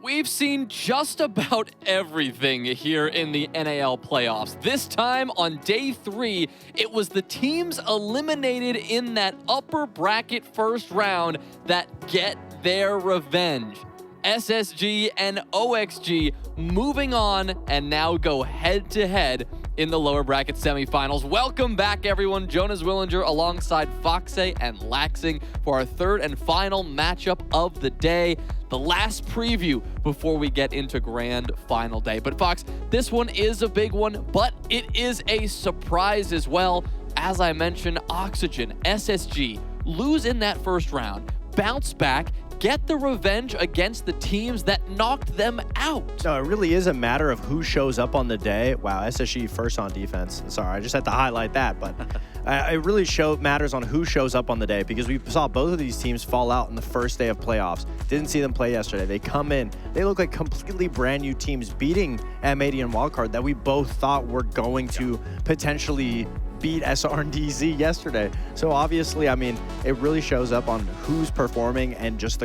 We've seen just about everything here in the NAL playoffs. This time on day 3, it was the teams eliminated in that upper bracket first round that get their revenge. SSG and OXG moving on and now go head-to-head in the lower bracket semifinals. Welcome back, everyone. Jonas Willinger alongside Foxe and Laxing for our third and final matchup of the day. The last preview before we get into grand final day. But Fox, this one is a big one, but it is a surprise as well. As I mentioned, Oxygen, SSG, lose in that first round, bounce back, get the revenge against the teams that knocked them out. No, it really is a matter of who shows up on the day. Wow, SSG first on defense. Sorry, I just had to highlight that, but it really matters on who shows up on the day, because we saw both of these teams fall out in the first day of playoffs. Didn't see them play yesterday. They come in, they look like completely brand new teams beating M80 and Wildcard that we both thought were going to potentially beat SR and DZ yesterday. So obviously, I mean, it really shows up on who's performing, and just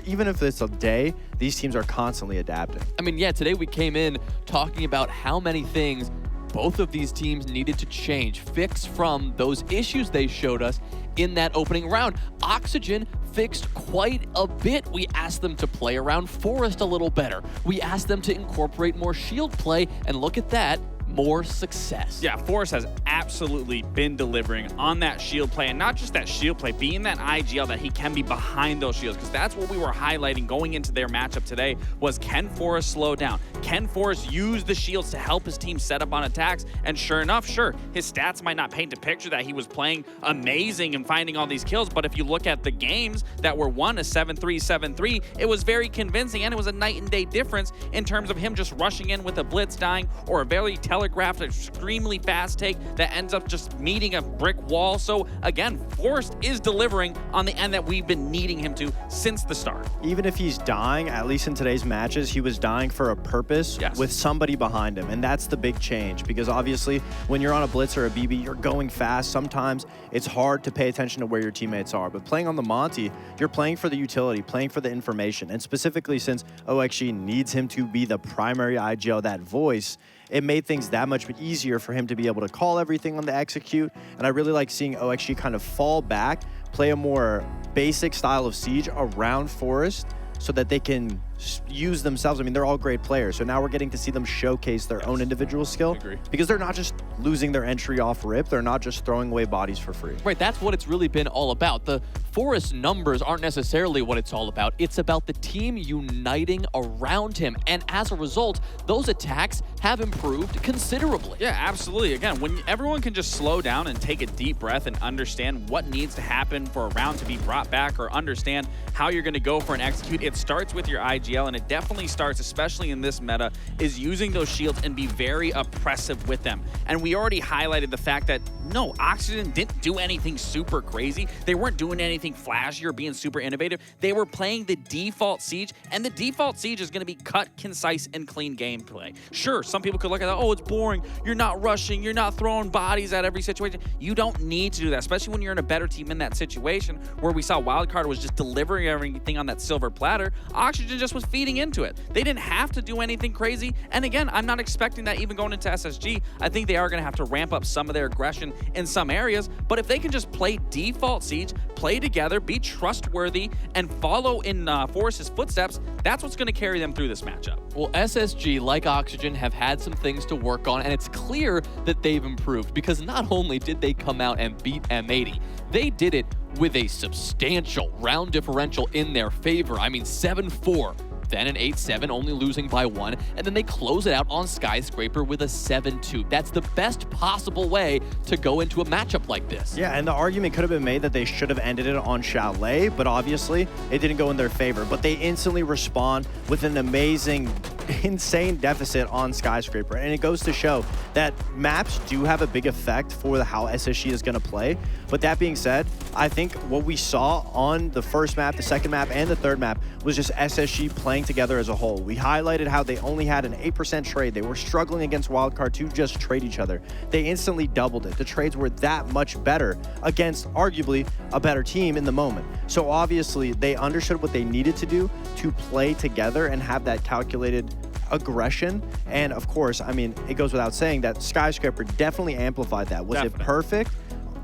even if it's a day, these teams are constantly adapting. I mean, yeah, today we came in talking about how many things both of these teams needed to change, fix from those issues they showed us in that opening round. Oxygen fixed quite a bit. We asked them to play around Forest a little better. We asked them to incorporate more shield play, and look at that, more success. Yeah, Forest has absolutely been delivering on that shield play, and not just that shield play, being that IGL that he can be behind those shields, because that's what we were highlighting going into their matchup today was, can Forest slow down? Can Forest use the shields to help his team set up on attacks? And sure enough, sure, his stats might not paint a picture that he was playing amazing and finding all these kills, but if you look at the games that were won as 7-3, 7-3, it was very convincing, and it was a night and day difference in terms of him just rushing in with a blitz dying, or a very telegraphed, extremely fast take that ends up just meeting a brick wall. So again, Forest is delivering on the end that we've been needing him to since the start. Even if he's dying, at least in today's matches, he was dying for a purpose with somebody behind him. And that's the big change, because obviously when you're on a blitz or a BB, you're going fast. Sometimes it's hard to pay attention to where your teammates are. But playing on the Monty, you're playing for the utility, playing for the information. And specifically since OXG needs him to be the primary IGL, that voice, it made things that much easier for him to be able to call everything on the execute. And I really like seeing OXG kind of fall back, play a more basic style of Siege around Forest so that they can use themselves. I mean, they're all great players. So now we're getting to see them showcase their own individual skill, because they're not just losing their entry off rip. They're not just throwing away bodies for free. Right, that's what it's really been all about. The Forest numbers aren't necessarily what it's all about. It's about the team uniting around him. And as a result, those attacks have improved considerably. Yeah, absolutely. Again, when everyone can just slow down and take a deep breath and understand what needs to happen for a round to be brought back, or understand how you're going to go for an execute, it starts with your IGL, and it definitely starts, especially in this meta, is using those shields and be very oppressive with them. And we already highlighted the fact that, no, Oxygen didn't do anything super crazy. They weren't doing anything flashy or being super innovative. They were playing the default Siege, and the default Siege is going to be cut, concise, and clean gameplay. Sure, some people could look at that, oh, it's boring. You're not rushing. You're not throwing bodies at every situation. You don't need to do that, especially when you're in a better team in that situation, where we saw Wildcard was just delivering everything on that silver platter. Oxygen just was feeding into it. They didn't have to do anything crazy. And again, I'm not expecting that even going into SSG. I think they are going to have to ramp up some of their aggression in some areas. But if they can just play default Siege, play together, be trustworthy, and follow in Forest's footsteps, that's what's going to carry them through this matchup. Well, SSG, like Oxygen, have had some things to work on, and it's clear that they've improved, because not only did they come out and beat M80, they did it with a substantial round differential in their favor. I mean, 7-4. Then an 8-7, only losing by 1, and then they close it out on Skyscraper with a 7-2. That's the best possible way to go into a matchup like this. Yeah, and the argument could have been made that they should have ended it on Chalet, but obviously it didn't go in their favor. But they instantly respond with an amazing insane deficit on Skyscraper, and it goes to show that maps do have a big effect for how SSG is going to play. But that being said, I think what we saw on the first map, the second map, and the third map was just SSG playing together as a whole. We highlighted how they only had an 8% trade. They were struggling against Wildcard to just trade each other. They instantly doubled it. The trades were that much better against arguably a better team in the moment. So obviously they understood what they needed to do to play together and have that calculated aggression. And of course, I mean, it goes without saying that Skyscraper definitely amplified that. Was it perfect?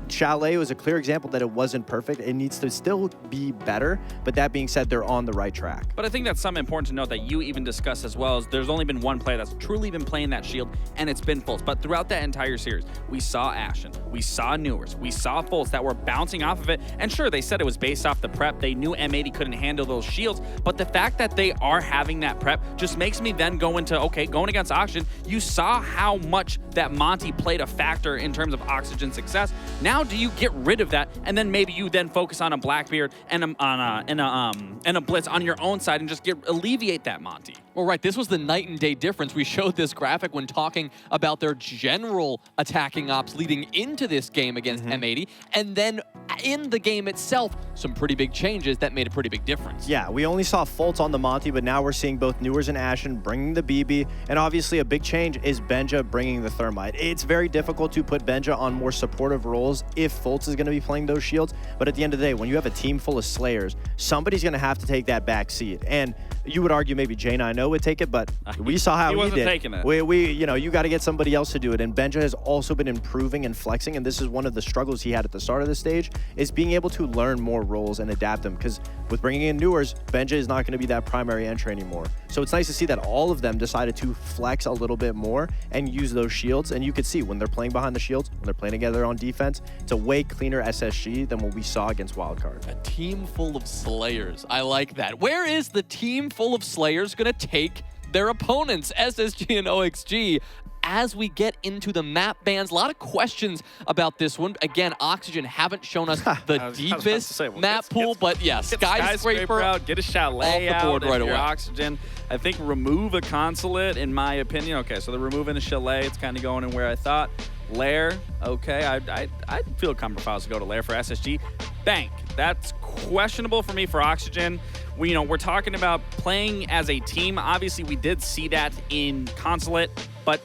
Chalet was a clear example that it wasn't perfect. It needs to still be better, but that being said, they're on the right track. But I think that's something important to note that you even discussed as well, is there's only been one player that's truly been playing that shield, and it's been Fultz. But throughout that entire series, we saw Ashen, we saw Newers, we saw Fultz that were bouncing off of it. And sure, they said it was based off the prep. They knew M80 couldn't handle those shields, but the fact that they are having that prep just makes me then go into, okay, going against Oxygen, you saw how much that Monty played a factor in terms of Oxygen success. Now, do you get rid of that, and then maybe you then focus on a Blackbeard and a Blitz on your own side and just alleviate that Monty? Well, right, this was the night and day difference. We showed this graphic when talking about their general attacking ops leading into this game against M80, and then in the game itself, some pretty big changes that made a pretty big difference. Yeah, we only saw Fultz on the Monty, but now we're seeing both Newers and Ashen bringing the BB, and obviously a big change is Benja bringing the Thermite. It's very difficult to put Benja on more supportive roles if Fultz is going to be playing those shields, but at the end of the day, when you have a team full of Slayers, somebody's going to have to take that back seat. And you would argue maybe J9O would take it, but we saw how he wasn't did. Taking it. You know, you got to get somebody else to do it. And Benja has also been improving and flexing, and this is one of the struggles he had at the start of the stage, is being able to learn more roles and adapt them. Because with bringing in Newers, Benja is not going to be that primary entry anymore. So it's nice to see that all of them decided to flex a little bit more and use those shields. And you could see when they're playing behind the shields, when they're playing together on defense, it's a way cleaner SSG than what we saw against Wildcard. A team full of Slayers. I like that. Where is the team full of Slayers going to take their opponents, SSG and OXG? As we get into the map bans, a lot of questions about this one. Again, Oxygen haven't shown us the deepest map pool, but yeah, Skyscraper out, get a Chalet off the board out right away. Oxygen. I think remove a Consulate, in my opinion. Okay, so they're removing the Chalet. It's kind of going in where I thought. Lair, okay, I'd feel comfortable if I was to go to Lair for SSG. Bank, that's questionable for me for Oxygen. We're talking about playing as a team. Obviously, we did see that in Consulate, but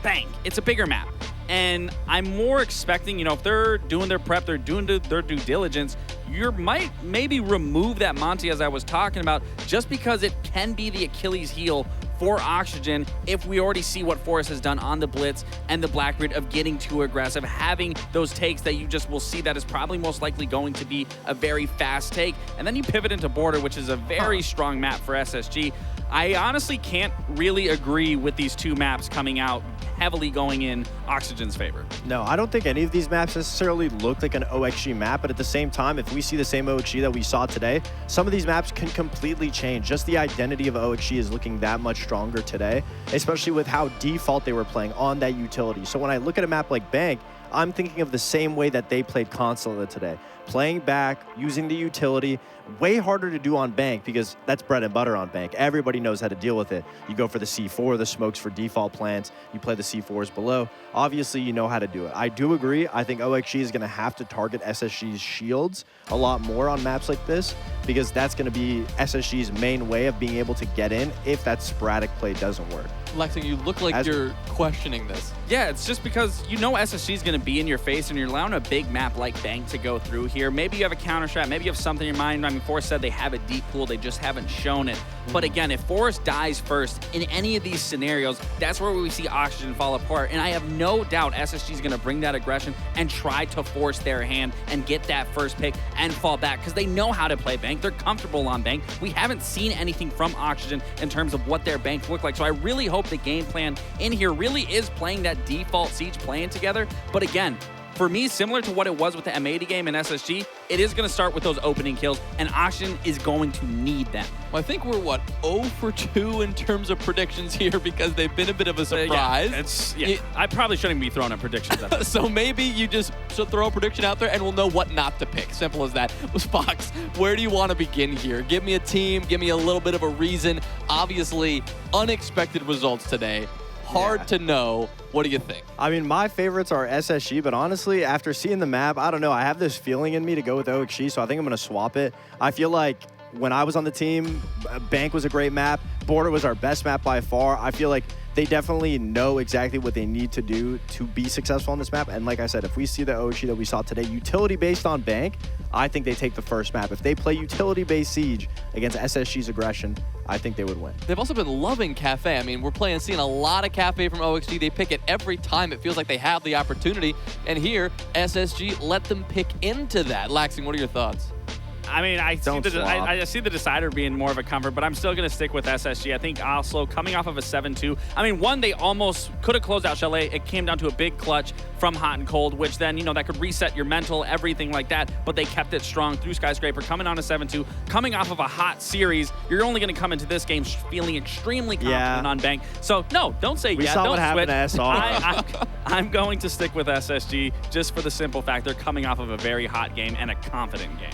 Bank, it's a bigger map. And I'm more expecting, if they're doing their prep, they're doing their due diligence, you might maybe remove that Monty as I was talking about, just because it can be the Achilles heel for Oxygen if we already see what Forrest has done on the Blitz and the Blackbeard of getting too aggressive, having those takes that you just will see that is probably most likely going to be a very fast take. And then you pivot into Border, which is a very strong map for SSG. I honestly can't really agree with these two maps coming out heavily going in Oxygen's favor. No, I don't think any of these maps necessarily look like an OXG map, but at the same time, if we see the same OXG that we saw today, some of these maps can completely change. Just the identity of OXG is looking that much stronger today, especially with how default they were playing on that utility. So when I look at a map like Bank, I'm thinking of the same way that they played Consulate today. Playing back, using the utility, way harder to do on Bank because that's bread and butter on Bank. Everybody knows how to deal with it. You go for the C4, the smokes for default plants. You play the C4s below. Obviously, you know how to do it. I do agree. I think OXG is going to have to target SSG's shields a lot more on maps like this because that's going to be SSG's main way of being able to get in if that sporadic play doesn't work. Lexing, you look like you're questioning this. Yeah, it's just because SSG is going to be in your face and you're allowing a big map like Bank to go through here. Maybe you have a counter strat. Maybe you have something in your mind. I mean, Forrest said they have a deep pool. They just haven't shown it. But again, if Forrest dies first in any of these scenarios, that's where we see Oxygen fall apart. And I have no doubt SSG is going to bring that aggression and try to force their hand and get that first pick and fall back because they know how to play Bank. They're comfortable on Bank. We haven't seen anything from Oxygen in terms of what their Bank look like. So I really hope the game plan in here really is playing that default Siege playing together. But again, for me, similar to what it was with the M80 game and SSG, it is going to start with those opening kills, and Oxygen is going to need them. Well, I think we're, what, 0 for 2 in terms of predictions here because they've been a bit of a surprise. I probably shouldn't be throwing up predictions at this. So maybe you just should throw a prediction out there and we'll know what not to pick. Simple as that. Fox, where do you want to begin here? Give me a team. Give me a little bit of a reason. Obviously, unexpected results today. Hard to know. What do you think? I mean, my favorites are SSG, but honestly, after seeing the map, I don't know. I have this feeling in me to go with OXG, so I think I'm going to swap it. I feel like when I was on the team, Bank was a great map. Border was our best map by far. I feel like they definitely know exactly what they need to do to be successful on this map. And like I said, if we see the OXG that we saw today, utility based on Bank, I think they take the first map. If they play utility-based Siege against SSG's aggression, I think they would win. They've also been loving Cafe. I mean, we're seeing a lot of Cafe from OXG. They pick it every time. It feels like they have the opportunity. And here, SSG let them pick into that. Laxing, what are your thoughts? I mean, I see the decider being more of a comfort, but I'm still going to stick with SSG. I think also coming off of a 7-2. I mean, one, they almost could have closed out Chalet. It came down to a big clutch from Hot and Cold, which then, you know, that could reset your mental, everything like that. But they kept it strong through Skyscraper, coming on a 7-2, coming off of a hot series. You're only going to come into this game feeling extremely confident on Bank. So, no, don't say we saw don't what happened to SR. I'm going to stick with SSG just for the simple fact they're coming off of a very hot game and a confident game.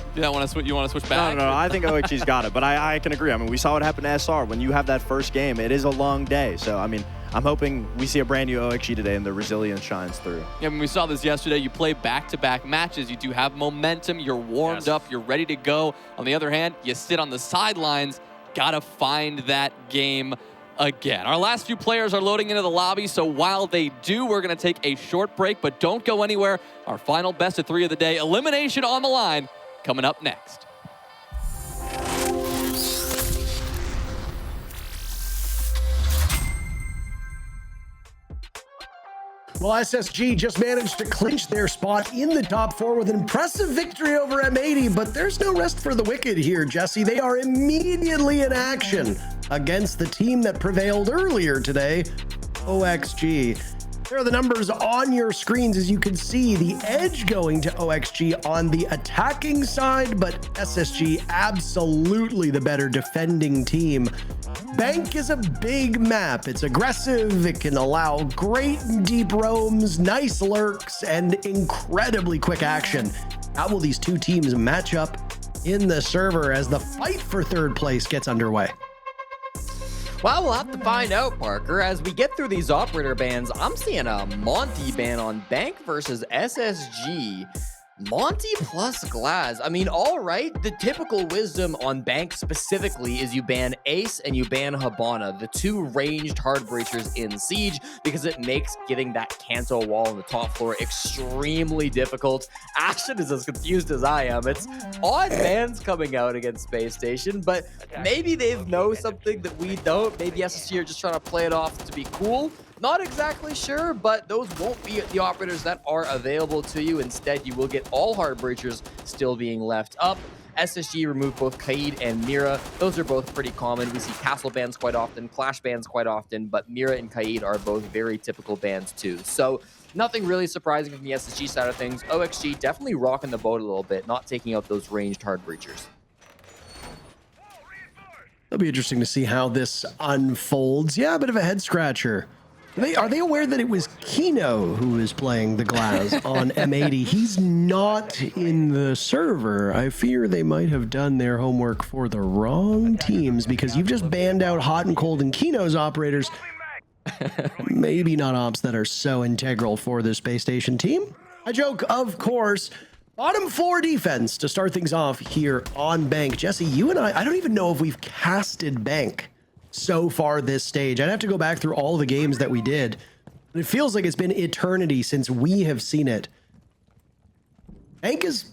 You want to switch back? No. I think OXG's got it, but I can agree. I mean, we saw what happened to SR. When you have that first game, it is a long day. So, I mean, I'm hoping we see a brand new OXG today and the resilience shines through. Yeah, I mean, we saw this yesterday. You play back-to-back matches. You do have momentum. You're warmed up. You're ready to go. On the other hand, you sit on the sidelines. Got to find that game again. Our last few players are loading into the lobby, so while they do, we're going to take a short break, but don't go anywhere. Our final best of 3 of the day, elimination on the line, coming up next. Well, SSG just managed to clinch their spot in the top 4 with an impressive victory over M80, but there's no rest for the wicked here, Jesse. They are immediately in action against the team that prevailed earlier today, OXG. There are the numbers on your screens. As you can see, the edge going to OXG on the attacking side, but SSG absolutely the better defending team. Bank is a big map. It's aggressive. It can allow great and deep roams, nice lurks, and incredibly quick action. How will these two teams match up in the server as the fight for third place gets underway? Well, we'll have to find out, Parker. As we get through these operator bans, I'm seeing a Monty ban on Bank versus SSG. Monty plus Glaz. I mean, all right, the typical wisdom on Bank specifically is you ban Ace and you ban Habana, the 2 ranged hard breachers in Siege, because it makes getting that Kanto wall on the top floor extremely difficult. Action is as confused as I am. It's odd bans coming out against Spacestation, but maybe they know something that we don't. Maybe SSG are just trying to play it off to be cool. Not exactly sure, but those won't be the operators that are available to you. Instead, you will get all hard breachers still being left up. SSG removed both Kaid and Mira. Those are both pretty common. We see castle bans quite often, clash bans quite often, but Mira and Kaid are both very typical bans too. So nothing really surprising from the SSG side of things. OXG definitely rocking the boat a little bit, not taking out those ranged hard breachers. It'll be interesting to see how this unfolds. Yeah, a bit of a head scratcher. Are they aware that it was Kino who is playing the Glaz on M80? He's not in the server. I fear they might have done their homework for the wrong teams because you've just banned out Hot and Cold and Kino's operators. Maybe not ops that are so integral for the Space Station team. I joke, of course. Bottom 4 defense to start things off here on Bank. Jesse, you and I don't even know if we've casted Bank so far this stage. I'd have to go back through all the games that we did. But it feels like it's been eternity since we have seen it. Bank is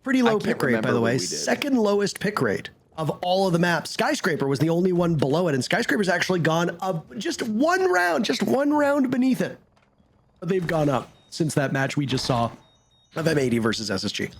pretty low pick rate, by the way. Second lowest pick rate of all of the maps. Skyscraper was the only one below it, and Skyscraper's actually gone up just one round beneath it. But they've gone up since that match we just saw of M80 versus SSG.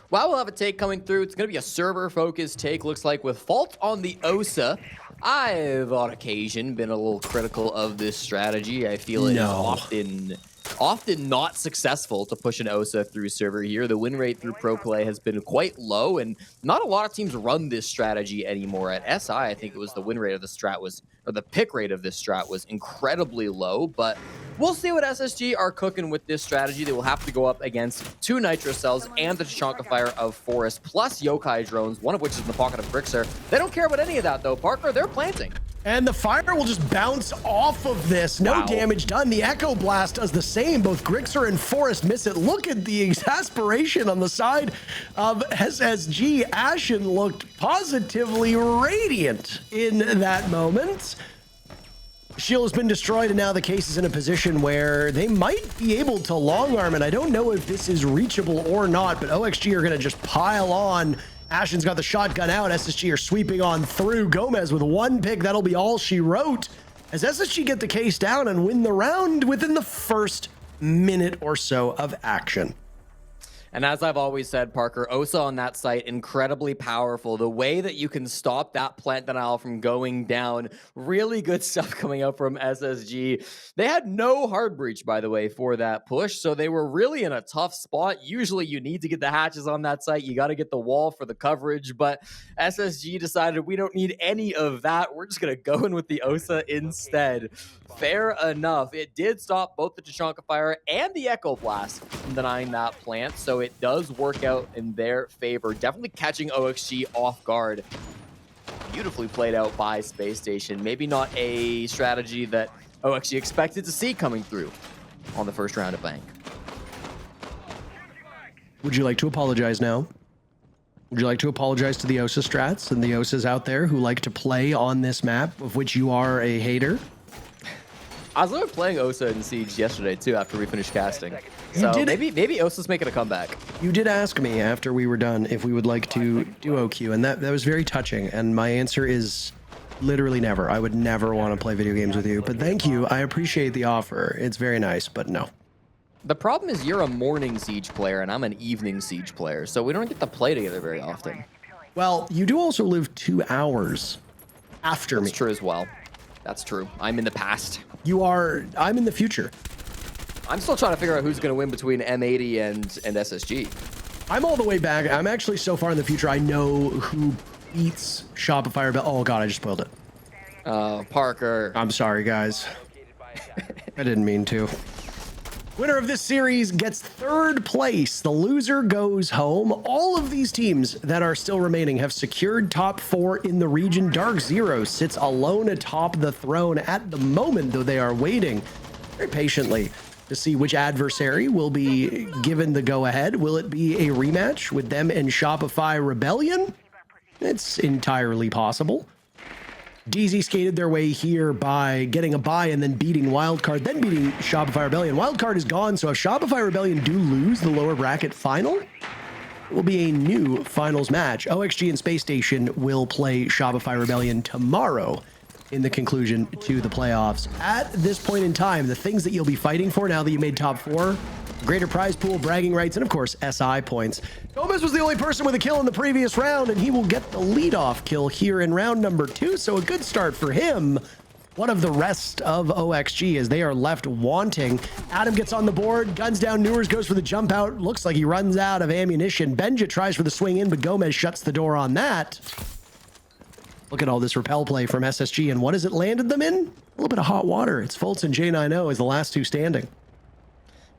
Well, we'll have a take coming through. It's going to be a server-focused take, looks like, with Fault on the OSA. I've, on occasion, been a little critical of this strategy. I feel it is often often not successful to push an OSA through server here. The win rate through pro play has been quite low, and not a lot of teams run this strategy anymore. At SI, I think it was the win rate of the strat was, or the pick rate of this strat was incredibly low, but we'll see what SSG are cooking with this strategy. They will have to go up against 2 Nitro Cells and the Tachanka Fire of Forest, plus Yokai drones, one of which is in the pocket of Grixer. They don't care about any of that, though, Parker. They're planting. And the fire will just bounce off of this. No damage done. The Echo Blast does the same. Both Grixer and Forest miss it. Look at the exasperation on the side of SSG. Ashen looked positively radiant in that moment. Shield has been destroyed, and now the case is in a position where they might be able to long arm, and I don't know if this is reachable or not, but OXG are going to just pile on. Ashen's got the shotgun out. SSG are sweeping on through. Gomez with 1 pick. That'll be all she wrote. As SSG get the case down and win the round within the first minute or so of action. And as I've always said, Parker, OSA on that site, incredibly powerful. The way that you can stop that plant denial from going down, really good stuff coming out from SSG. They had no hard breach, by the way, for that push, so they were really in a tough spot. Usually you need to get the hatches on that site. You got to get the wall for the coverage, but SSG decided we don't need any of that. We're just going to go in with the OSA instead. Fair enough. It did stop both the Tachanka Fire and the Echo Blast from denying that plant, so it does work out in their favor. Definitely catching OXG off guard. Beautifully played out by Space Station. Maybe not a strategy that OXG expected to see coming through on the first round of Bank. Would you like to apologize now? Would you like to apologize to the OSA strats and the OSAs out there who like to play on this map, of which you are a hater? I was literally playing OSA in Siege yesterday, too, after we finished casting. So maybe OSA's making a comeback. You did ask me after we were done if we would like to do OQ, and that was very touching, and my answer is literally never. I would never want to play video games with you, but thank you. I appreciate the offer. It's very nice, but no. The problem is you're a morning Siege player, and I'm an evening Siege player, so we don't get to play together very often. Well, you do also live 2 hours after me. That's true as well. That's true. I'm in the past. I'm in the future. I'm still trying to figure out who's going to win between M80 and SSG. I'm all the way back. I'm actually so far in the future, I know who beats Shopify. Oh, God, I just spoiled it. Parker. I'm sorry, guys. I didn't mean to. Winner of this series gets 3rd place. The loser goes home. All of these teams that are still remaining have secured top 4 in the region. Dark Zero sits alone atop the throne at the moment, though they are waiting very patiently to see which adversary will be given the go-ahead. Will it be a rematch with them and Shopify Rebellion? It's entirely possible. DZ skated their way here by getting a bye and then beating Wildcard, then beating Shopify Rebellion. Wildcard is gone, so if Shopify Rebellion do lose the lower bracket final, it will be a new finals match. OXG and Space Station will play Shopify Rebellion tomorrow in the conclusion to the playoffs. At this point in time, the things that you'll be fighting for now that you made top 4, greater prize pool, bragging rights, and of course, SI points. Gomez was the only person with a kill in the previous round, and he will get the leadoff kill here in round number 2, so a good start for him. One of the rest of OXG as they are left wanting. Adam gets on the board, guns down, Newers goes for the jump out. Looks like he runs out of ammunition. Benja tries for the swing in, but Gomez shuts the door on that. Look at all this repel play from SSG, and what has it landed them in? A little bit of hot water. It's Fultz and J90 as the last 2 standing.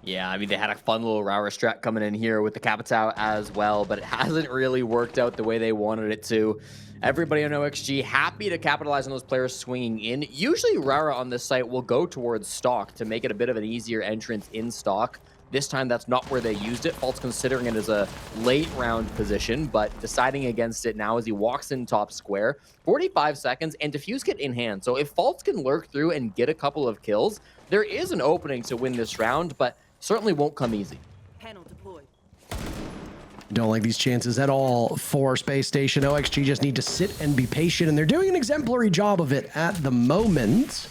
Yeah, I mean, they had a fun little Rauer strat coming in here with the Capitao as well, but it hasn't really worked out the way they wanted it to. Everybody on OXG happy to capitalize on those players swinging in. Usually Rauer on this site will go towards stock to make it a bit of an easier entrance in stock. This time, that's not where they used it. Fultz considering it as a late round position, but deciding against it now as he walks in top square. 45 seconds and Diffuse get in hand. So if Fultz can lurk through and get a couple of kills, there is an opening to win this round, but certainly won't come easy. Panel deployed. Don't like these chances at all for Space Station. OXG just need to sit and be patient, and they're doing an exemplary job of it at the moment.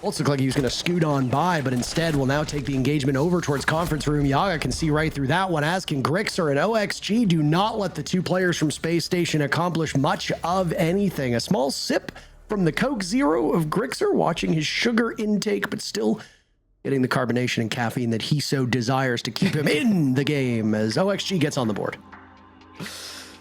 Fultz looked like he was going to scoot on by, but instead will now take the engagement over towards conference room. Yaga can see right through that one, as can Grixer, and OXG do not let the 2 players from Space Station accomplish much of anything. A small sip from the Coke Zero of Grixer, watching his sugar intake, but still getting the carbonation and caffeine that he so desires to keep him in the game as OXG gets on the board.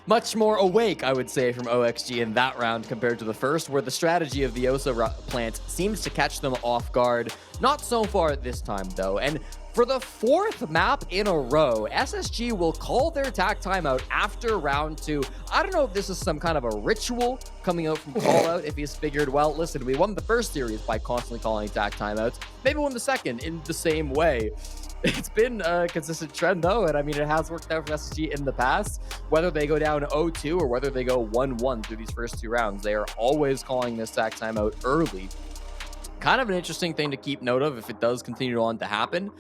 Much more awake, I would say, from OXG in that round compared to the first, where the strategy of the Osa plant seems to catch them off guard. Not so far at this time, though. And for the fourth map in a row, SSG will call their attack timeout after round 2. I don't know if this is some kind of a ritual coming out from callout, if he's figured, well, listen, we won the first series by constantly calling attack timeouts. Maybe won the second in the same way. It's been a consistent trend, though, and I mean, it has worked out for SSG in the past. Whether they go down 0-2 or whether they go 1-1 through these first 2 rounds, they are always calling this attack timeout early. Kind of an interesting thing to keep note of if it does continue on to happen.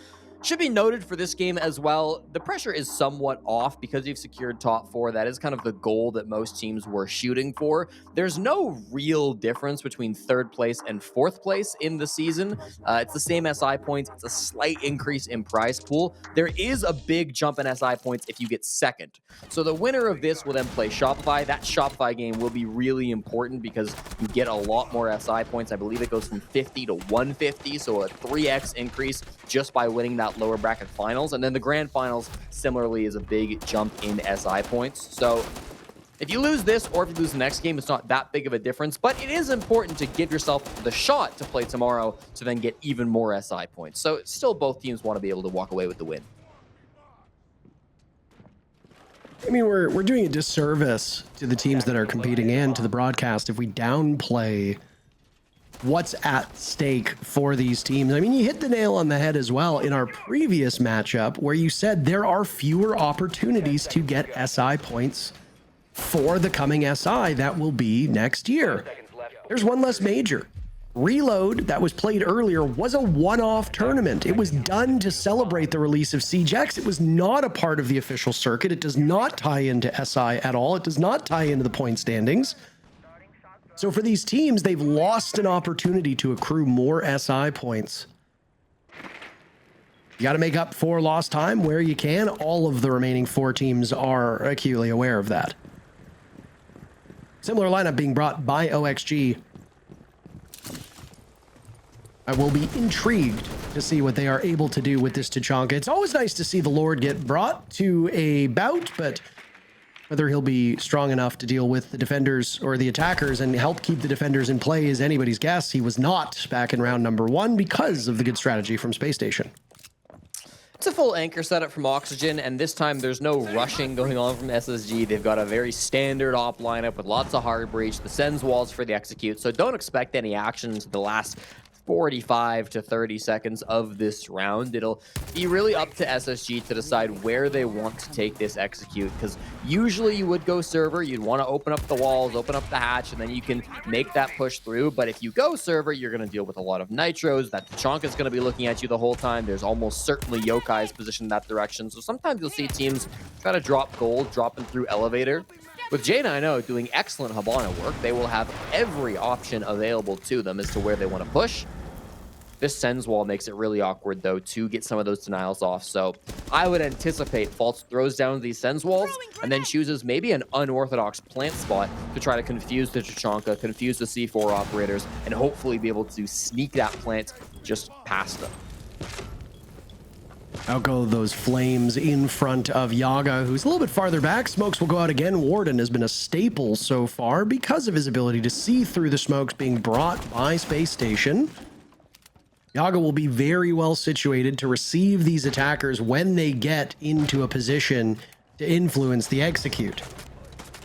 Should be noted for this game as well, the pressure is somewhat off because you've secured top 4. That is kind of the goal that most teams were shooting for. There's no real difference between 3rd place and 4th place in the season. It's the same SI points. It's a slight increase in prize pool. There is a big jump in SI points if you get 2nd. So the winner of this will then play Shopify. That Shopify game will be really important because you get a lot more SI points. I believe it goes from 50 to 150, so a 3x increase just by winning that lower bracket finals. And then the grand finals similarly is a big jump in SI points. So if you lose this or if you lose the next game, it's not that big of a difference, but it is important to give yourself the shot to play tomorrow to then get even more SI points. So still both teams want to be able to walk away with the win. I mean, we're doing a disservice to the teams that are competing and to the broadcast if we downplay what's at stake for these teams. I mean, you hit the nail on the head as well in our previous matchup where you said there are fewer opportunities to get SI points for the coming SI that will be next year. There's one less major. Reload that was played earlier was a one-off tournament. It was done to celebrate the release of Siege X. It was not a part of the official circuit. It does not tie into SI at all. It does not tie into the point standings. So for these teams, they've lost an opportunity to accrue more SI points. You got to make up for lost time where you can. All of the remaining 4 teams are acutely aware of that. Similar lineup being brought by OXG. I will be intrigued to see what they are able to do with this Tachanka. It's always nice to see the Lord get brought to a bout, but whether he'll be strong enough to deal with the defenders or the attackers and help keep the defenders in play is anybody's guess. He was not back in round number 1 because of the good strategy from Spacestation. It's a full anchor setup from Oxygen, and this time there's no rushing going on from SSG. They've got a very standard op lineup with lots of hard breach, the sends walls for the execute, so don't expect any action into the last 45 to 30 seconds of this round. It'll be really up to SSG to decide where they want to take this execute, because usually you would go server, you'd want to open up the walls, open up the hatch, and then you can make that push through. But if you go server, you're going to deal with a lot of nitros. That Tachanka is going to be looking at you the whole time. There's almost certainly Yokai's positioned in that direction. So sometimes you'll see teams try to drop gold, dropping through elevator. With J90 doing excellent Habana work, they will have every option available to them as to where they want to push. This sends wall makes it really awkward, though, to get some of those denials off. So I would anticipate Faults throws down these sends walls and then chooses maybe an unorthodox plant spot to try to confuse the Tachanka, confuse the C4 operators, and hopefully be able to sneak that plant just past them. Out go those flames in front of Yaga, who's a little bit farther back. Smokes will go out again. Warden has been a staple so far because of his ability to see through the smokes being brought by Spacestation. Yaga will be very well situated to receive these attackers when they get into a position to influence the execute.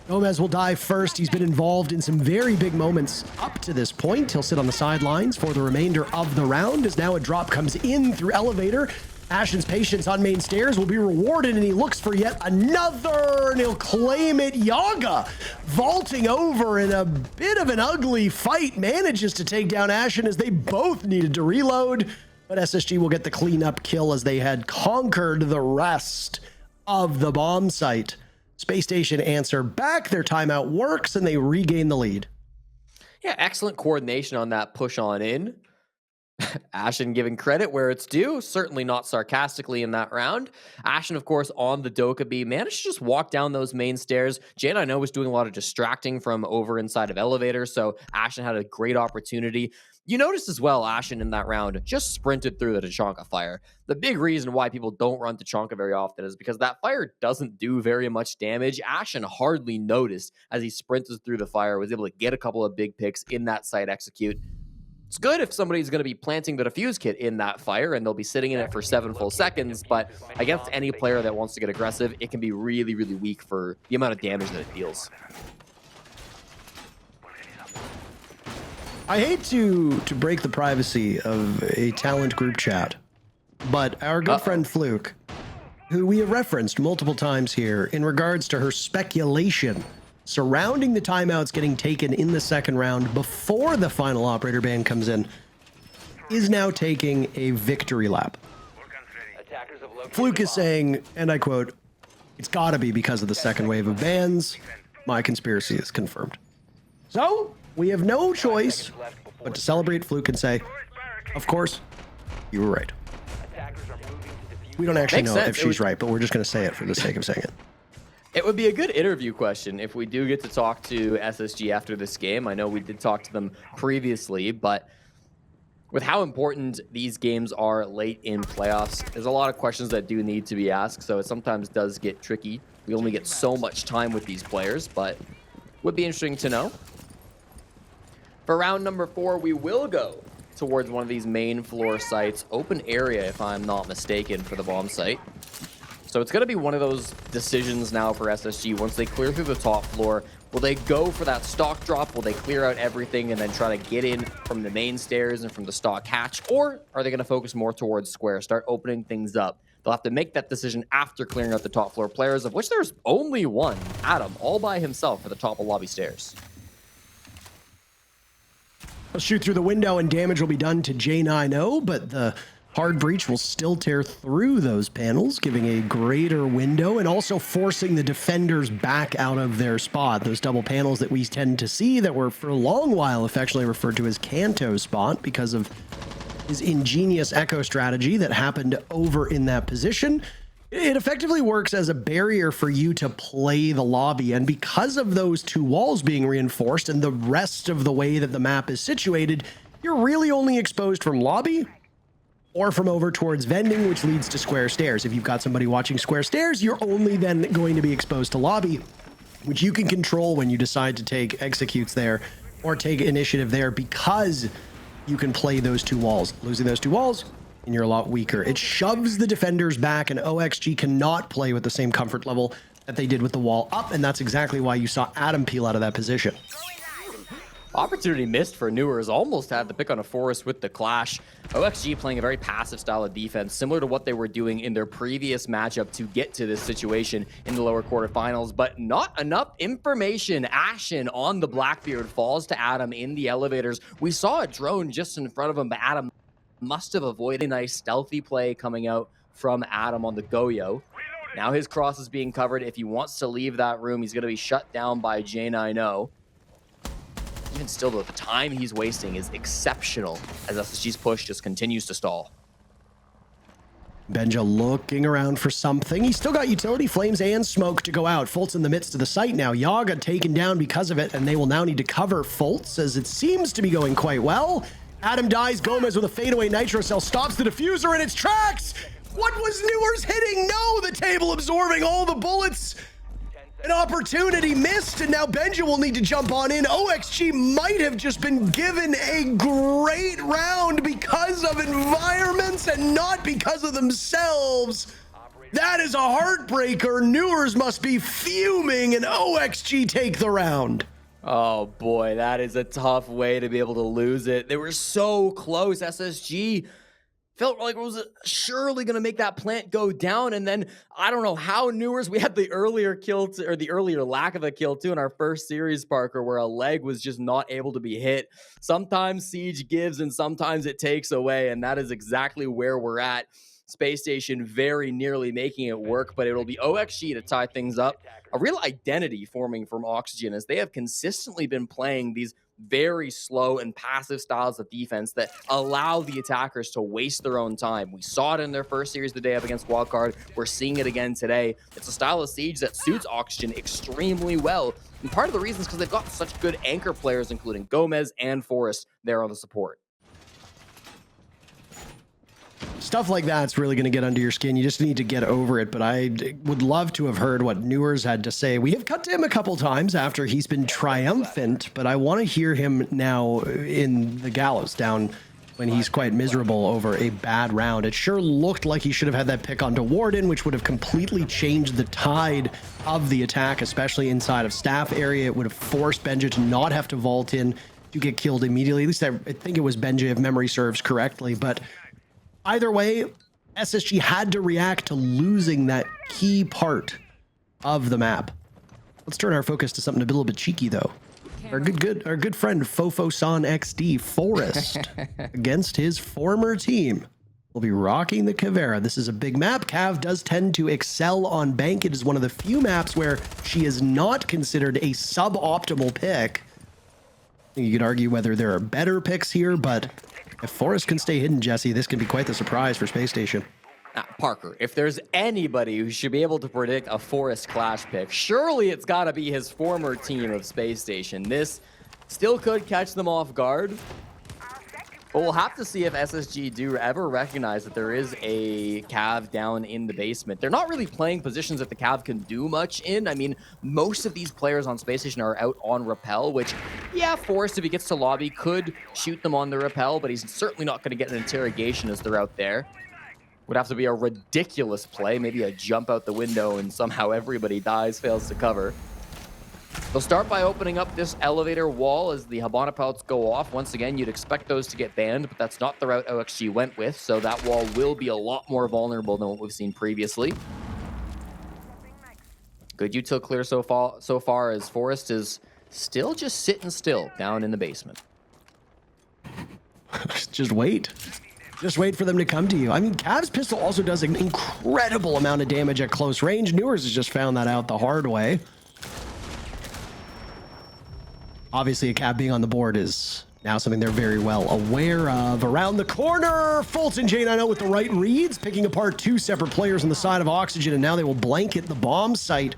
Gomez will die first. He's been involved in some very big moments up to this point. He'll sit on the sidelines for the remainder of the round as now a drop comes in through elevator. Ashen's patience on main stairs will be rewarded, and he looks for yet another, and he'll claim it. Yaga, vaulting over in a bit of an ugly fight, manages to take down Ashen as they both needed to reload, but SSG will get the cleanup kill as they had conquered the rest of the bomb site. Spacestation answer back, their timeout works, and they regain the lead. Yeah, excellent coordination on that push on in. Ashen giving credit where it's due, certainly not sarcastically in that round. Ashen, of course, on the Dokkaebi, managed to just walk down those main stairs. Jane, I know, was doing a lot of distracting from over inside of elevators, so Ashen had a great opportunity. You noticed as well, Ashen in that round just sprinted through the Tachanka fire. The big reason why people don't run Tachanka very often is because that fire doesn't do very much damage. Ashen hardly noticed as he sprinted through the fire, was able to get a couple of big picks in that side execute. It's good if somebody's going to be planting the defuse kit in that fire and they'll be sitting in it for 7 full seconds, but against any player that wants to get aggressive, it can be really, really weak for the amount of damage that it deals. I hate to break the privacy of a talent group chat, but our good friend Fluke, who we have referenced multiple times here in regards to her speculation surrounding the timeouts getting taken in the second round before the final operator ban comes in, is now taking a victory lap. Fluke is saying, and I quote, "It's gotta be because of the second wave of bans. My conspiracy is confirmed." So, we have no choice but to celebrate Fluke and say, of course, you were right. We don't actually know if she's right, but we're just going to say it for the sake of saying it. It would be a good interview question if we do get to talk to SSG after this game. I know we did talk to them previously, but with how important these games are late in playoffs, there's a lot of questions that do need to be asked, so it sometimes does get tricky. We only get so much time with these players, but would be interesting to know. For round number 4, we will go towards one of these main floor sites. Open area, if I'm not mistaken, for the bomb site. So it's going to be one of those decisions now for SSG. Once they clear through the top floor, will they go for that stock drop? Will they clear out everything and then try to get in from the main stairs and from the stock hatch? Or are they going to focus more towards square, start opening things up? They'll have to make that decision after clearing out the top floor players, of which there's only one, Adam, all by himself for the top of lobby stairs. I'll shoot through the window and damage will be done to J90, but the hard breach will still tear through those panels, giving a greater window and also forcing the defenders back out of their spot. Those double panels that we tend to see that were for a long while affectionately referred to as Kanto's spot because of his ingenious echo strategy that happened over in that position. It effectively works as a barrier for you to play the lobby, and because of those two walls being reinforced and the rest of the way that the map is situated, you're really only exposed from lobby or from over towards vending, which leads to square stairs. If you've got somebody watching square stairs, you're only then going to be exposed to lobby, which you can control when you decide to take executes there or take initiative there because you can play those two walls. Losing those two walls, and you're a lot weaker. It shoves the defenders back, and OXG cannot play with the same comfort level that they did with the wall up, and that's exactly why you saw Adam peel out of that position. Opportunity missed for Newers. Almost had the pick on a Forest with the clash. OXG playing a very passive style of defense, similar to what they were doing in their previous matchup to get to this situation in the lower quarterfinals, but not enough information. Ashen on the Blackbeard falls to Adam in the elevators. We saw a drone just in front of him, but Adam must have avoided a nice stealthy play coming out from Adam on the Goyo. Now his cross is being covered. If he wants to leave that room, he's going to be shut down by J90. Even still, though, the time he's wasting is exceptional as SSG's push just continues to stall. Benja looking around for something. He's still got utility, flames, and smoke to go out. Fultz in the midst of the site now. Yaga taken down because of it, and they will now need to cover Fultz as it seems to be going quite well. Adam dies. Gomez with a fadeaway nitro cell stops the diffuser in its tracks. What was Newers hitting? No, the table absorbing all the bullets. An opportunity missed, and now Benja will need to jump on in. OXG might have just been given a great round because of environments and not because of themselves. That is a heartbreaker. Newers must be fuming, and OXG take the round. Oh boy, that is a tough way to be able to lose it. They were so close. SSG felt like it was surely going to make that plant go down, and then I don't know how Newers, we had the earlier kill or the earlier lack of a kill too in our first series, Parker, where a leg was just not able to be hit. Sometimes Siege gives and sometimes it takes away, and that is exactly where we're at. Spacestation very nearly making it work, but it'll be OXG to tie things up. A real identity forming from Oxygen as they have consistently been playing these very slow and passive styles of defense that allow the attackers to waste their own time. We saw it in their first series of the day up against Wildcard. We're seeing it again today. It's a style of Siege that suits Oxygen extremely well. And part of the reason is because they've got such good anchor players, including Gomez and Forrest, there on the support. Stuff like that's really going to get under your skin. You just need to get over it. But I would love to have heard what Newers had to say. We have cut to him a couple times after he's been triumphant, but I want to hear him now in the gallows down when he's quite miserable over a bad round. It sure looked like he should have had that pick onto Warden, which would have completely changed the tide of the attack, especially inside of staff area. It would have forced Benja to not have to vault in to get killed immediately. At least I think it was Benja, if memory serves correctly. But either way, SSG had to react to losing that key part of the map. Let's turn our focus to something a little bit cheeky, though. Our good friend Fofo-san XD Forrest against his former team will be rocking the Caveira. This is a big map. Cav does tend to excel on Bank. It is one of the few maps where she is not considered a suboptimal pick. You could argue whether there are better picks here, but if Forrest can stay hidden, Jesse, this can be quite the surprise for Space Station. Parker, if there's anybody who should be able to predict a Forrest Clash pick, surely it's got to be his former team of Space Station. This still could catch them off guard, but we'll have to see if SSG do ever recognize that there is a Cav down in the basement. They're not really playing positions that the Cav can do much in. I mean, most of these players on Space Station are out on rappel, which, yeah, Forrest, if he gets to lobby, could shoot them on the rappel, but he's certainly not going to get an interrogation as they're out there. Would have to be a ridiculous play, maybe a jump out the window and somehow everybody dies, fails to cover. They'll start by opening up this elevator wall as the Habana pellets go off. Once again, you'd expect those to get banned, but that's not the route OXG went with, so that wall will be a lot more vulnerable than what we've seen previously. Good util clear so far as Forrest is still just sitting still down in the basement. Just wait. Just wait for them to come to you. I mean, Cav's pistol also does an incredible amount of damage at close range. Newers has just found that out the hard way. Obviously, a Cav being on the board is now something they're very well aware of. Around the corner, Fulton J90 with the right reads, picking apart two separate players on the side of Oxygen, and now they will blanket the bomb site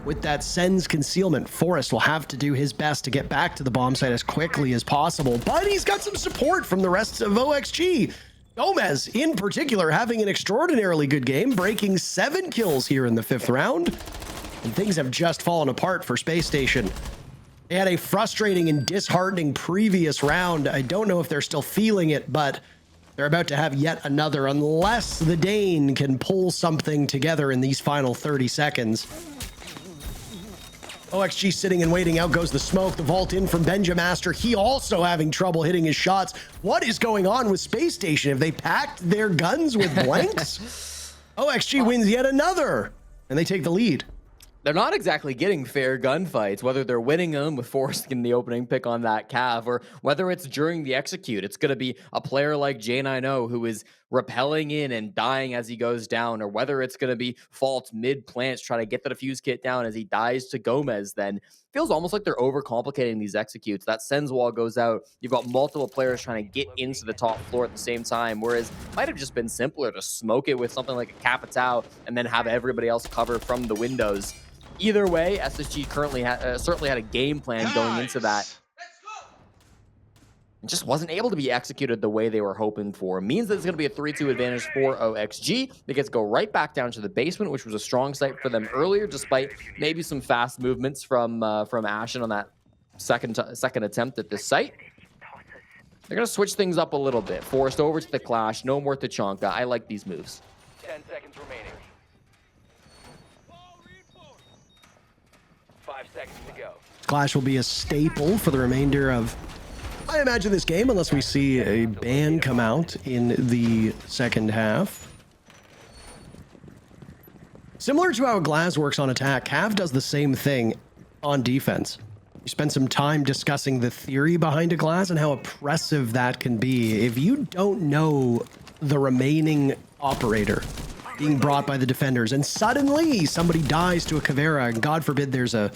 with that Sen's concealment. Forrest will have to do his best to get back to the bomb site as quickly as possible, but he's got some support from the rest of OXG. Gomez, in particular, having an extraordinarily good game, breaking 7 kills here in the 5th round. And things have just fallen apart for Space Station. They had a frustrating and disheartening previous round. I don't know if they're still feeling it, but they're about to have yet another, unless the Dane can pull something together in these final 30 seconds. OXG sitting and waiting. Out goes the smoke. The vault in from Benjamaster. He also having trouble hitting his shots. What is going on with Space Station? Have they packed their guns with blanks? OXG wins yet another, and they take the lead. They're not exactly getting fair gunfights, whether they're winning them with Forrest getting the opening pick on that Cav, or whether it's during the execute. It's going to be a player like J90 who is rappelling in and dying as he goes down, or whether it's going to be Fault mid-plants trying to get the defuse kit down as he dies to Gomez. Then feels almost like they're overcomplicating these executes. That Sen's wall goes out. You've got multiple players trying to get into the top floor at the same time, whereas it might have just been simpler to smoke it with something like a Capitao and then have everybody else cover from the windows. Either way, SSG currently certainly had a game plan going into that. It just wasn't able to be executed the way they were hoping for. It means that it's going to be a 3-2 advantage for OXG. They get to go right back down to the basement, which was a strong site for them earlier, despite maybe some fast movements from Ashen on that second attempt at this site. They're going to switch things up a little bit. Forced over to the Clash, no more Tachanka. I like these moves. 10 seconds remaining. 5 seconds to go. Clash will be a staple for the remainder of, I imagine, this game, unless we see a ban come out in the second half. Similar to how Glaz works on attack, Cav does the same thing on defense. You spend some time discussing the theory behind a Glaz and how oppressive that can be. If you don't know the remaining operator being brought by the defenders, and suddenly somebody dies to a Caveira, and God forbid there's a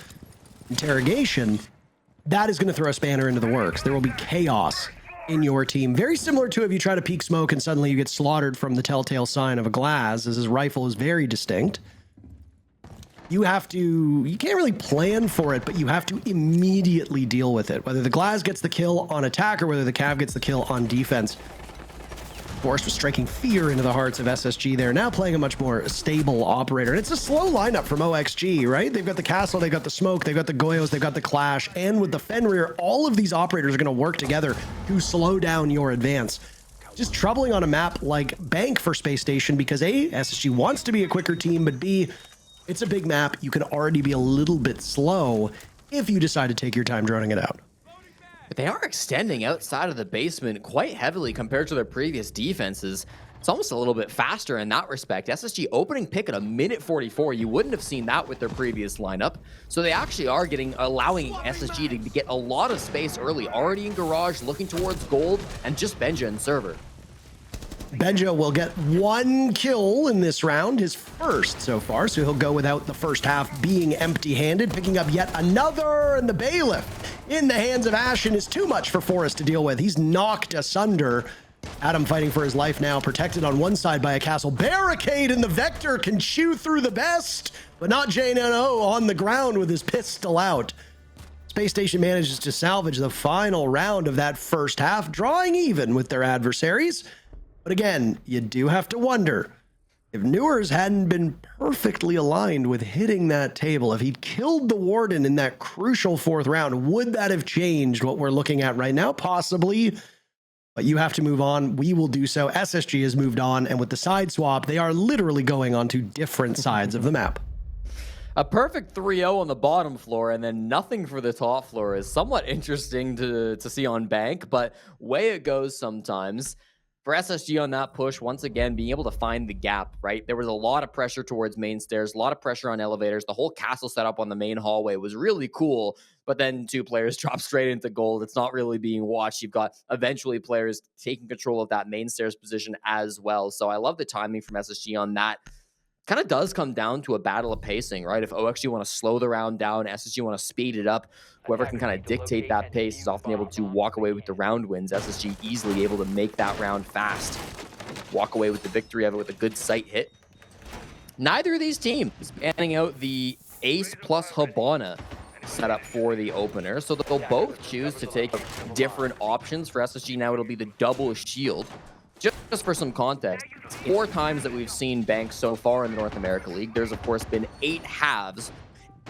interrogation, that is going to throw a spanner into the works. There will be chaos in your team. Very similar to if you try to peek smoke and suddenly you get slaughtered from the telltale sign of a glass, as his rifle is very distinct. You can't really plan for it, but you have to immediately deal with it. Whether the glass gets the kill on attack or whether the Cav gets the kill on defense. Forrest was striking fear into the hearts of SSG there, now playing a much more stable operator. And it's a slow lineup from OXG, right? They've got the Castle, they've got the Smoke, they've got the Goyos, they've got the Clash, and with the Fenrir, all of these operators are going to work together to slow down your advance. Just troubling on a map like Bank for Space Station because A, SSG wants to be a quicker team, but B, it's a big map. You can already be a little bit slow if you decide to take your time drawing it out. But they are extending outside of the basement quite heavily compared to their previous defenses. It's almost a little bit faster in that respect. SSG opening pick at a minute 44. You wouldn't have seen that with their previous lineup. So they actually are allowing SSG to get a lot of space early. Already in garage, looking towards gold, and just Benja and server. Benja will get 1 kill in this round, his first so far, so he'll go without the first half being empty-handed, picking up yet another, and the Bailiff in the hands of Ashen is too much for Forrest to deal with. He's knocked asunder. Adam fighting for his life now, protected on one side by a castle barricade, and the Vector can chew through the best, but not JNO on the ground with his pistol out. Space Station manages to salvage the final round of that first half, drawing even with their adversaries. But again, you do have to wonder, if Newers hadn't been perfectly aligned with hitting that table, if he'd killed the Warden in that crucial 4th round, would that have changed what we're looking at right now? Possibly, but you have to move on. We will do so. SSG has moved on, and with the side swap, they are literally going onto different sides of the map. A perfect 3-0 on the bottom floor and then nothing for the top floor is somewhat interesting to see on Bank, but way it goes sometimes. For SSG on that push, once again, being able to find the gap, right? There was a lot of pressure towards main stairs, a lot of pressure on elevators. The whole castle setup on the main hallway was really cool, but then 2 players drop straight into gold. It's not really being watched. You've got eventually players taking control of that main stairs position as well. So I love the timing from SSG on that. Kind of does come down to a battle of pacing, right? If OXG want to slow the round down, SSG want to speed it up, whoever can kind of dictate that pace is often able to walk away with the round wins. SSG easily able to make that round fast, walk away with the victory of it with a good sight hit. Neither of these teams is banning out the Ace plus Habana setup for the opener, so they'll both choose to take different options. For SSG now, it'll be the double shield. Just for some context, 4 times that we've seen Bank so far in the North America League, there's of course been 8 halves,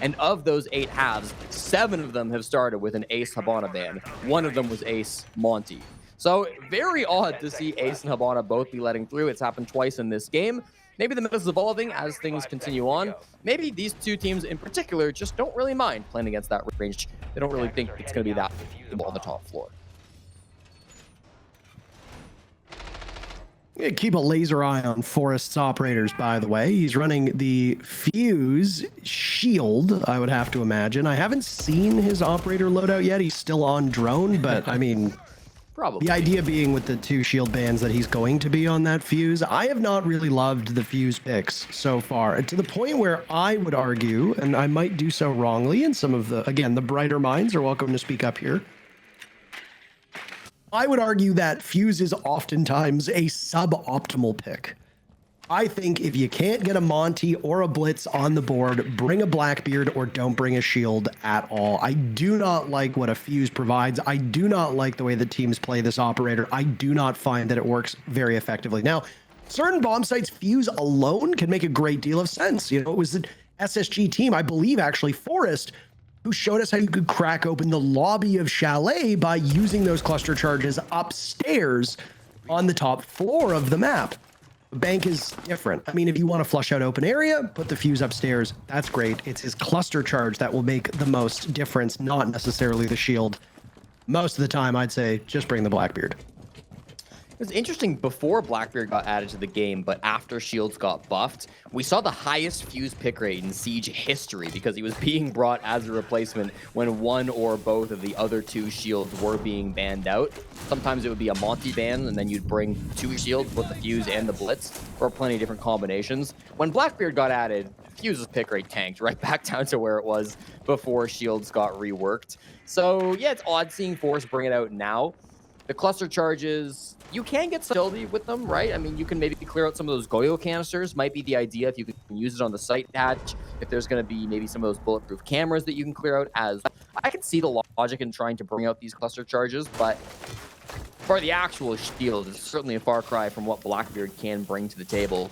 and of those 8 halves, 7 of them have started with an Ace Habana ban. 1 of them was Ace Monty. So very odd to see Ace and Habana both be letting through. It's happened twice in this game. Maybe the meta is evolving as things continue on. Maybe these 2 teams in particular just don't really mind playing against that range. They don't really think it's going to be that on the top floor. Keep a laser eye on Forrest's operators, by the way. He's running the Fuse Shield, I would have to imagine. I haven't seen his operator loadout yet. He's still on drone, but I mean, probably. The idea being with the 2 shield bands that he's going to be on that Fuse. I have not really loved the Fuse picks so far, to the point where I would argue, and I might do so wrongly, and some of the, again, the brighter minds are welcome to speak up here. I would argue that Fuse is oftentimes a suboptimal pick. I think if you can't get a Monty or a Blitz on the board, bring a Blackbeard or don't bring a shield at all. I do not like what a Fuse provides. I do not like the way the teams play this operator. I do not find that it works very effectively. Now, certain bomb sites, Fuse alone can make a great deal of sense. You know, it was the SSG team, I believe actually Forrest, who showed us how you could crack open the lobby of Chalet by using those cluster charges upstairs on the top floor of the map. Bank is different. I mean, if you want to flush out open area, put the Fuse upstairs, that's great. It's his cluster charge that will make the most difference, not necessarily the shield. Most of the time, I'd say just bring the Blackbeard. It was interesting before Blackbeard got added to the game, but after Shields got buffed, we saw the highest fuse pick rate in Siege history because he was being brought as a replacement when one or both of the other two Shields were being banned out. Sometimes it would be a Monty ban, and then you'd bring two Shields with the Fuse and the Blitz, or plenty of different combinations. When Blackbeard got added, Fuse's pick rate tanked right back down to where it was before Shields got reworked. So yeah, it's odd seeing Force bring it out now. The cluster charges, you can get some utility with them, right? I mean, you can maybe clear out some of those Goyo canisters. Might be the idea if you can use it on the sight hatch. If there's going to be maybe some of those bulletproof cameras that you can clear out as well. I can see the logic in trying to bring out these cluster charges, but for the actual shield, it's certainly a far cry from what Blackbeard can bring to the table.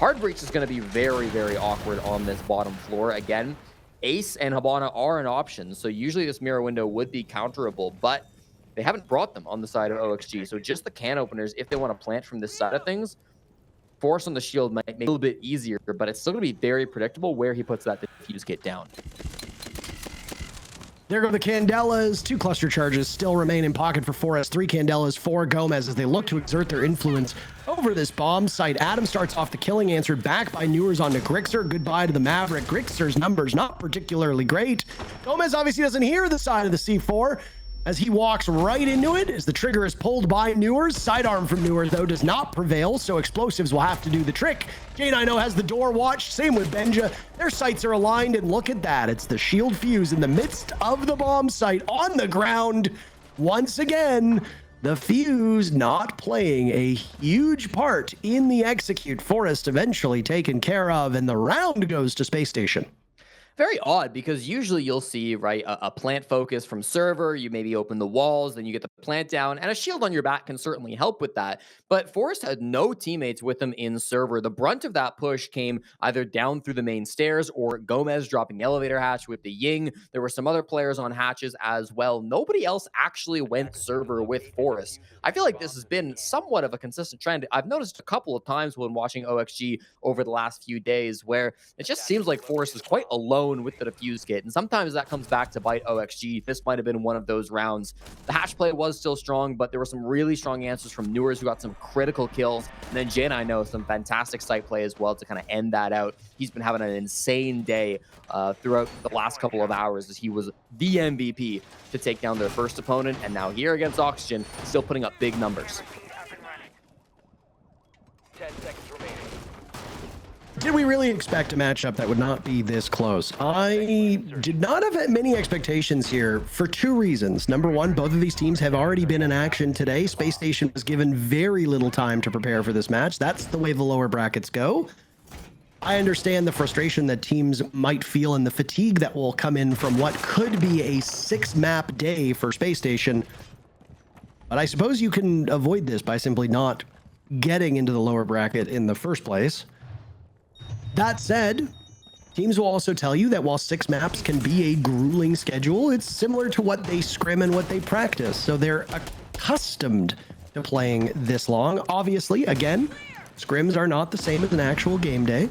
Hard Breach is going to be very, very awkward on this bottom floor. Again, Ace and Hibana are an option, so usually this mirror window would be counterable, but they haven't brought them on the side of OXG. So just the can openers, if they want to plant from this side of things, Force on the shield might make it a little bit easier, but it's still going to be very predictable where he puts that defuse kit down. There go the Candelas. 2 cluster charges still remain in pocket for Forest. 3 Candelas for Gomez as they look to exert their influence over this bomb site. Adam starts off the killing, answered back by Newers onto Grixer. Goodbye to the Maverick. Grixer's numbers not particularly great. Gomez obviously doesn't hear the side of the C4 as he walks right into it as the trigger is pulled by Newers. Sidearm from Newers, though, does not prevail, so explosives will have to do the trick. J9O has the door watched. Same with Benja. Their sights are aligned, and look at that. It's the shield fuse in the midst of the bomb site on the ground. Once again, the fuse not playing a huge part in the execute. Forest eventually taken care of, and the round goes to Space Station. Very odd, because usually you'll see, right, a plant focus from server, you maybe open the walls, then you get the plant down, and a shield on your back can certainly help with that. But Forrest had no teammates with him in server. The brunt of that push came either down through the main stairs or Gomez dropping the elevator hatch with the Ying. There were some other players on hatches as well. Nobody else actually went server with Forrest. I feel like this has been somewhat of a consistent trend. I've noticed a couple of times when watching OXG over the last few days where it just seems like Forrest is quite alone with the defuse kit, and sometimes that comes back to bite OXG. This might have been one of those rounds. The hatch play was still strong, but there were some really strong answers from Newers, who got some critical kills, and then Jin, I know, some fantastic sight play as well to kind of end that out. He's been having an insane day throughout the last couple of hours as he was the MVP to take down their first opponent, and now here against Oxygen, still putting up big numbers. 10 seconds remaining. Did we really expect a matchup that would not be this close? I did not have many expectations here for 2 reasons. Number one, both of these teams have already been in action today. Space Station was given very little time to prepare for this match. That's the way the lower brackets go. I understand the frustration that teams might feel and the fatigue that will come in from what could be a 6-map day for Space Station. But I suppose you can avoid this by simply not getting into the lower bracket in the first place. That said, teams will also tell you that while 6 maps can be a grueling schedule, it's similar to what they scrim and what they practice. So they're accustomed to playing this long. Obviously, again, scrims are not the same as an actual game day.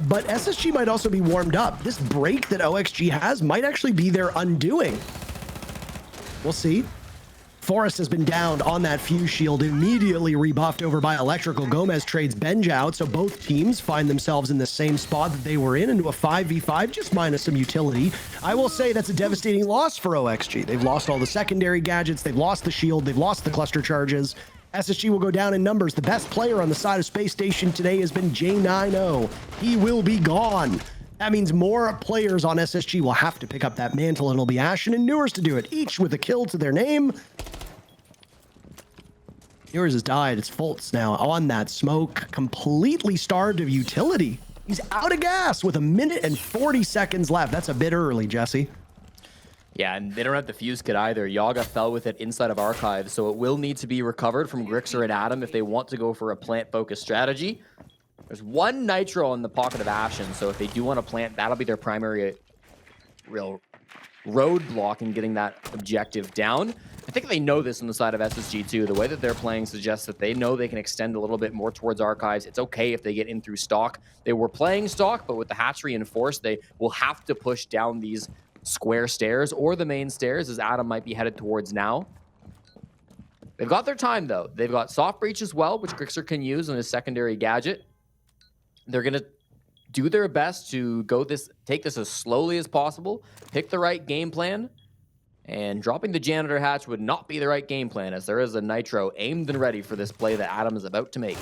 But SSG might also be warmed up. This break that OXG has might actually be their undoing. We'll see. Forrest has been downed on that fuse shield, immediately rebuffed over by Electrical. Gomez trades Benja out, so both teams find themselves in the same spot that they were in, into a 5v5, just minus some utility. I will say that's a devastating loss for OXG. They've lost all the secondary gadgets, they've lost the shield, they've lost the cluster charges. SSG will go down in numbers. The best player on the side of Space Station today has been J9O. He will be gone. That means more players on SSG will have to pick up that mantle, and it'll be Ashen and Newers to do it, each with a kill to their name. Newers has died. It's Fultz now on that smoke, completely starved of utility. He's out of gas with 1 minute and 40 seconds left. That's a bit early, Jesse. Yeah, and they don't have the fuse kit either. Yaga fell with it inside of Archive, so it will need to be recovered from Grixer and Adam if they want to go for a plant-focused strategy. There's 1 Nitro in the pocket of Ashen, so if they do want to plant, that'll be their primary real roadblock in getting that objective down. I think they know this on the side of SSG too. The way that they're playing suggests that they know they can extend a little bit more towards Archives. It's okay if they get in through stock. They were playing stock, but with the hatch reinforced, they will have to push down these square stairs or the main stairs, as Adam might be headed towards now. They've got their time, though. They've got soft breach as well, which Grixer can use on his secondary gadget. They're going to do their best to take this as slowly as possible, pick the right game plan, and dropping the janitor hatch would not be the right game plan, as there is a nitro aimed and ready for this play that Adam is about to make.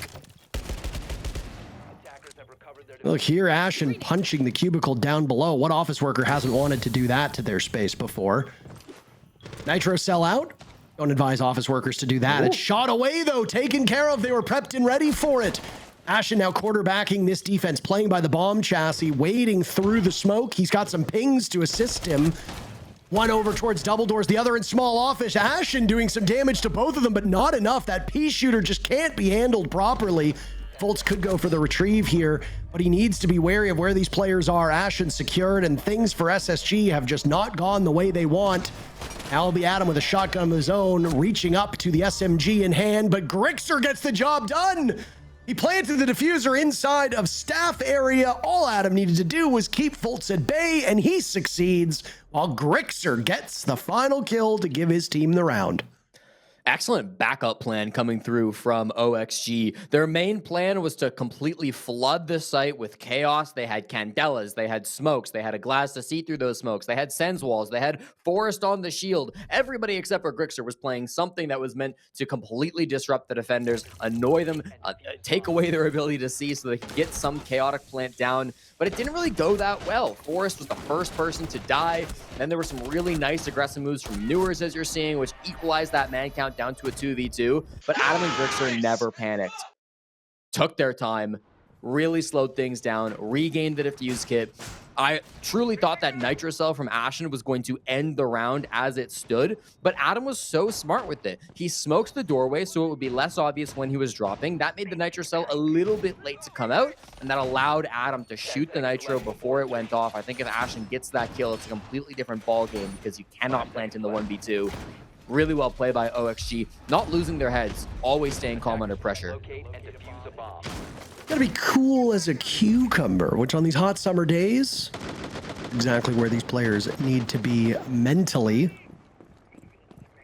Look here, Ashen punching the cubicle down below. What office worker hasn't wanted to do that to their space before? Nitro sell out. Don't advise office workers to do that. Ooh. It's shot away, though. Taken care of. They were prepped and ready for it. Ashen now quarterbacking this defense, playing by the bomb chassis, wading through the smoke. He's got some pings to assist him. One over towards double doors, the other in small office. Ashen doing some damage to both of them, but not enough. That pea shooter just can't be handled properly. Volts could go for the retrieve here, but he needs to be wary of where these players are. Ashen secured, and things for SSG have just not gone the way they want. Now it'll be Adam with a shotgun of his own, reaching up to the SMG in hand, but Grixer gets the job done. He planted the diffuser inside of staff area. All Adam needed to do was keep Volts at bay, and he succeeds, while Grixer gets the final kill to give his team the round. Excellent backup plan coming through from OXG. Their main plan was to completely flood the site with chaos. They had candelas, they had smokes, they had a glass to see through those smokes, they had Sens walls, they had Forest on the shield. Everybody except for Grixer was playing something that was meant to completely disrupt the defenders, annoy them, take away their ability to see so they could get some chaotic plant down. But it didn't really go that well. Forest was the first person to die. Then there were some really nice aggressive moves from Newers, as you're seeing, which equalized that man count down to a 2v2. But Adam and Grixer never panicked. Took their time, really slowed things down, regained the defuse kit. I truly thought that Nitro Cell from Ashen was going to end the round as it stood, but Adam was so smart with it. He smoked the doorway so it would be less obvious when he was dropping. That made the Nitro Cell a little bit late to come out, and that allowed Adam to shoot the Nitro before it went off. I think if Ashen gets that kill, it's a completely different ball game because you cannot plant in the 1v2. Really well played by OXG, not losing their heads, always staying calm under pressure. Gotta be cool as a cucumber, which on these hot summer days, exactly where these players need to be mentally.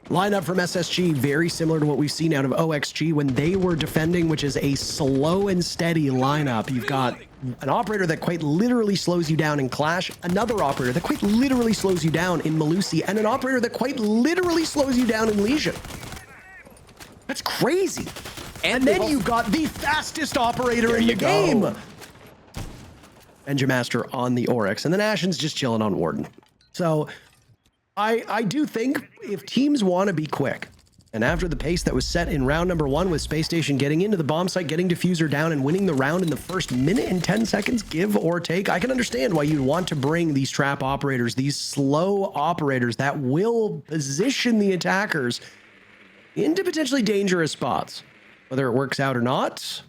Lineup from SSG, very similar to what we've seen out of OXG when they were defending, which is a slow and steady lineup. You've got an operator that quite literally slows you down in Clash, another operator that quite literally slows you down in Melusi, and an operator that quite literally slows you down in Legion. That's crazy. And then you've got the fastest operator in the game. Benjamaster on the Oryx, and then Ashen's just chilling on Warden. So I do think if teams want to be quick, and after the pace that was set in round number 1 with Spacestation getting into the bomb site, getting diffuser down, and winning the round in the first minute and 10 seconds, give or take, I can understand why you'd want to bring these trap operators, these slow operators that will position the attackers into potentially dangerous spots. Whether it works out or not,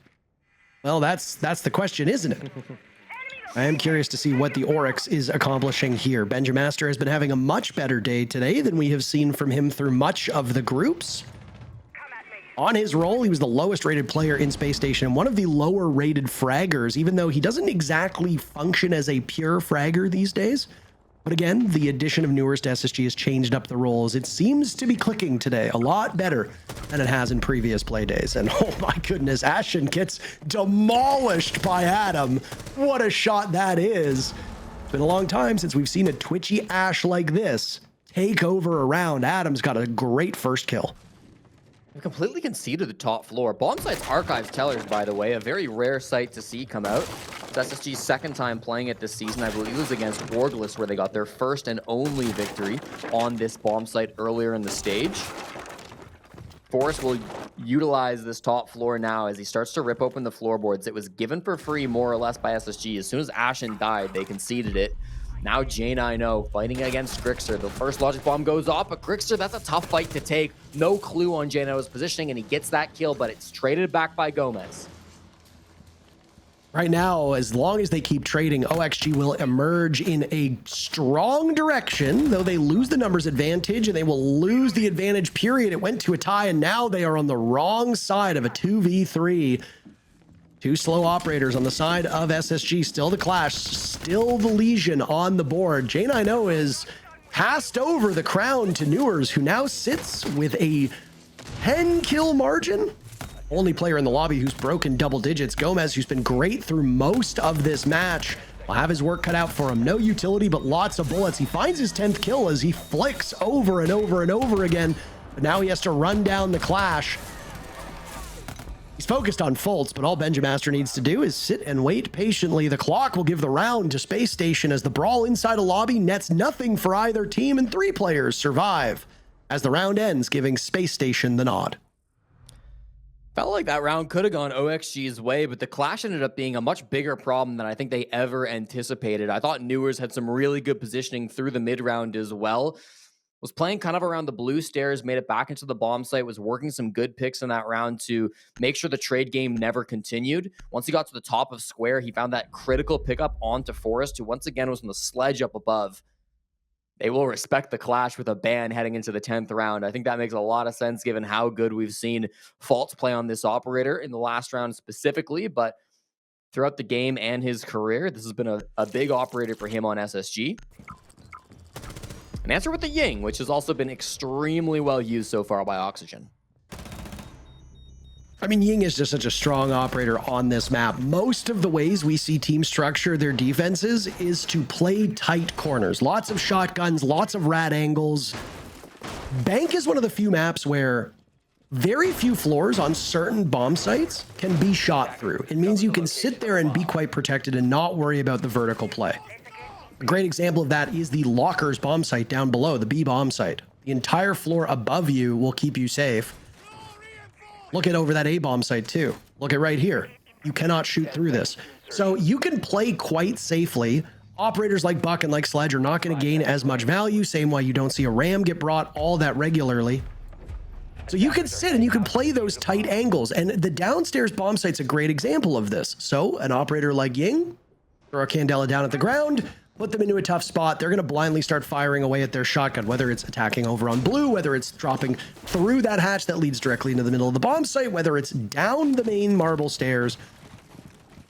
well, that's the question, isn't it? I am curious to see what the Oryx is accomplishing here. Benjamaster has been having a much better day today than we have seen from him through much of the groups. On his role, he was the lowest rated player in Spacestation and one of the lower rated fraggers, even though he doesn't exactly function as a pure fragger these days. But again, the addition of Newers to SSG has changed up the roles. It seems to be clicking today a lot better than it has in previous play days. And oh my goodness, Ashen gets demolished by Adam. What a shot that is. It's been a long time since we've seen a twitchy Ash like this take over a round. Adam's got a great first kill. We completely conceded the top floor. Bomb site's archive tellers, by the way, a very rare sight to see come out. It's SSG's second time playing it this season. I believe it was against Borgless where they got their first and only victory on this bomb site earlier in the stage. Forrest will utilize this top floor now as he starts to rip open the floorboards. It was given for free more or less by SSG. As soon as Ashen died, they conceded it. Now J9O fighting against Grixer. The first logic bomb goes off, but Grixer, that's a tough fight to take. No clue on J9O's positioning, and he gets that kill, but it's traded back by Gomez. Right now, as long as they keep trading, OXG will emerge in a strong direction, though they lose the numbers advantage, and they will lose the advantage period. It went to a tie, and now they are on the wrong side of a 2v3. Two slow operators on the side of SSG. Still the Clash, still the Legion on the board. J9O is passed over the crown to Newers, who now sits with a 10 kill margin. Only player in the lobby who's broken double digits. Gomez, who's been great through most of this match, will have his work cut out for him. No utility, but lots of bullets. He finds his 10th kill as he flicks over and over and over again. But now he has to run down the clash. He's focused on Fultz, but all Benjamaster needs to do is sit and wait patiently. The clock will give the round to Space Station as the brawl inside a lobby nets nothing for either team, and 3 players survive as the round ends, giving Space Station the nod. Felt like that round could have gone OXG's way, but the clash ended up being a much bigger problem than I think they ever anticipated. I thought Newers had some really good positioning through the mid-round as well. Was playing kind of around the blue stairs, made it back into the bomb site, was working some good picks in that round to make sure the trade game never continued. Once he got to the top of square, he found that critical pickup onto Forrest, who once again was on the sledge up above. They will respect the clash with a ban heading into the 10th round. I think that makes a lot of sense given how good we've seen Fultz play on this operator in the last round specifically, but throughout the game and his career, this has been a big operator for him on SSG. An answer with the Ying, which has also been extremely well used so far by Oxygen. I mean, Ying is just such a strong operator on this map. Most of the ways we see teams structure their defenses is to play tight corners. Lots of shotguns, lots of rat angles. Bank is one of the few maps where very few floors on certain bomb sites can be shot through. It means you can sit there and be quite protected and not worry about the vertical play. A great example of that is the Lockers bomb site down below, the B bomb site. The entire floor above you will keep you safe. Look at over that A bomb site too. Look at right here. You cannot shoot through this. So you can play quite safely. Operators like Buck and like Sledge are not going to gain as much value. Same way you don't see a Ram get brought all that regularly. So you can sit and you can play those tight angles. And the downstairs bomb site's a great example of this. So an operator like Ying, throw a Candela down at the ground, put them into a tough spot. They're going to blindly start firing away at their shotgun, whether it's attacking over on blue, whether it's dropping through that hatch that leads directly into the middle of the bomb site, whether it's down the main marble stairs.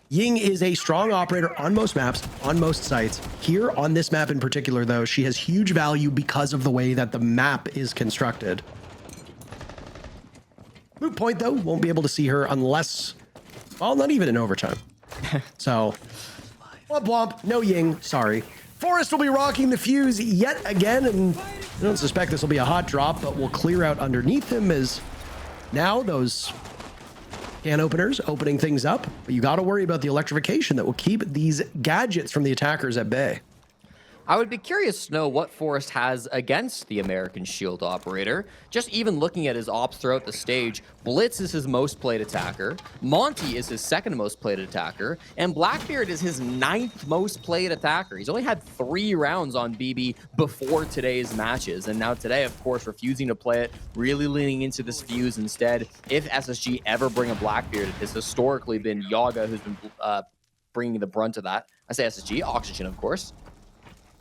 Ying is a strong operator on most maps, on most sites. Here on this map in particular, though, she has huge value because of the way that the map is constructed. Moot point, though, won't be able to see her unless, well, not even in overtime. So... Womp womp, no Ying, sorry. Forrest will be rocking the fuse yet again, and I don't suspect this will be a hot drop, but we'll clear out underneath him as now those can openers opening things up. But you got to worry about the electrification that will keep these gadgets from the attackers at bay. I would be curious to know what Forrest has against the American Shield operator. Just even looking at his ops throughout the stage, Blitz is his most played attacker, Monty is his second most played attacker, and Blackbeard is his 9th most played attacker. He's only had 3 rounds on BB before today's matches, and now today, of course, refusing to play it, really leaning into this fuse instead. If SSG ever bring a Blackbeard, it has historically been Yaga who's been bringing the brunt of that. I say SSG, Oxygen, of course.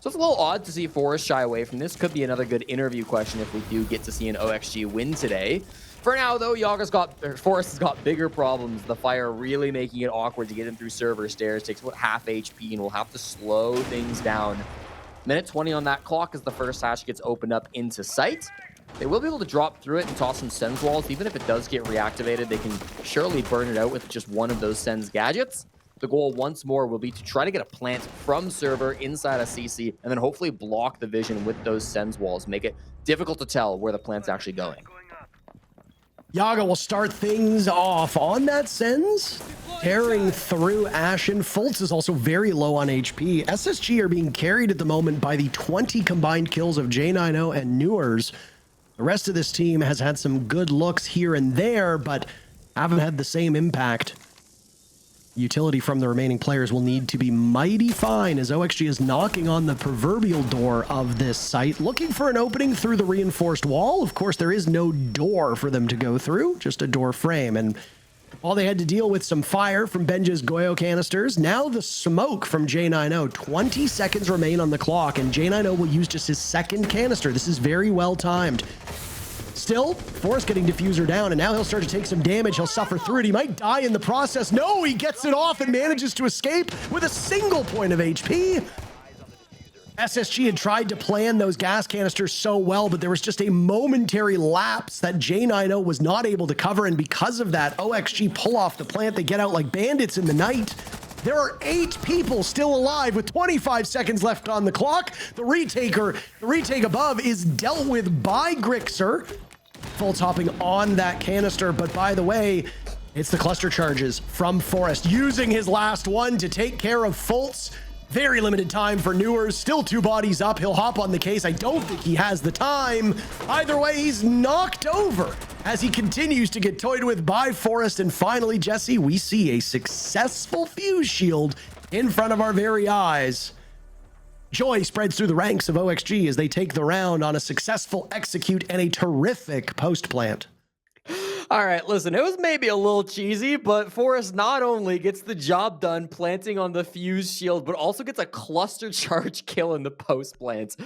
So it's a little odd to see Forrest shy away from this. Could be another good interview question if we do get to see an OXG win today. For now, though, Forrest has got bigger problems. The fire really making it awkward to get him through server stairs. Takes about half HP and will have to slow things down. Minute 20 on that clock as the first hatch gets opened up into sight. They will be able to drop through it and toss some Sens walls. Even if it does get reactivated, they can surely burn it out with just one of those Sens gadgets. The goal once more will be to try to get a plant from server inside a CC and then hopefully block the vision with those Sens walls. Make it difficult to tell where the plant's actually going. Yaga will start things off on that Sens, tearing through Ashen. Fultz is also very low on HP. SSG are being carried at the moment by the 20 combined kills of J90 and Newers. The rest of this team has had some good looks here and there, but haven't had the same impact. Utility from the remaining players will need to be mighty fine as OXG is knocking on the proverbial door of this site, looking for an opening through the reinforced wall. Of course, there is no door for them to go through, just a door frame. And all they had to deal with some fire from Benja's Goyo canisters. Now the smoke from J90. 20 seconds remain on the clock, and J90 will use just his second canister. This is very well timed. Still, Forrest getting diffuser down, and now he'll start to take some damage. He'll suffer through it. He might die in the process. No, he gets it off and manages to escape with a single point of HP. SSG had tried to plan those gas canisters so well, but there was just a momentary lapse that J90 was not able to cover, and because of that, OXG pull off the plant. They get out like bandits in the night. There are 8 people still alive with 25 seconds left on the clock. The retake above is dealt with by Grixer. Fultz hopping on that canister, but by the way, it's the cluster charges from Forrest, using his last one to take care of Fultz. Very limited time for Newers. Still 2 bodies up. He'll hop on the case. I don't think he has the time. Either way, he's knocked over as he continues to get toyed with by Forrest. And finally, Jesse, we see a successful fuse shield in front of our very eyes. Joy spreads through the ranks of OXG as they take the round on a successful execute and a terrific post plant. All right, listen, it was maybe a little cheesy, but Forrest not only gets the job done planting on the fuse shield, but also gets a cluster charge kill in the post plants.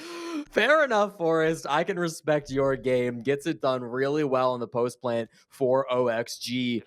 Fair enough, Forrest. I can respect your game. Gets it done really well in the post plant for OXG.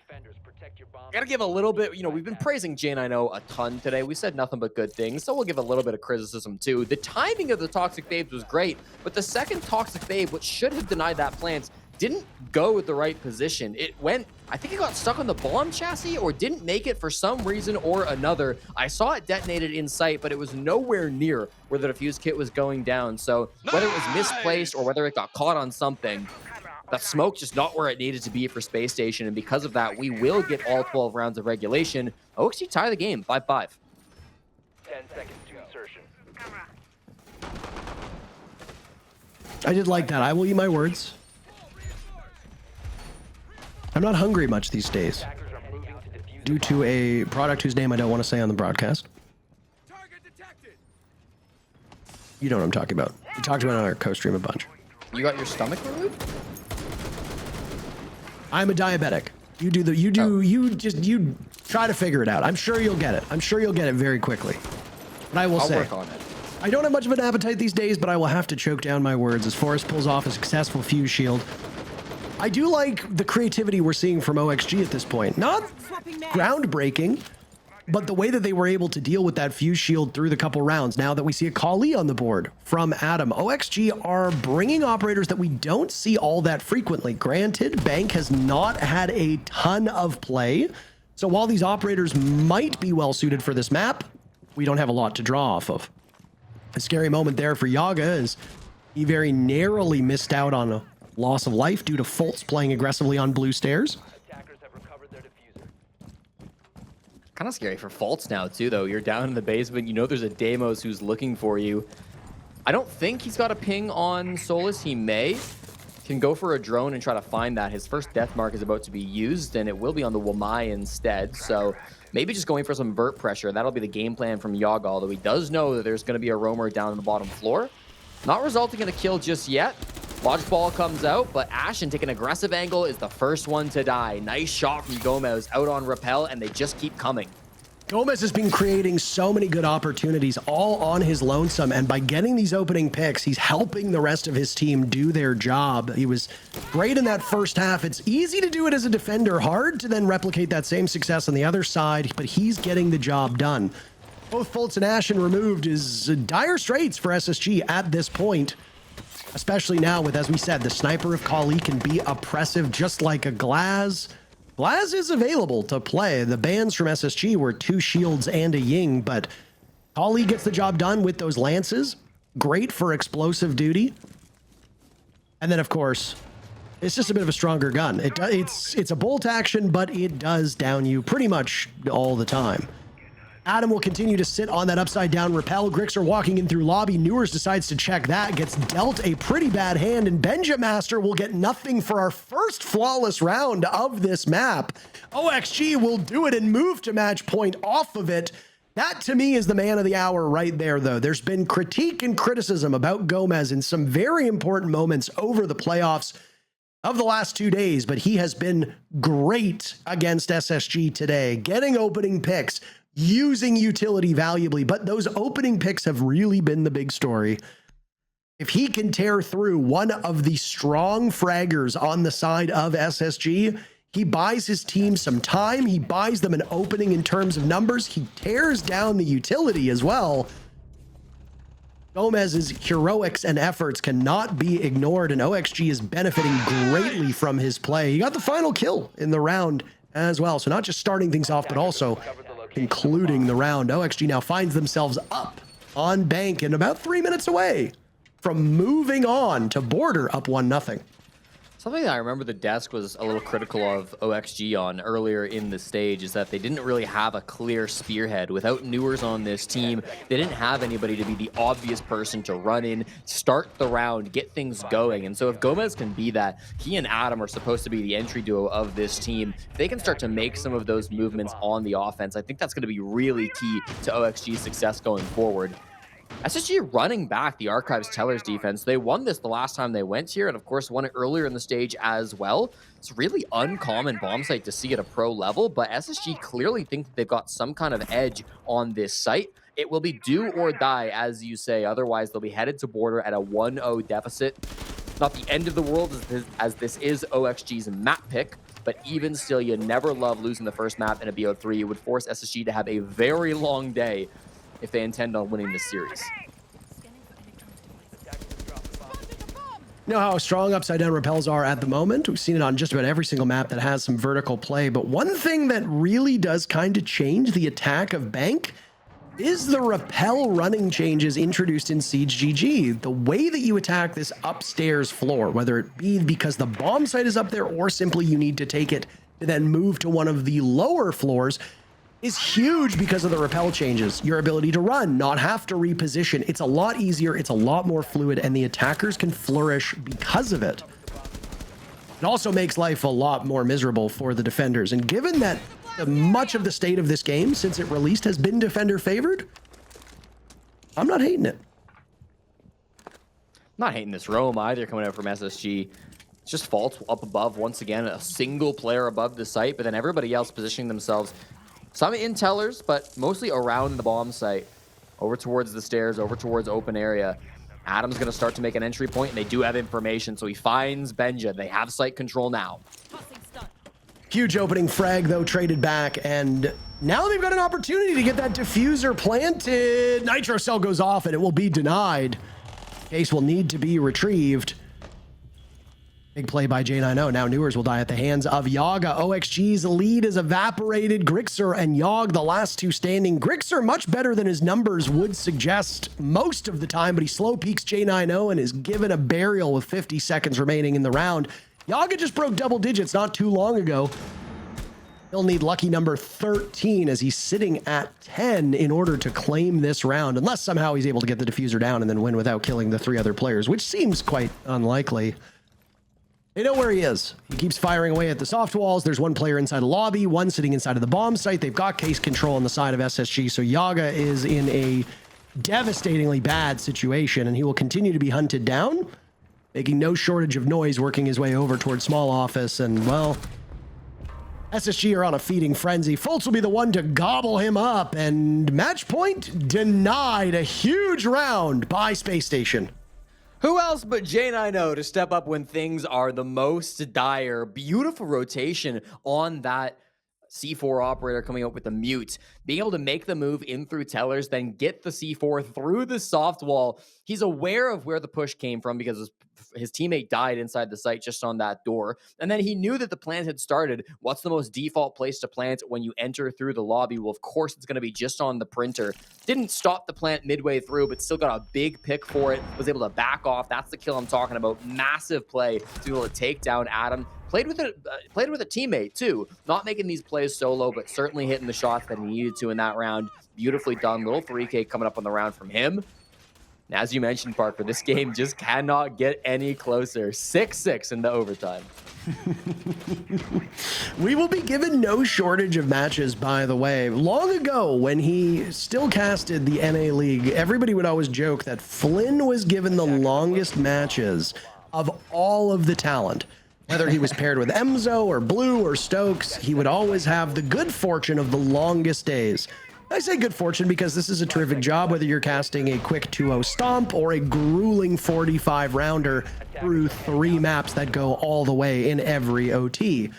Gotta give a little bit, we've been praising J90 a ton today. We said nothing but good things, so we'll give a little bit of criticism too. The timing of the Toxic Babes was great, but the second Toxic Babe, which should have denied that plant, didn't go with the right position. It went, I think it got stuck on the bomb chassis or didn't make it for some reason or another. I saw it detonated in sight, but it was nowhere near where the defuse kit was going down. So whether it was misplaced or whether it got caught on something, the smoke just not where it needed to be for Space Station. And because of that, we will get all 12 rounds of regulation. OXG tie the game 5-5. 10 seconds to insertion. I did like that. I will eat my words. I'm not hungry much these days due to a product whose name I don't want to say on the broadcast. You know what I'm talking about. We talked about it on our co-stream a bunch. You got your stomach removed? I'm a diabetic. You try to figure it out. I'm sure you'll get it. I'm sure you'll get it very quickly. But I will say, I'll work on it. I don't have much of an appetite these days, but I will have to choke down my words as Forrest pulls off a successful fuse shield. I do like the creativity we're seeing from OXG at this point. Not groundbreaking, but the way that they were able to deal with that fuse shield through the couple rounds. Now that we see a Kali on the board from Adam, OXG are bringing operators that we don't see all that frequently. Granted, Bank has not had a ton of play. So while these operators might be well suited for this map, we don't have a lot to draw off of. A scary moment there for Yaga as he very narrowly missed out on a loss of life due to Fultz playing aggressively on blue stairs. Attackers have recovered their diffuser. Kind of scary for Fultz now too, though. You're down in the basement. You know there's a Deimos who's looking for you. I don't think he's got a ping on Solus. He may. Can go for a drone and try to find that. His first death mark is about to be used, and it will be on the Wamai instead. So maybe just going for some vert pressure. That'll be the game plan from Yaga, although he does know that there's going to be a roamer down on the bottom floor. Not resulting in a kill just yet. Logic Ball comes out, but Ashen taking an aggressive angle is the first one to die. Nice shot from Gomez out on Rappel, and they just keep coming. Gomez has been creating so many good opportunities all on his lonesome, and by getting these opening picks, he's helping the rest of his team do their job. He was great in that first half. It's easy to do it as a defender, hard to then replicate that same success on the other side, but he's getting the job done. Both Fultz and Ashen removed is dire straits for SSG at this point. Especially now with, as we said, the sniper of Kali can be oppressive just like a Glaz. Glaz is available to play. The bans from SSG were 2 shields and a Ying, but Kali gets the job done with those lances. Great for explosive duty. And then, of course, it's just a bit of a stronger gun. It's a bolt action, but it does down you pretty much all the time. Adam will continue to sit on that upside down rappel. Grixer walking in through lobby. Newers decides to check that, gets dealt a pretty bad hand, and Benjamaster will get nothing for our first flawless round of this map. OXG will do it and move to match point off of it. That to me is the man of the hour right there, though. There's been critique and criticism about Gomez in some very important moments over the playoffs of the last 2 days, but he has been great against SSG today, getting opening picks, using utility valuably, but those opening picks have really been the big story. If he can tear through one of the strong fraggers on the side of SSG, he buys his team some time. He buys them an opening in terms of numbers. He tears down the utility as well. Gomez's heroics and efforts cannot be ignored, and OXG is benefiting greatly from his play. He got the final kill in the round as well, so not just starting things off, but also concluding the round. OXG now finds themselves up on bank and about 3 minutes away from moving on to border up 1-0. Something that I remember the desk was a little critical of OXG on earlier in the stage is that they didn't really have a clear spearhead. Without Newers on this team, they didn't have anybody to be the obvious person to run in, start the round, get things going. And so if Gomez can be that, he and Adam are supposed to be the entry duo of this team. If they can start to make some of those movements on the offense, I think that's going to be really key to OXG's success going forward. SSG running back the Archives Tellers defense. They won this the last time they went here, and of course won it earlier in the stage as well. It's really uncommon bomb site to see at a pro level, but SSG clearly think that they've got some kind of edge on this site. It will be do or die, as you say. Otherwise, they'll be headed to border at a 1-0 deficit. Not the end of the world as this is OXG's map pick, but even still, you never love losing the first map in a BO3. It would force SSG to have a very long day if they intend on winning this series. You know how strong upside down repels are at the moment? We've seen it on just about every single map that has some vertical play, but one thing that really does kind of change the attack of Bank is the repel running changes introduced in Siege GG. The way that you attack this upstairs floor, whether it be because the bomb site is up there or simply you need to take it to then move to one of the lower floors, is huge because of the repel changes. Your ability to run, not have to reposition. It's a lot easier, it's a lot more fluid, and the attackers can flourish because of it. It also makes life a lot more miserable for the defenders. And given that much of the state of this game since it released has been defender favored, I'm not hating it. Not hating this roam either coming out from SSG. It's just fault up above once again, a single player above the site, but then everybody else positioning themselves. Some in tellers, but mostly around the bomb site. Over towards the stairs, over towards open area. Adam's going to start to make an entry point, and they do have information, so he finds Benja. They have site control now. Huge opening frag, though, traded back, and now they've got an opportunity to get that diffuser planted. Nitro cell goes off, and it will be denied. Case will need to be retrieved. Big play by J90. Now Newers will die at the hands of Yaga. OXG's lead is evaporated. Grixer and Yogg, the last two standing. Grixer much better than his numbers would suggest most of the time, but he slow peaks J90 and is given a burial with 50 seconds remaining in the round. Yaga just broke double digits not too long ago. He'll need lucky number 13 as he's sitting at 10 in order to claim this round, unless somehow he's able to get the diffuser down and then win without killing the three other players, which seems quite unlikely. They know where he is. He keeps firing away at the soft walls. There's one player inside the lobby, one sitting inside of the bomb site. They've got case control on the side of SSG, so Yaga is in a devastatingly bad situation, and he will continue to be hunted down, making no shortage of noise, working his way over towards small office, and, well, SSG are on a feeding frenzy. Fultz will be the one to gobble him up, and match point denied. A huge round by Spacestation. Who else but J90 to step up when things are the most dire? Beautiful rotation on that C4 operator coming up with the mute. Being able to make the move in through tellers, then get the C4 through the soft wall. He's aware of where the push came from because his teammate died inside the site just on that door. And then he knew that the plant had started. What's the most default place to plant when you enter through the lobby? Well, of course, it's going to be just on the printer. Didn't stop the plant midway through, but still got a big pick for it. Was able to back off. That's the kill I'm talking about. Massive play to be able to take down Adam. Played with a teammate, too. Not making these plays solo, but certainly hitting the shots that he needed to in that round. Beautifully done. Little 3K coming up on the round from him. And as you mentioned, Parker, this game just cannot get any closer. 6-6 in the overtime. We will be given no shortage of matches, by the way. Long ago, when he still casted the NA League, everybody would always joke that Flynn was given the longest matches of all of the talent. Whether he was paired with Emzo or Blue or Stokes, he would always have the good fortune of the longest days. I say good fortune because this is a terrific job, whether you're casting a quick 2-0 stomp or a grueling 45 rounder through 3 maps that go all the way in every OT.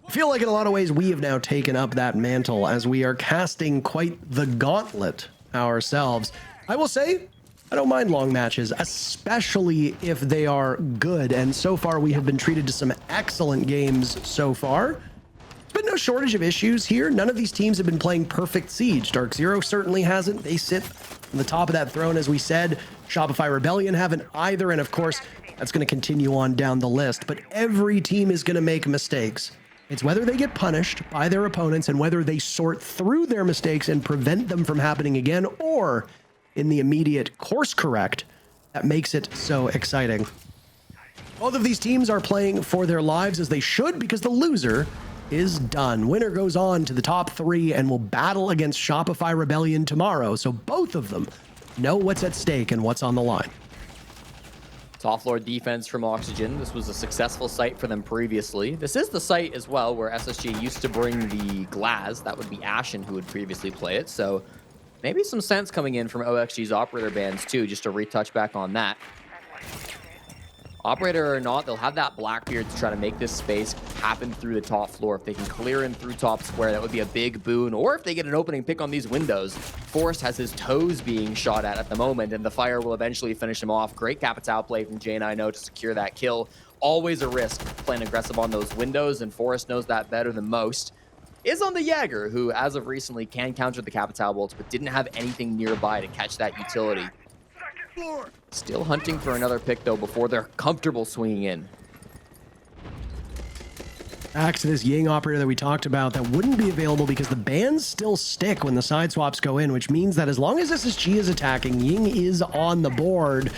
I feel like in a lot of ways we have now taken up that mantle as we are casting quite the gauntlet ourselves. I will say, I don't mind long matches, especially if they are good. And so far, we have been treated to some excellent games so far. There's been no shortage of issues here. None of these teams have been playing perfect Siege. Dark Zero certainly hasn't. They sit on the top of that throne, as we said. Shopify Rebellion haven't either. And of course, that's going to continue on down the list. But every team is going to make mistakes. It's whether they get punished by their opponents and whether they sort through their mistakes and prevent them from happening again, or in the immediate course correct, that makes it so exciting. Both of these teams are playing for their lives, as they should, because the loser is done. Winner goes on to the top 3 and will battle against Shopify Rebellion tomorrow. So both of them know what's at stake and what's on the line. Top floor defense from Oxygen. This was a successful site for them previously. This is the site as well where SSG used to bring the Glaz. That would be Ashen who would previously play it. So maybe some sense coming in from OXG's operator bands too, just to retouch back on that. Operator or not, they'll have that Blackbeard to try to make this space happen through the top floor. If they can clear in through top square, that would be a big boon. Or if they get an opening pick on these windows, Forrest has his toes being shot at the moment, and the fire will eventually finish him off. Great Capitao play from J9O to secure that kill. Always a risk playing aggressive on those windows, and Forrest knows that better than most. Is on the Jaeger, who as of recently can counter the Capitao bolts, but didn't have anything nearby to catch that utility. Still hunting for another pick, though, before they're comfortable swinging in. Back to this Ying operator that we talked about that wouldn't be available because the bans still stick when the side swaps go in, which means that as long as SSG is attacking, Ying is on the board.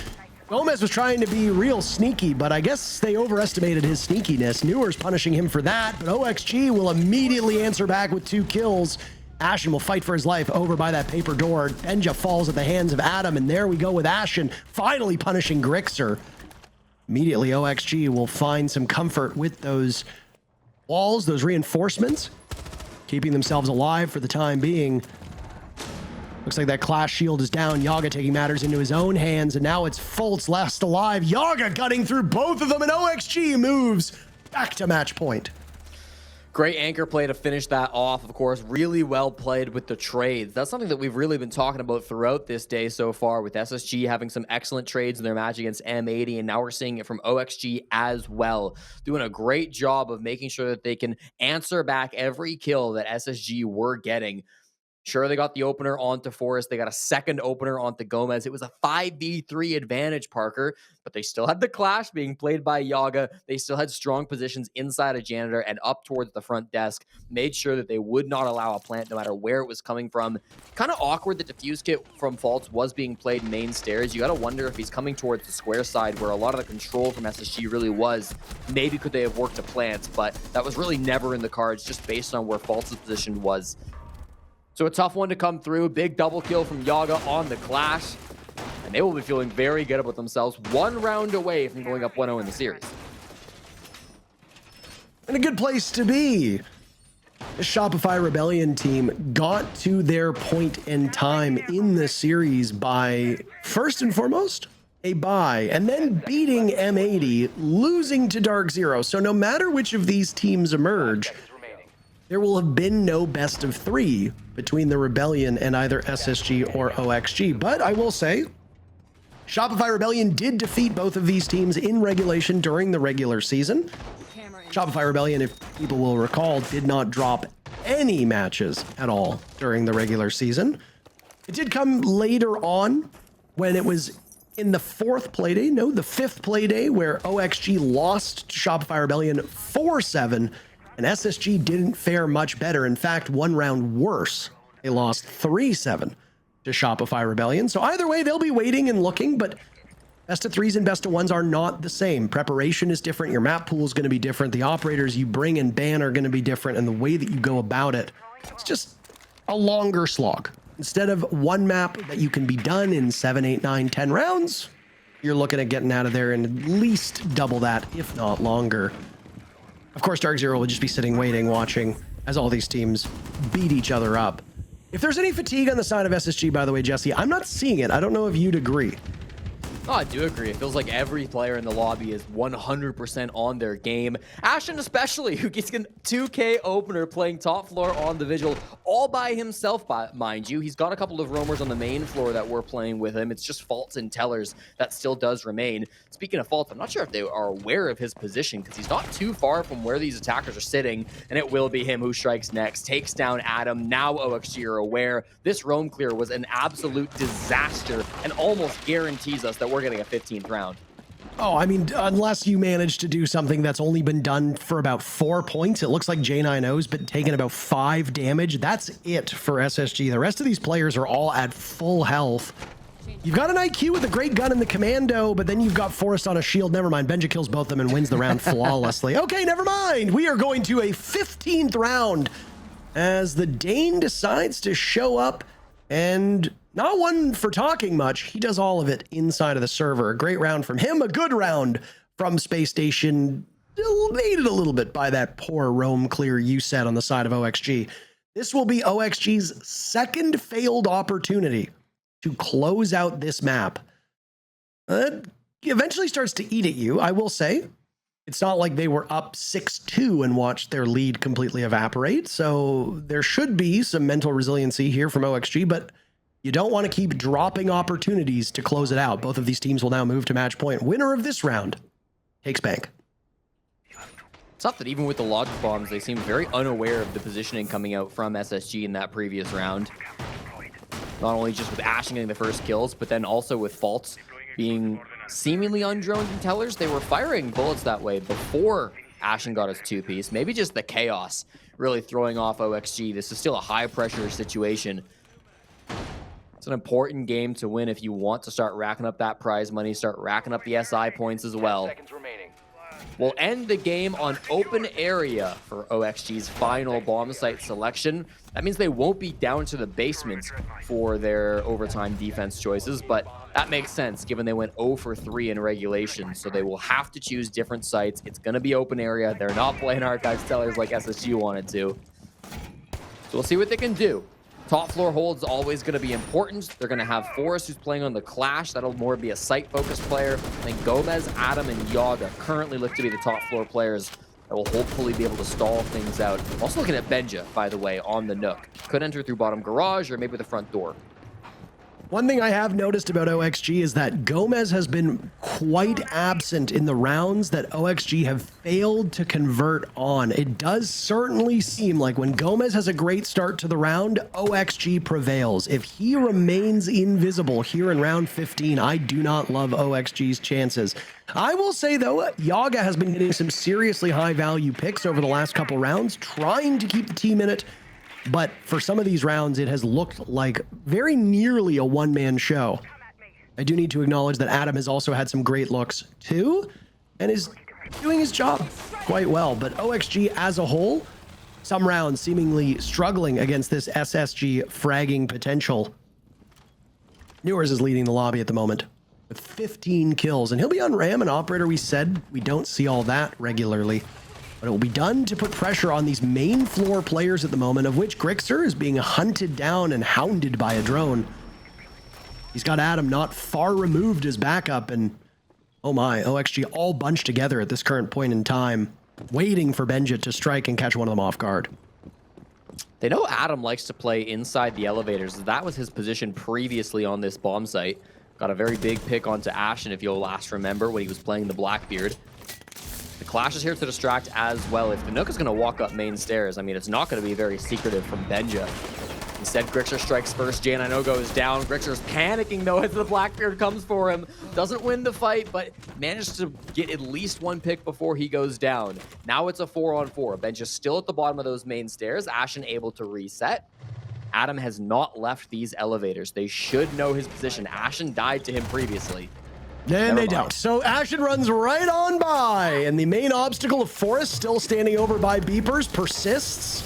Gomez was trying to be real sneaky, but I guess they overestimated his sneakiness. Newer's punishing him for that, but OXG will immediately answer back with 2 kills. Ashen will fight for his life over by that paper door. Benja falls at the hands of Adam, and there we go with Ashen finally punishing Grixer. Immediately, OXG will find some comfort with those walls, those reinforcements, keeping themselves alive for the time being. Looks like that class shield is down. Yaga taking matters into his own hands, and now it's Fultz last alive. Yaga cutting through both of them, and OXG moves back to match point. Great anchor play to finish that off, of course. Really well played with the trades. That's something that we've really been talking about throughout this day so far, with SSG having some excellent trades in their match against M80, and now we're seeing it from OXG as well. Doing a great job of making sure that they can answer back every kill that SSG were getting. Sure, they got the opener onto Forrest. They got a second opener onto Gomez. It was a 5v3 advantage, Parker, but they still had the clash being played by Yaga. They still had strong positions inside a janitor and up towards the front desk. Made sure that they would not allow a plant no matter where it was coming from. Kind of awkward that Diffuse Kit from Fultz was being played main stairs. You got to wonder if he's coming towards the square side where a lot of the control from SSG really was. Maybe could they have worked a plant, but that was really never in the cards just based on where Fultz's position was. So a tough one to come through. Big double kill from Yaga on the clash. And they will be feeling very good about themselves. 1 round away from going up 1-0 in the series. And a good place to be. The Shopify Rebellion team got to their point in time in the series by, first and foremost, a bye, and then beating M80, losing to Dark Zero. So no matter which of these teams emerge, there will have been no best of 3 between the Rebellion and either SSG or OXG. But I will say, Shopify Rebellion did defeat both of these teams in regulation during the regular season. Shopify Rebellion, if people will recall, did not drop any matches at all during the regular season. It did come later on when it was in the 4th playday, no, the 5th playday, where OXG lost to Shopify Rebellion 4-7. And SSG didn't fare much better. In fact, 1 round worse. They lost 3-7 to Shopify Rebellion. So either way, they'll be waiting and looking, but best of 3s and best of 1s are not the same. Preparation is different. Your map pool is going to be different. The operators you bring and ban are going to be different. And the way that you go about it, it's just a longer slog. Instead of 1 map that you can be done in 7, 8, 9, 10 rounds, you're looking at getting out of there in at least double that, if not longer. Of course, Dark Zero will just be sitting, waiting, watching as all these teams beat each other up. If there's any fatigue on the side of SSG, by the way, Jesse, I'm not seeing it. I don't know if you'd agree. Oh, I do agree. It feels like every player in the lobby is 100% on their game. Ashen especially, who gets a 2K opener playing top floor on the Vigil all by himself, mind you. He's got a couple of roamers on the main floor that we're playing with him. It's just Faults and Tellers that still does remain. Speaking of Faults, I'm not sure if they are aware of his position because he's not too far from where these attackers are sitting, and it will be him who strikes next, takes down Adam. Now OXG are aware. This roam clear was an absolute disaster and almost guarantees us that we're getting a 15th round. Oh, I mean, unless you manage to do something that's only been done for about 4 points, it looks like J9O's been taking about 5 damage. That's it for SSG. The rest of these players are all at full health. You've got an IQ with a great gun in the Commando, but then you've got Forrest on a shield. Never mind. Benja kills both of them and wins the round flawlessly. Okay, never mind. We are going to a 15th round as the Dane decides to show up, and not one for talking much. He does all of it inside of the server. A great round from him, a good round from Spacestation, aided a little bit by that poor roam clear you set on the side of OXG. This will be OXG's second failed opportunity to close out this map. It eventually starts to eat at you, I will say. It's not like they were up 6-2 and watched their lead completely evaporate, so there should be some mental resiliency here from OXG, but you don't want to keep dropping opportunities to close it out. Both of these teams will now move to match point. Winner of this round takes bank. It's not that even with the logic bombs, they seem very unaware of the positioning coming out from SSG in that previous round. Not only just with Ashen getting the first kills, but then also with Faults being seemingly undroned and Tellers. They were firing bullets that way before Ashen got his 2-piece. Maybe just the chaos really throwing off OXG. This is still a high-pressure situation. It's an important game to win if you want to start racking up that prize money, start racking up the SI points as well. We'll end the game on open area for OXG's final bomb site selection. That means they won't be down to the basement for their overtime defense choices, but that makes sense given they went 0 for 3 in regulation, so they will have to choose different sites. It's going to be open area. They're not playing Archives Tellers like SSG wanted to. So we'll see what they can do. Top floor hold's always going to be important. They're going to have Forrest, who's playing on the Clash. That'll more be a site-focused player. I think Gomez, Adam, and Yaga currently look to be the top floor players that will hopefully be able to stall things out. Also looking at Benja, by the way, on the Nook. Could enter through bottom garage or maybe the front door. One thing I have noticed about OXG is that Gomez has been quite absent in the rounds that OXG have failed to convert on. It does certainly seem like when Gomez has a great start to the round, OXG prevails. If he remains invisible here in round 15, I do not love OXG's chances. I will say, though, Yaga has been getting some seriously high-value picks over the last couple rounds, trying to keep the team in it. But for some of these rounds, it has looked like very nearly a one-man show. I do need to acknowledge that Adam has also had some great looks, too, and is doing his job quite well. But OXG as a whole, some rounds seemingly struggling against this SSG fragging potential. Newers is leading the lobby at the moment with 15 kills, and he'll be on Ram, an operator we said we don't see all that regularly. But it will be done to put pressure on these main floor players at the moment, of which Grixer is being hunted down and hounded by a drone. He's got Adam not far removed as backup, and oh my, OXG all bunched together at this current point in time, waiting for Benja to strike and catch one of them off guard. They know Adam likes to play inside the elevators. That was his position previously on this bomb site. Got a very big pick onto Ashen, if you'll last remember, when he was playing the Blackbeard. The Clash is here to distract as well. If the Nook is going to walk up main stairs, I mean, it's not going to be very secretive from Benja. Instead, Grixer strikes first. J9O goes down. Grixer's panicking, though, as the Blackbeard comes for him. Doesn't win the fight, but managed to get at least one pick before he goes down. Now it's a 4-on-4. Benja's still at the bottom of those main stairs. Ashen able to reset. Adam has not left these elevators. They should know his position. Ashen died to him previously. And they don't. So Ashen runs right on by, and the main obstacle of Forrest, still standing over by beepers, persists.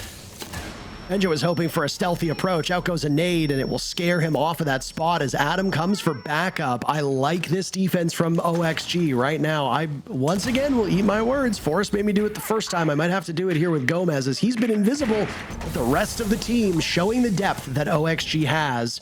Benja was hoping for a stealthy approach. Out goes a nade, and it will scare him off of that spot as Adam comes for backup. I like this defense from OXG right now. I, once again, will eat my words. Forrest made me do it the first time. I might have to do it here with Gomez, as he's been invisible with the rest of the team, showing the depth that OXG has.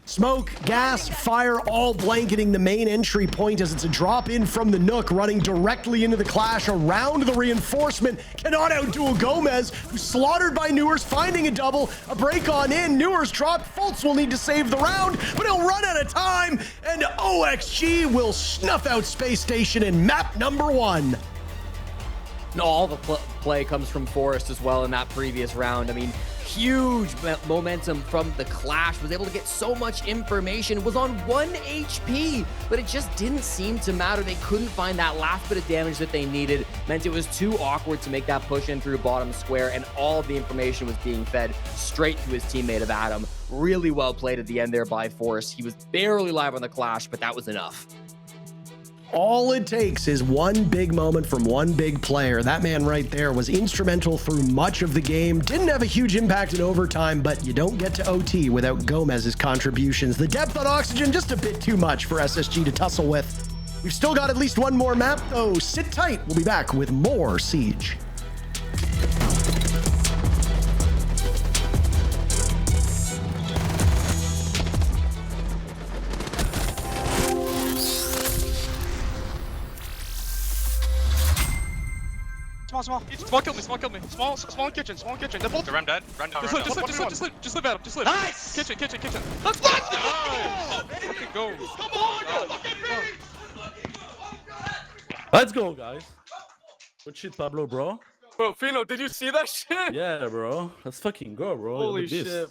Smoke, gas, fire, all blanketing the main entry point as it's a drop in from the Nook, running directly into the clash around the reinforcement. Cannot outduel Gomez, who's slaughtered by Newers, finding a double, a break on in. Newers dropped. Fultz will need to save the round, but he'll run out of time, and OXG will snuff out Space Station in map number 1. All the play comes from Forrest as well in that previous round. I mean, huge momentum from the clash, was able to get so much information, was on 1 HP, but it just didn't seem to matter. They couldn't find that last bit of damage that they needed, meant it was too awkward to make that push in through bottom square, and all of the information was being fed straight to his teammate of Adam. Really well played at the end there by Forrest. He was barely live on the clash, but that was enough. All it takes is one big moment from one big player. That man right there was instrumental through much of the game. Didn't have a huge impact in overtime, but you don't get to OT without Gomez's contributions. The depth on Oxygen, just a bit too much for SSG to tussle with. We've still got at least one more map, though. Sit tight. We'll be back with more Siege. Small killed me. Small kitchen. They're both. I'm dead. Just live at him. Just live. Nice! Kitchen. Let's go! Fucking go. Come on! Let's go, guys. Good shit, Pablo, bro. Bro, Philo, did you see that shit? Yeah, bro. Let's fucking go, bro. Holy Look at this. shit.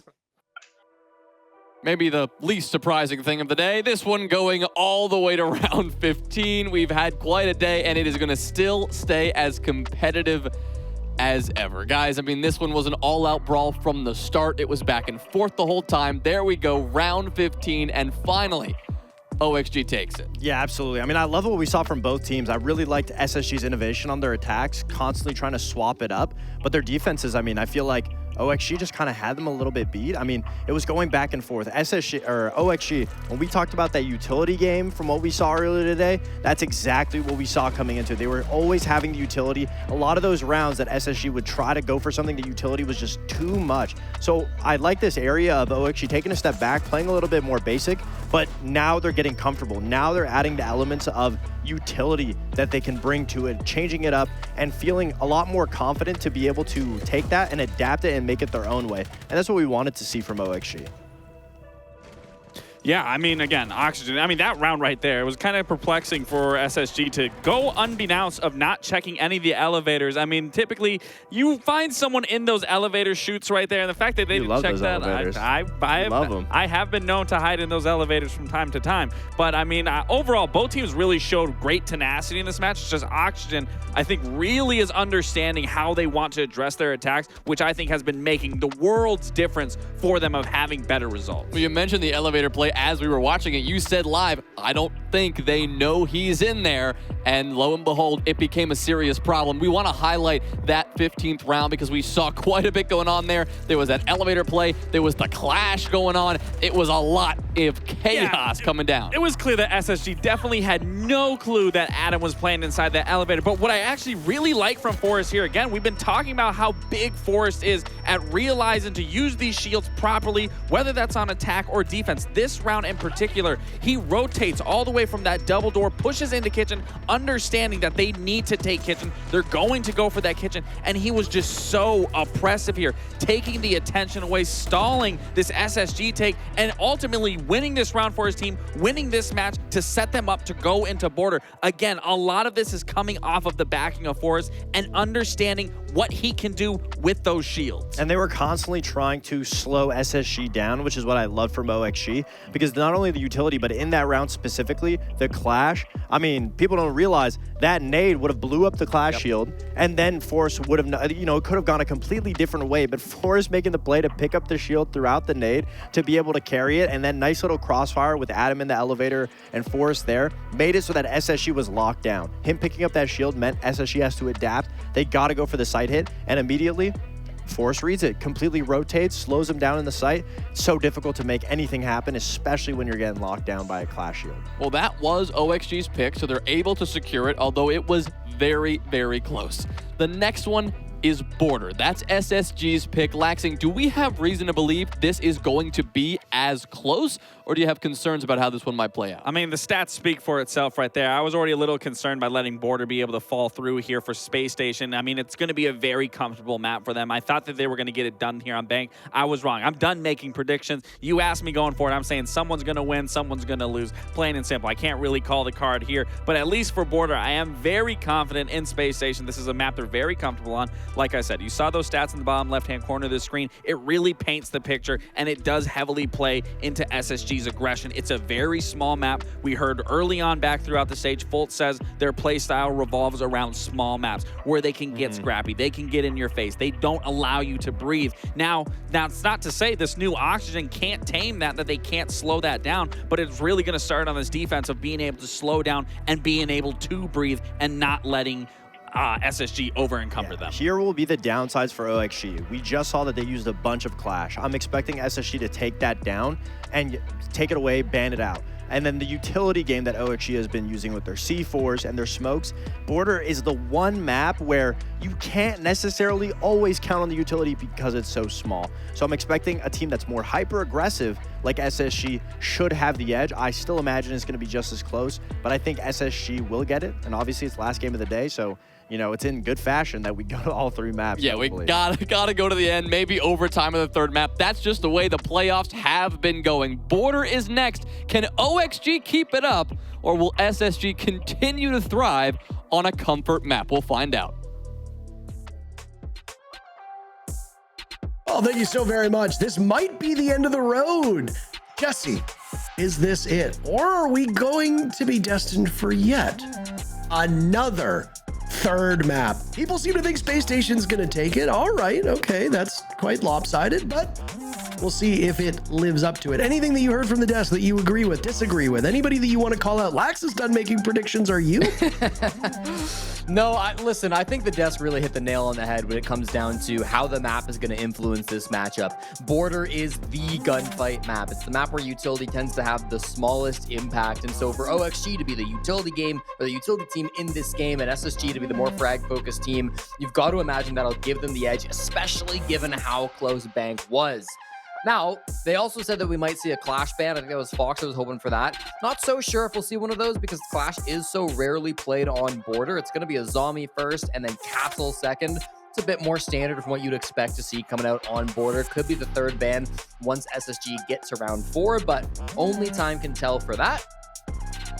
Maybe the least surprising thing of the day, this one going all the way to round 15. We've had quite a day, and it is going to still stay as competitive as ever. Guys, I mean, this one was an all-out brawl from the start. It was back and forth the whole time. There we go, round 15, and finally, OXG takes it. Yeah, absolutely. I mean, I love what we saw from both teams. I really liked SSG's innovation on their attacks, constantly trying to swap it up. But their defenses, I mean, I feel like OXG just kind of had them a little bit beat. I mean, it was going back and forth. OXG, when we talked about that utility game from what we saw earlier today, that's exactly what we saw coming into it. They were always having the utility. A lot of those rounds that SSG would try to go for something, the utility was just too much. So I like this area of OXG taking a step back, playing a little bit more basic, but now they're getting comfortable. Now they're adding the elements of utility that they can bring to it, changing it up and feeling a lot more confident to be able to take that and adapt it and make it their own way. And that's what we wanted to see from OXG. Yeah, I mean, again, Oxygen. I mean, that round right there, it was kind of perplexing for SSG to go unbeknownst of not checking any of the elevators. I mean, typically, you find someone in those elevator chutes right there, and the fact that they didn't check that, I love them. I have been known to hide in those elevators from time to time. But, I mean, overall, both teams really showed great tenacity in this match. It's just Oxygen, I think, really is understanding how they want to address their attacks, which I think has been making the world's difference for them of having better results. Well, you mentioned the elevator play as we were watching it. You said live, I don't think they know he's in there. And lo and behold, it became a serious problem. We want to highlight that 15th round because we saw quite a bit going on there. There was that elevator play. There was the clash going on. It was a lot of chaos coming down. It was clear that SSG definitely had no clue that Adam was playing inside that elevator. But what I actually really like from Forrest here, again, we've been talking about how big Forrest is at realizing to use these shields properly, whether that's on attack or defense. This round in particular, he rotates all the way from that double door, pushes into kitchen, understanding that they need to take kitchen. They're going to go for that kitchen, and he was just so oppressive here, taking the attention away, stalling this SSG take, and ultimately winning this round for his team, winning this match to set them up to go into border. Again, a lot of this is coming off of the backing of Forrest and understanding what he can do with those shields. And they were constantly trying to slow SSG down, which is what I love from OXG, because not only the utility, but in that round specifically, the clash, I mean, people don't realize that nade would have blew up the clash shield, and then Forrest would have, you know, it could have gone a completely different way, but Forrest making the play to pick up the shield throughout the nade to be able to carry it, and then nice little crossfire with Adam in the elevator and Forrest there, made it so that SSG was locked down. Him picking up that shield meant SSG has to adapt. They got to go for the site hit, and immediately Forrest reads it, completely rotates, slows him down in the site. It's so difficult to make anything happen, especially when you're getting locked down by a clash shield. Well, that was OXG's pick, so they're able to secure it, although it was very, very close. The next one, is Border. That's SSG's pick. Laxing, do we have reason to believe this is going to be as close, or do you have concerns about how this one might play out? I mean, the stats speak for itself right there. I was already a little concerned by letting Border be able to fall through here for Space Station. I mean, it's going to be a very comfortable map for them. I thought that they were going to get it done here on Bank. I was wrong. I'm done making predictions. You asked me going forward. I'm saying someone's going to win, someone's going to lose. Plain and simple. I can't really call the card here, but at least for Border, I am very confident in Space Station. This is a map they're very comfortable on. Like I said, you saw those stats in the bottom left-hand corner of the screen. It really paints the picture, and it does heavily play into SSG's aggression. It's a very small map. We heard early on back throughout the stage, Fultz says their play style revolves around small maps where they can get scrappy. They can get in your face. They don't allow you to breathe. Now it's not to say this new Oxygen can't tame that they can't slow that down, but it's really going to start on this defense of being able to slow down and being able to breathe and not letting SSG over-encumber them. Here will be the downsides for OXG. We just saw that they used a bunch of Clash. I'm expecting SSG to take that down and take it away, ban it out. And then the utility game that OXG has been using with their C4s and their smokes, Border is the one map where you can't necessarily always count on the utility because it's so small. So I'm expecting a team that's more hyper-aggressive like SSG should have the edge. I still imagine it's going to be just as close, but I think SSG will get it. And obviously it's the last game of the day, so you know, it's in good fashion that we go to all three maps. Yeah, hopefully. We gotta go to the end, maybe overtime of the third map. That's just the way the playoffs have been going. Border is next. Can OXG keep it up, or will SSG continue to thrive on a comfort map? We'll find out. Oh, thank you so very much. This might be the end of the road. Jesse, is this it? Or are we going to be destined for yet another third map? People seem to think Space Station's gonna take it. All right, okay, that's quite lopsided, but we'll see if it lives up to it. Anything that you heard from the desk that you agree with, disagree with? Anybody that you want to call out? Lax is done making predictions. Are you? No, listen, I think the desk really hit the nail on the head when it comes down to how the map is going to influence this matchup. Border is the gunfight map. It's the map where utility tends to have the smallest impact. And so for OXG to be the utility game or the utility team in this game and SSG to be the more frag-focused team, you've got to imagine that'll give them the edge, especially given how close Bank was. Now, they also said that we might see a Clash ban. I think that was Fox that was hoping for that. Not so sure if we'll see one of those because Clash is so rarely played on Border. It's going to be a Zombie first and then Castle second. It's a bit more standard from what you'd expect to see coming out on Border. Could be the third ban once SSG gets to round 4, but only time can tell for that.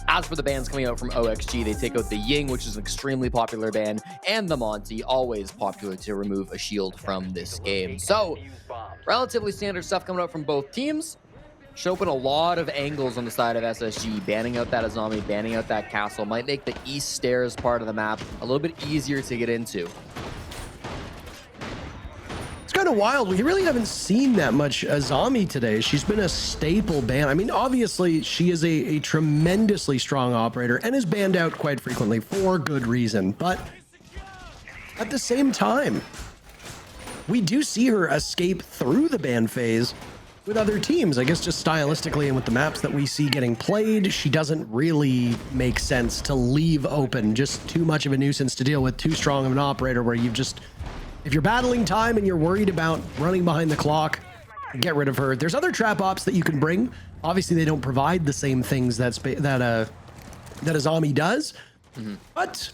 As for the bans coming out from OXG, they take out the Ying, which is an extremely popular ban, and the Monty, always popular to remove a shield from this game. So, relatively standard stuff coming out from both teams. Should open a lot of angles on the side of SSG. Banning out that Azami, banning out that Castle might make the East Stairs part of the map a little bit easier to get into. It's kind of wild. We really haven't seen that much Azami today. She's been a staple ban. I mean, obviously, she is a tremendously strong operator and is banned out quite frequently for good reason. But at the same time, we do see her escape through the ban phase with other teams. I guess just stylistically and with the maps that we see getting played, she doesn't really make sense to leave open. Just too much of a nuisance to deal with, too strong of an operator where you've just... If you're battling time and you're worried about running behind the clock, get rid of her. There's other trap ops that you can bring. Obviously, they don't provide the same things that Azami does, but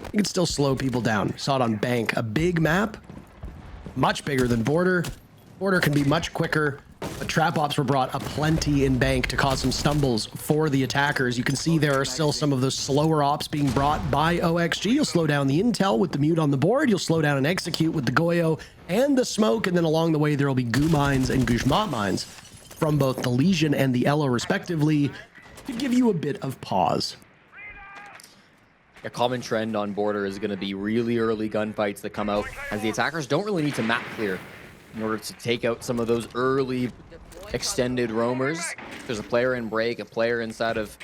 you can still slow people down. Saw it on Bank, a big map, much bigger than Border. Border can be much quicker. But trap ops were brought aplenty in Bank to cause some stumbles for the attackers. You can see there are still some of those slower ops being brought by OXG. You'll slow down the intel with the mute on the board. You'll slow down and execute with the Goyo and the smoke. And then along the way, there will be goo mines and Gushmat mines from both the Legion and the Elo respectively to give you a bit of pause. A common trend on Border is going to be really early gunfights that come out as the attackers don't really need to map clear in order to take out some of those early extended roamers. There's a player in break, a player inside of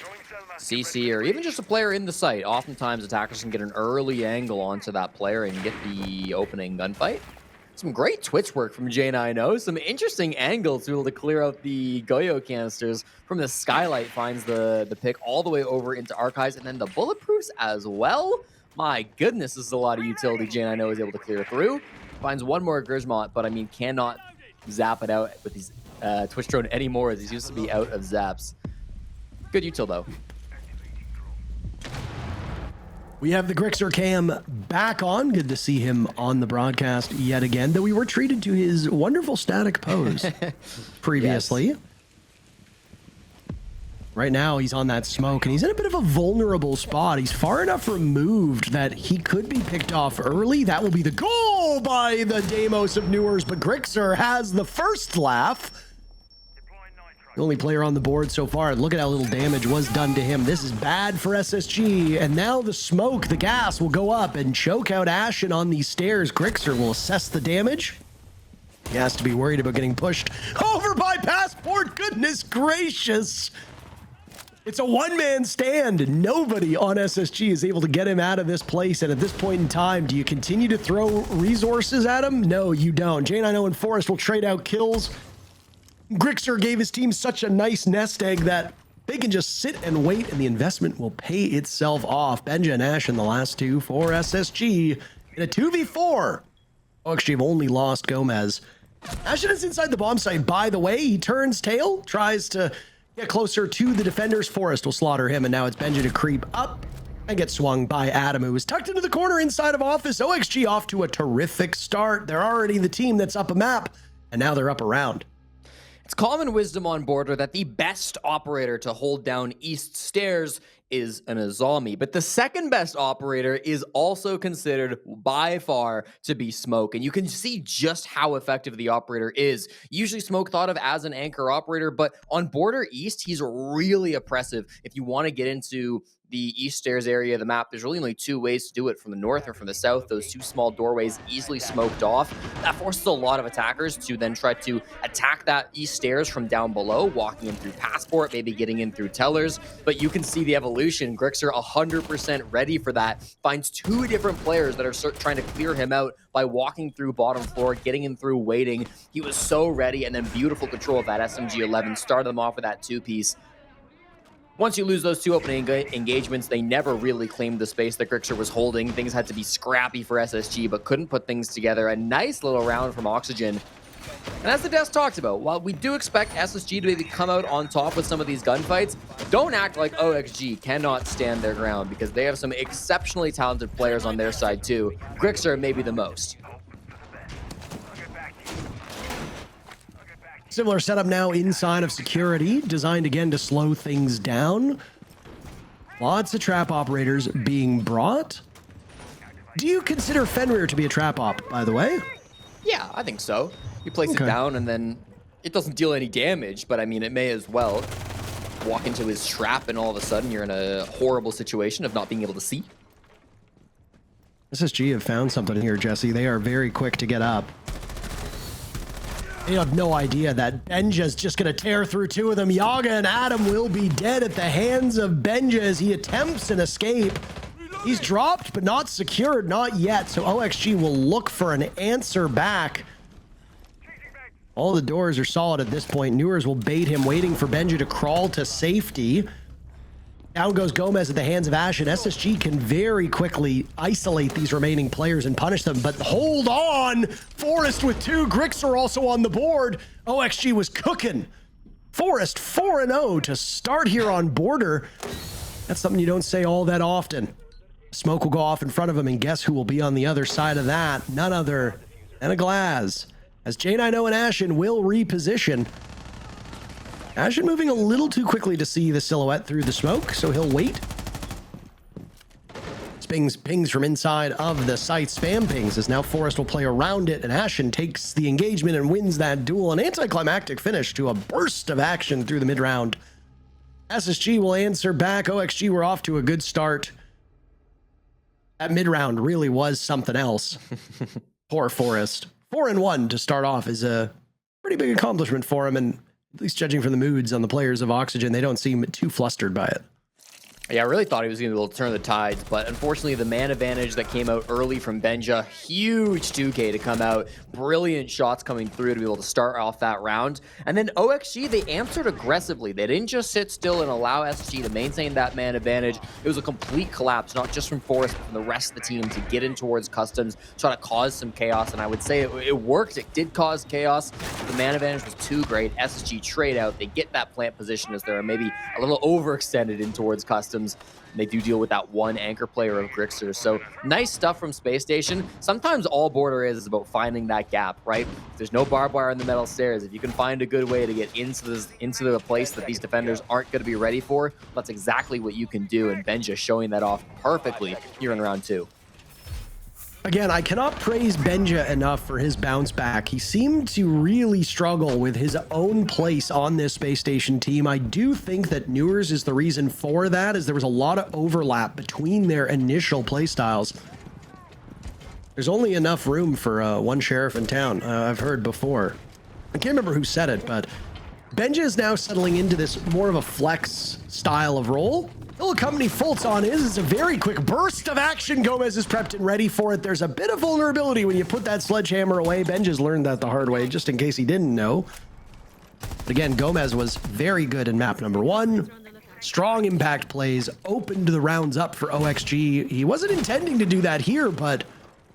CC, or even just a player in the site. Oftentimes attackers can get an early angle onto that player and get the opening gunfight. Some great Twitch work from J90. Some interesting angles to be able to clear out the Goyo canisters from the skylight. Finds the pick all the way over into Archives, and then the bulletproofs as well. My goodness, this is a lot of utility Jane I know is able to clear through. Finds one more Grismont, but I mean, cannot zap it out with his Twitch drone anymore, as he used to be out of zaps. Good util, though. We have the Grixer cam back on. Good to see him on the broadcast yet again, though we were treated to his wonderful static pose previously. Yes. Right now, he's on that smoke, and he's in a bit of a vulnerable spot. He's far enough removed that he could be picked off early. That will be the goal by the Deimos of Newers, but Grixer has the first laugh. The only player on the board so far. Look at how little damage was done to him. This is bad for SSG, and now the smoke, the gas will go up and choke out Ashen on these stairs. Grixer will assess the damage. He has to be worried about getting pushed over by Passport. Goodness gracious. It's a one-man stand. Nobody on SSG is able to get him out of this place. And at this point in time, do you continue to throw resources at him? No, you don't. Jane, I know, and Forrest will trade out kills. Grixer gave his team such a nice nest egg that they can just sit and wait, and the investment will pay itself off. Benja and Ash in the last two for SSG in a 2v4. OXG have only lost Gomez. Ashen is inside the bomb site, by the way. He turns tail, tries to get closer to the defenders. Forrest will slaughter him, and now it's Benja to creep up and get swung by Adam, who is tucked into the corner inside of office. OXG off to a terrific start. They're already the team that's up a map, and now they're up around. It's common wisdom on Border that the best operator to hold down East Stairs is an Azami, but the second best operator is also considered by far to be Smoke, and you can see just how effective the operator is. Usually Smoke thought of as an anchor operator, but on Border East, he's really oppressive. If you want to get into the East Stairs area of the map, there's really only two ways to do it, from the north or from the south. Those two small doorways easily smoked off. That forces a lot of attackers to then try to attack that East Stairs from down below, walking in through Passport, maybe getting in through Tellers. But you can see the evolution. Grixer 100% ready for that. Finds two different players that are trying to clear him out by walking through bottom floor, getting in through waiting. He was so ready, and then beautiful control of that SMG-11. Started them off with that two-piece. Once you lose those two opening engagements, they never really claimed the space that Grixer was holding. Things had to be scrappy for SSG, but couldn't put things together. A nice little round from Oxygen. And as the desk talked about, while we do expect SSG to maybe come out on top with some of these gunfights, don't act like OXG cannot stand their ground, because they have some exceptionally talented players on their side too. Grixer maybe the most. Similar setup now inside of security, designed again to slow things down. Lots of trap operators being brought. Do you consider Fenrir to be a trap op, by the way? Yeah, I think so. You place it down and then it doesn't deal any damage, but I mean, it may as well. Walk into his trap and all of a sudden you're in a horrible situation of not being able to see. SSG have found something here, Jesse. They are very quick to get up. They have no idea that Benja's just going to tear through two of them. Yaga and Adam will be dead at the hands of Benja as he attempts an escape. He's dropped, but not secured, not yet. So OXG will look for an answer back. All the doors are solid at this point. Newers will bait him, waiting for Benja to crawl to safety. Down goes Gomez at the hands of Ash, and SSG can very quickly isolate these remaining players and punish them. But hold on! Forrest with two. Grixer also on the board. OXG was cooking. Forrest 4-0 to start here on Border. That's something you don't say all that often. Smoke will go off in front of him, and guess who will be on the other side of that? None other than a Glaz. As J90 and Ashen will reposition. Ashen moving a little too quickly to see the silhouette through the smoke, so he'll wait. Pings from inside of the site. Spam pings as now Forrest will play around it, and Ashen takes the engagement and wins that duel. An anticlimactic finish to a burst of action through the mid-round. SSG will answer back. OXG were off to a good start. That mid-round really was something else. Poor Forrest. 4-1 to start off is a pretty big accomplishment for him, and at least judging from the moods on the players of Oxygen, they don't seem too flustered by it. Yeah, I really thought he was going to be able to turn the tides, but unfortunately the man advantage that came out early from Benja, huge 2K to come out, brilliant shots coming through to be able to start off that round. And then OXG, they answered aggressively. They didn't just sit still and allow SG to maintain that man advantage. It was a complete collapse, not just from Forest, but from the rest of the team to get in towards Customs, try to cause some chaos, and I would say it worked. It did cause chaos. The man advantage was too great. SSG trade out. They get that plant position as they're maybe a little overextended in towards Customs. They do deal with that one anchor player of Grixer. So nice stuff from Space Station. Sometimes all Border is about finding that gap, right? If there's no barbed wire in the metal stairs, if you can find a good way to get into the place that these defenders aren't going to be ready for, that's exactly what you can do. And Benja showing that off perfectly here in round 2. Again, I cannot praise Benja enough for his bounce back. He seemed to really struggle with his own place on this Space Station team. I do think that Newers is the reason for that, as there was a lot of overlap between their initial playstyles. There's only enough room for one sheriff in town, I've heard before. I can't remember who said it, but Benja is now settling into this more of a flex style of role. He'll accompany Fultz on his. It's a very quick burst of action. Gomez is prepped and ready for it. There's a bit of vulnerability when you put that sledgehammer away. Benja's learned that the hard way, just in case he didn't know. But again, Gomez was very good in map number 1. Strong impact plays, opened the rounds up for OXG. He wasn't intending to do that here, but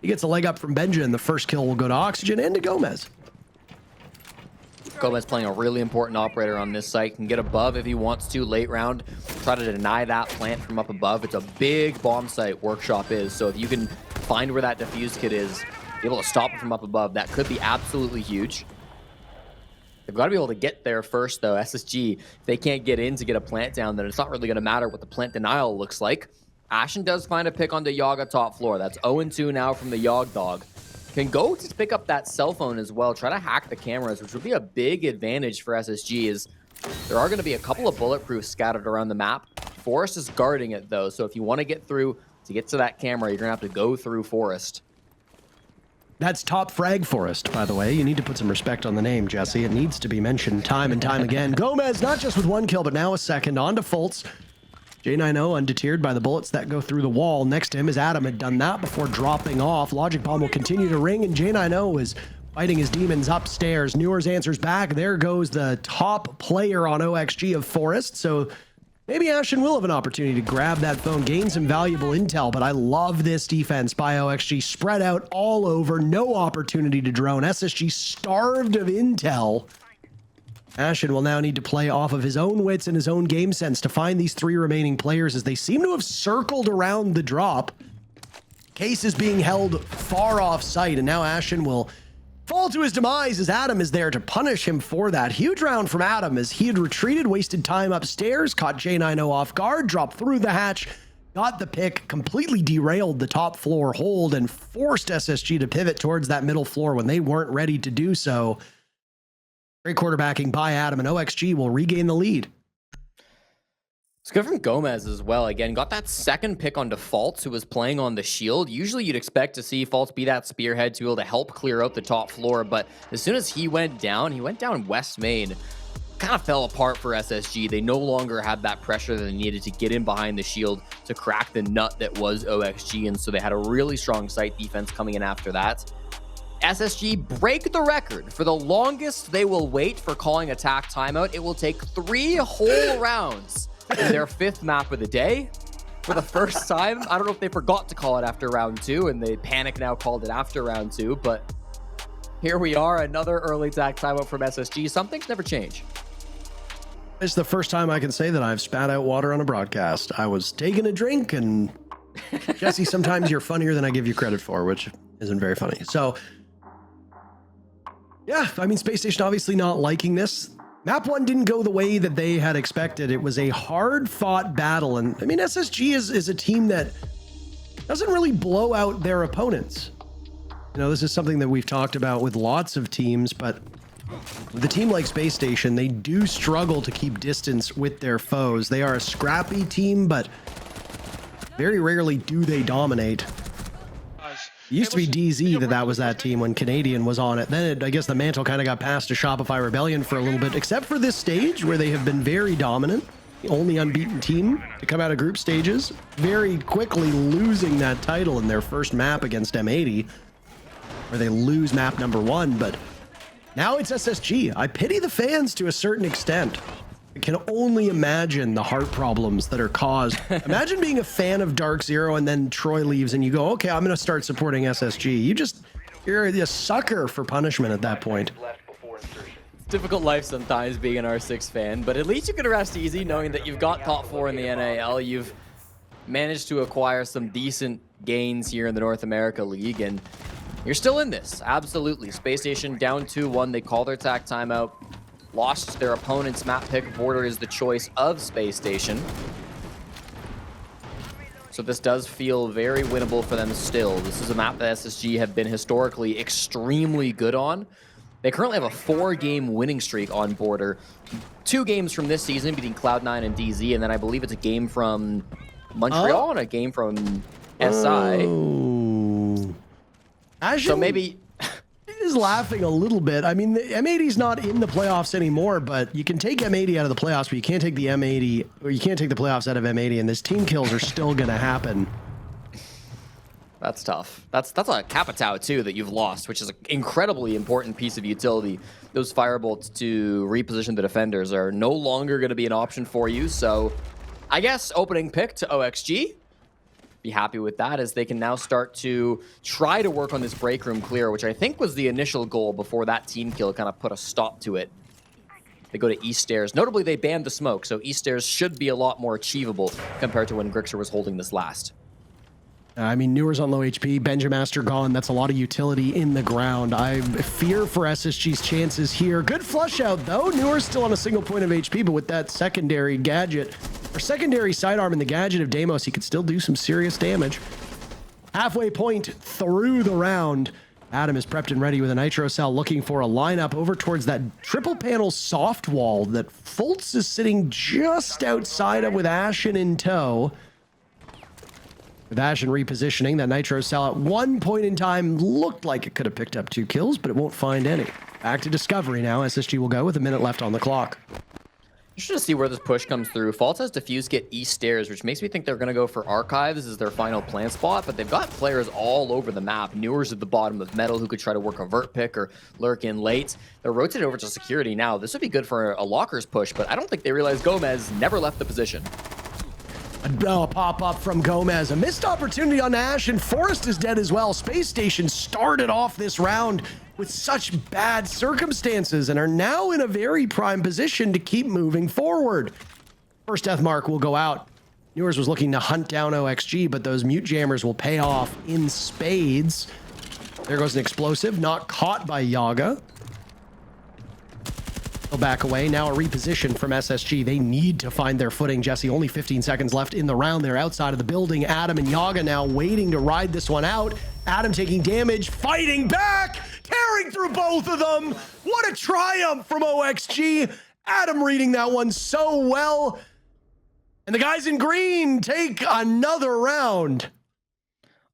he gets a leg up from Benja, and the first kill will go to Oxygen and to Gomez. Gomez playing a really important operator on this site. Can get above if he wants to late round. Try to deny that plant from up above. It's a big bomb site, Workshop is. So if you can find where that defuse kit is, be able to stop it from up above, that could be absolutely huge. They've got to be able to get there first, though. SSG, if they can't get in to get a plant down, then it's not really going to matter what the plant denial looks like. Ashen does find a pick on the Yaga top floor. That's 0-2 now from the Yog Dog. Can go to pick up that cell phone as well, try to hack the cameras, which would be a big advantage for SSG, as there are going to be a couple of bulletproofs scattered around the map. Forest is guarding it, though, so if you want to get through to get to that camera, you're going to have to go through Forest. That's top frag Forest, by the way. You need to put some respect on the name, Jesse. It needs to be mentioned time and time again. Gomez, not just with 1 kill, but now a second. On to Fultz. J90 undeterred by the bullets that go through the wall. Next to him is Adam, had done that before dropping off. Logic Bomb will continue to ring, and J90 is fighting his demons upstairs. Newers answers back. There goes the top player on OXG of Forest. So maybe Ashen will have an opportunity to grab that phone, gain some valuable intel, but I love this defense by OXG. Spread out all over, no opportunity to drone. SSG starved of intel. Ashen will now need to play off of his own wits and his own game sense to find these 3 remaining players, as they seem to have circled around the drop. Case is being held far off site, and now Ashen will fall to his demise as Adam is there to punish him for that. Huge round from Adam as he had retreated, wasted time upstairs, caught J90 off guard, dropped through the hatch, got the pick, completely derailed the top floor hold, and forced SSG to pivot towards that middle floor when they weren't ready to do so. Great quarterbacking by Adam, and OXG will regain the lead. It's good from Gomez as well. Again, got that second pick on Default, who was playing on the shield. Usually you'd expect to see Faults be that spearhead to be able to help clear out the top floor, but as soon as he went down West Main. Kind of fell apart for SSG. They no longer had that pressure that they needed to get in behind the shield to crack the nut that was OXG, and so they had a really strong site defense coming in after that. SSG break the record for the longest they will wait for calling attack timeout. It will take 3 whole rounds in their 5th map of the day. For the first time, I don't know if they forgot to call it after round 2 and they panic now called it after round 2, but here we are, another early attack timeout from SSG. Some things never change. It's the first time I can say that I've spat out water on a broadcast. I was taking a drink, and Jesse, sometimes you're funnier than I give you credit for, which isn't very funny. So yeah, I mean, Space Station obviously not liking this. Map 1 didn't go the way that they had expected. It was a hard-fought battle, and I mean, SSG is a team that doesn't really blow out their opponents. You know, this is something that we've talked about with lots of teams, but with a team like Space Station, they do struggle to keep distance with their foes. They are a scrappy team, but very rarely do they dominate. It used to be DZ that was that team when Canadian was on it. Then I guess the mantle kind of got passed to Shopify Rebellion for a little bit, except for this stage where they have been very dominant. the only unbeaten team to come out of group stages, very quickly losing that title in their first map against M80, where they lose map number 1. But now it's SSG. I pity the fans to a certain extent. I can only imagine the heart problems that are caused. Imagine being a fan of Dark Zero and then Troy leaves and you go, okay, I'm going to start supporting SSG. You're a sucker for punishment at that point. Difficult life sometimes being an R6 fan, but at least you can rest easy knowing that you've got top 4 in the NAL. You've managed to acquire some decent gains here in the North America League, and you're still in this. Absolutely. Spacestation down 2-1. They call their attack timeout. Lost their opponent's map pick. Border is the choice of Spacestation. So this does feel very winnable for them still. This is a map that SSG have been historically extremely good on. They currently have a 4-game winning streak on Border. 2 games from this season, beating Cloud9 and DZ, and then I believe it's a game from Montreal and a game from SI. Oh. So maybe... is laughing a little bit. I mean, the M80's not in the playoffs anymore, but you can take M80 out of the playoffs, but you can't take the M80, or you can't take the playoffs out of M80, and this team kills are still going to happen. That's tough. That's a Capitao too that you've lost, which is an incredibly important piece of utility. Those firebolts to reposition the defenders are no longer going to be an option for you. So I guess opening pick to OXG. Be happy with that as they can now start to try to work on this break room clear, which I think was the initial goal before that team kill kind of put a stop to it. They go to East Stairs. Notably, they banned the smoke, so East Stairs should be a lot more achievable compared to when Grixer was holding this last. I mean, Newer's on low HP, Benjamaster gone. That's a lot of utility in the ground. I fear for SSG's chances here. Good flush out, though. Newer's still on a single point of HP, but with that secondary gadget, or secondary sidearm in the gadget of Deimos, he could still do some serious damage. Halfway point through the round. Adam is prepped and ready with a Nitro Cell, looking for a lineup over towards that triple panel soft wall that Fultz is sitting just outside of with Ashen in tow. With Ashen repositioning, that Nitro Cell at one point in time looked like it could have picked up 2 kills, but it won't find any. Back to Discovery now. SSG will go with a minute left on the clock. You should see where this push comes through. False has Diffuse get East Stairs, which makes me think they're going to go for Archives as their final plant spot, but they've got players all over the map. Newer's at the bottom of Metal, who could try to work a vert pick or lurk in late. They're rotated over to Security now. This would be good for a Lockers push, but I don't think they realize Gomez never left the position. A pop-up from Gomez. A missed opportunity on Ash, and Forrest is dead as well. Spacestation started off this round with such bad circumstances and are now in a very prime position to keep moving forward. First death mark will go out. Newers was looking to hunt down OXG, but those mute jammers will pay off in spades. There goes an explosive, not caught by Yaga. They'll back away. Now a reposition from SSG. They need to find their footing, Jesse. Only 15 seconds left in the round. They're outside of the building. Adam and Yaga now waiting to ride this one out. Adam taking damage, fighting back, tearing through both of them. What a triumph from OXG. Adam reading that one so well. And the guys in green take another round.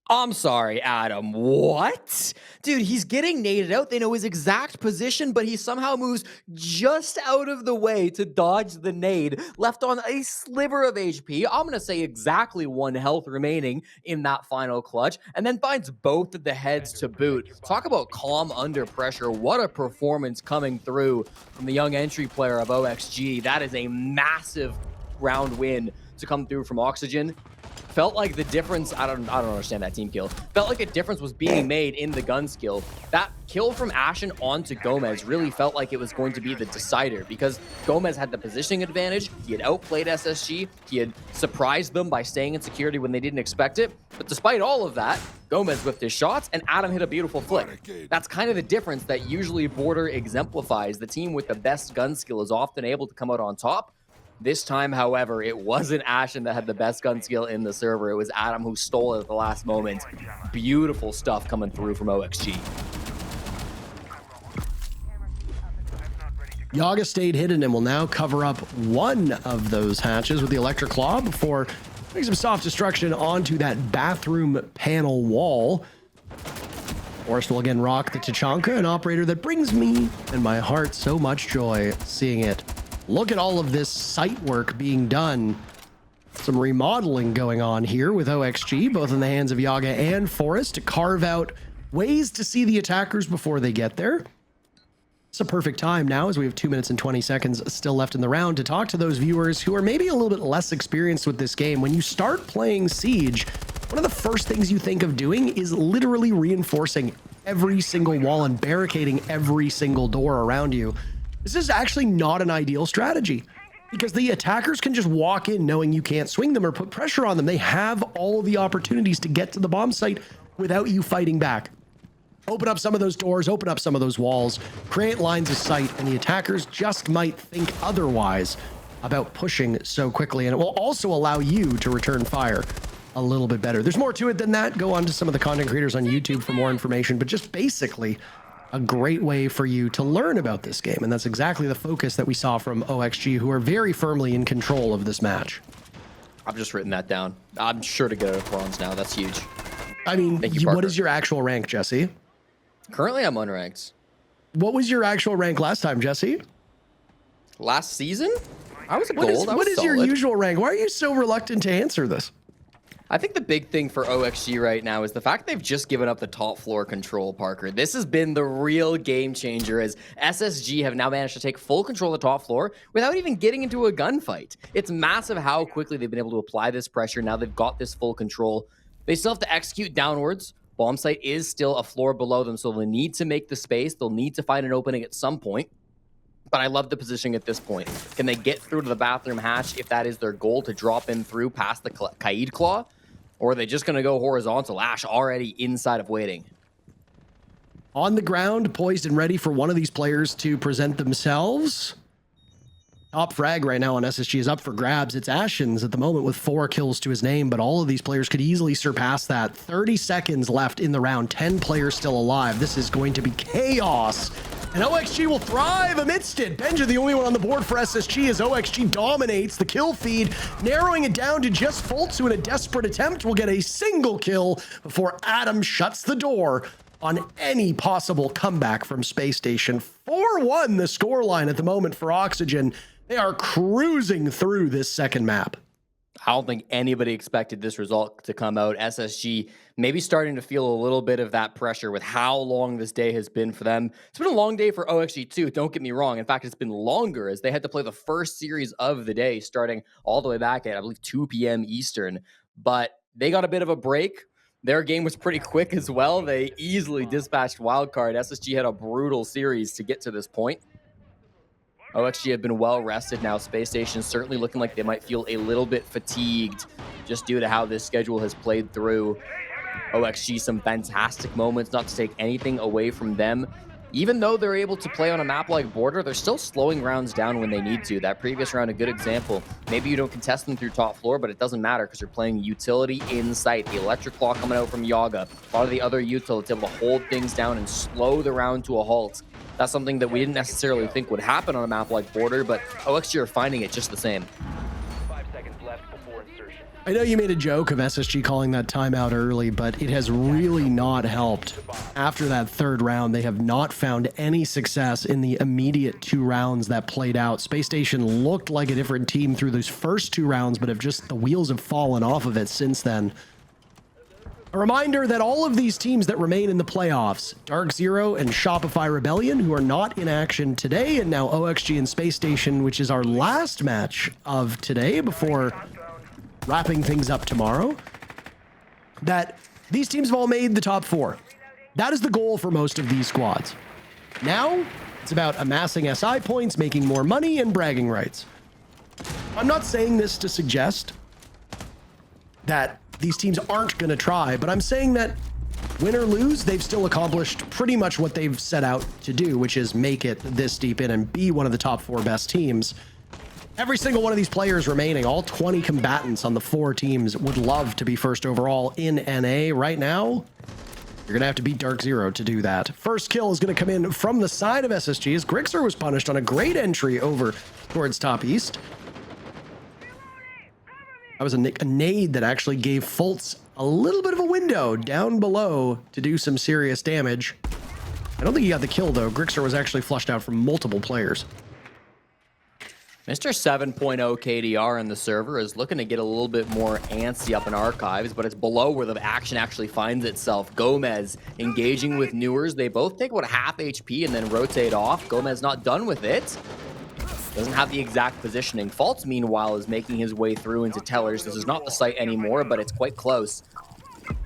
I'm sorry, Adam. What? Dude, he's getting naded out. They know his exact position, but he somehow moves just out of the way to dodge the nade, left on a sliver of HP. I'm going to say exactly 1 health remaining in that final clutch, and then finds both of the heads to boot. Talk about calm under pressure. What a performance coming through from the young entry player of OXG. That is a massive round win to come through from Oxygen. Felt like the difference, I don't understand that team kill. Felt like a difference was being made in the gun skill. That kill from Ashen onto Gomez really felt like it was going to be the decider because Gomez had the positioning advantage. He had outplayed SSG. He had surprised them by staying in security when they didn't expect it. But despite all of that, Gomez whiffed his shots and Adam hit a beautiful flick. That's kind of the difference that usually Border exemplifies. The team with the best gun skill is often able to come out on top. This time, however, it wasn't Ashen that had the best gun skill in the server. It was Adam who stole it at the last moment. Beautiful stuff coming through from OXG. Yaga stayed hidden and will now cover up one of those hatches with the Electric Claw before putting some soft destruction onto that bathroom panel wall. Forrest will again rock the Tachanka, an operator that brings me and my heart so much joy seeing it. Look at all of this site work being done. Some remodeling going on here with OXG, both in the hands of Yaga and Forrest, to carve out ways to see the attackers before they get there. It's a perfect time now, as we have 2 minutes and 20 seconds still left in the round, to talk to those viewers who are maybe a little bit less experienced with this game. When you start playing Siege, one of the first things you think of doing is literally reinforcing every single wall and barricading every single door around you. This is actually not an ideal strategy, because the attackers can just walk in knowing you can't swing them or put pressure on them. They have all of the opportunities to get to the bomb site without you fighting back. Open up some of those doors, open up some of those walls, create lines of sight, and the attackers just might think otherwise about pushing so quickly. And it will also allow you to return fire a little bit better. There's more to it than that. Go on to some of the content creators on YouTube for more information, but just basically a great way for you to learn about this game. And that's exactly the focus that we saw from OXG, who are very firmly in control of this match. I've just written that down. I'm sure to go to bronze now. That's huge. I mean, what is your actual rank, Jesse? Currently, I'm unranked. What was your actual rank last time, Jesse? Last season? I was a gold. What is your usual rank? Why are you so reluctant to answer this? I think the big thing for OXG right now is the fact they've just given up the top floor control, Parker. This has been the real game changer, as SSG have now managed to take full control of the top floor without even getting into a gunfight. It's massive how quickly they've been able to apply this pressure. Now they've got this full control. They still have to execute downwards. Bomb site is still a floor below them, so they'll need to make the space. They'll need to find an opening at some point. But I love the positioning at this point. Can they get through to the bathroom hatch if that is their goal, to drop in through past the Kaid Claw? Or are they just going to go horizontal? Ash already inside of waiting. On the ground, poised and ready for one of these players to present themselves. Top frag right now on SSG is up for grabs. It's Ashens at the moment with 4 kills to his name, but all of these players could easily surpass that. 30 seconds left in the round, 10 players still alive. This is going to be chaos. And OXG will thrive amidst it. Benja, the only one on the board for SSG, as OXG dominates the kill feed, narrowing it down to just Fultz, who in a desperate attempt will get a single kill before Adam shuts the door on any possible comeback from Spacestation. 4-1 the scoreline at the moment for Oxygen. They are cruising through this second map. I don't think anybody expected this result to come out. SSG maybe starting to feel a little bit of that pressure with how long this day has been for them. It's been a long day for OXG too, don't get me wrong. In fact, it's been longer, as they had to play the first series of the day starting all the way back at, I believe, 2 p.m. Eastern. But they got a bit of a break. Their game was pretty quick as well. They easily dispatched Wildcard. SSG had a brutal series to get to this point. OXG have been well rested now. Spacestation certainly looking like they might feel a little bit fatigued just due to how this schedule has played through. OXG, some fantastic moments, not to take anything away from them. Even though they're able to play on a map like Border, they're still slowing rounds down when they need to. That previous round, a good example. Maybe you don't contest them through top floor, but it doesn't matter because you're playing utility in sight. The electric claw coming out from Yaga. A lot of the other utilities able to hold things down and slow the round to a halt. That's something that we didn't necessarily think would happen on a map like Border, but OXG are finding it just the same. 5 seconds left before insertion. I know you made a joke of SSG calling that timeout early, but it has really not helped. After that third round, they have not found any success in the immediate 2 rounds that played out. Spacestation looked like a different team through those first 2 rounds, but the wheels have fallen off of it since then. A reminder that all of these teams that remain in the playoffs, Dark Zero and Shopify Rebellion, who are not in action today, and now OXG and Spacestation, which is our last match of today before wrapping things up tomorrow, that these teams have all made the top 4. That is the goal for most of these squads. Now, it's about amassing SI points, making more money, and bragging rights. I'm not saying this to suggest that these teams aren't going to try, but I'm saying that win or lose, they've still accomplished pretty much what they've set out to do, which is make it this deep in and be one of the top 4 best teams. Every single one of these players remaining, all 20 combatants on the 4 teams, would love to be first overall in NA. Right now, you're going to have to beat Dark Zero to do that. First kill is going to come in from the side of SSG, as Grixer was punished on a great entry over towards top east. That was a nade that actually gave Fultz a little bit of a window down below to do some serious damage. I don't think he got the kill, though. Grixer was actually flushed out from multiple players. Mr. 7.0 KDR in the server is looking to get a little bit more antsy up in archives, but it's below where the action actually finds itself. Gomez engaging with Newers. They both take about a half HP and then rotate off. Gomez not done with it. Doesn't have the exact positioning. Faults, meanwhile, is making his way through into Tellers. This is not the site anymore, but it's quite close.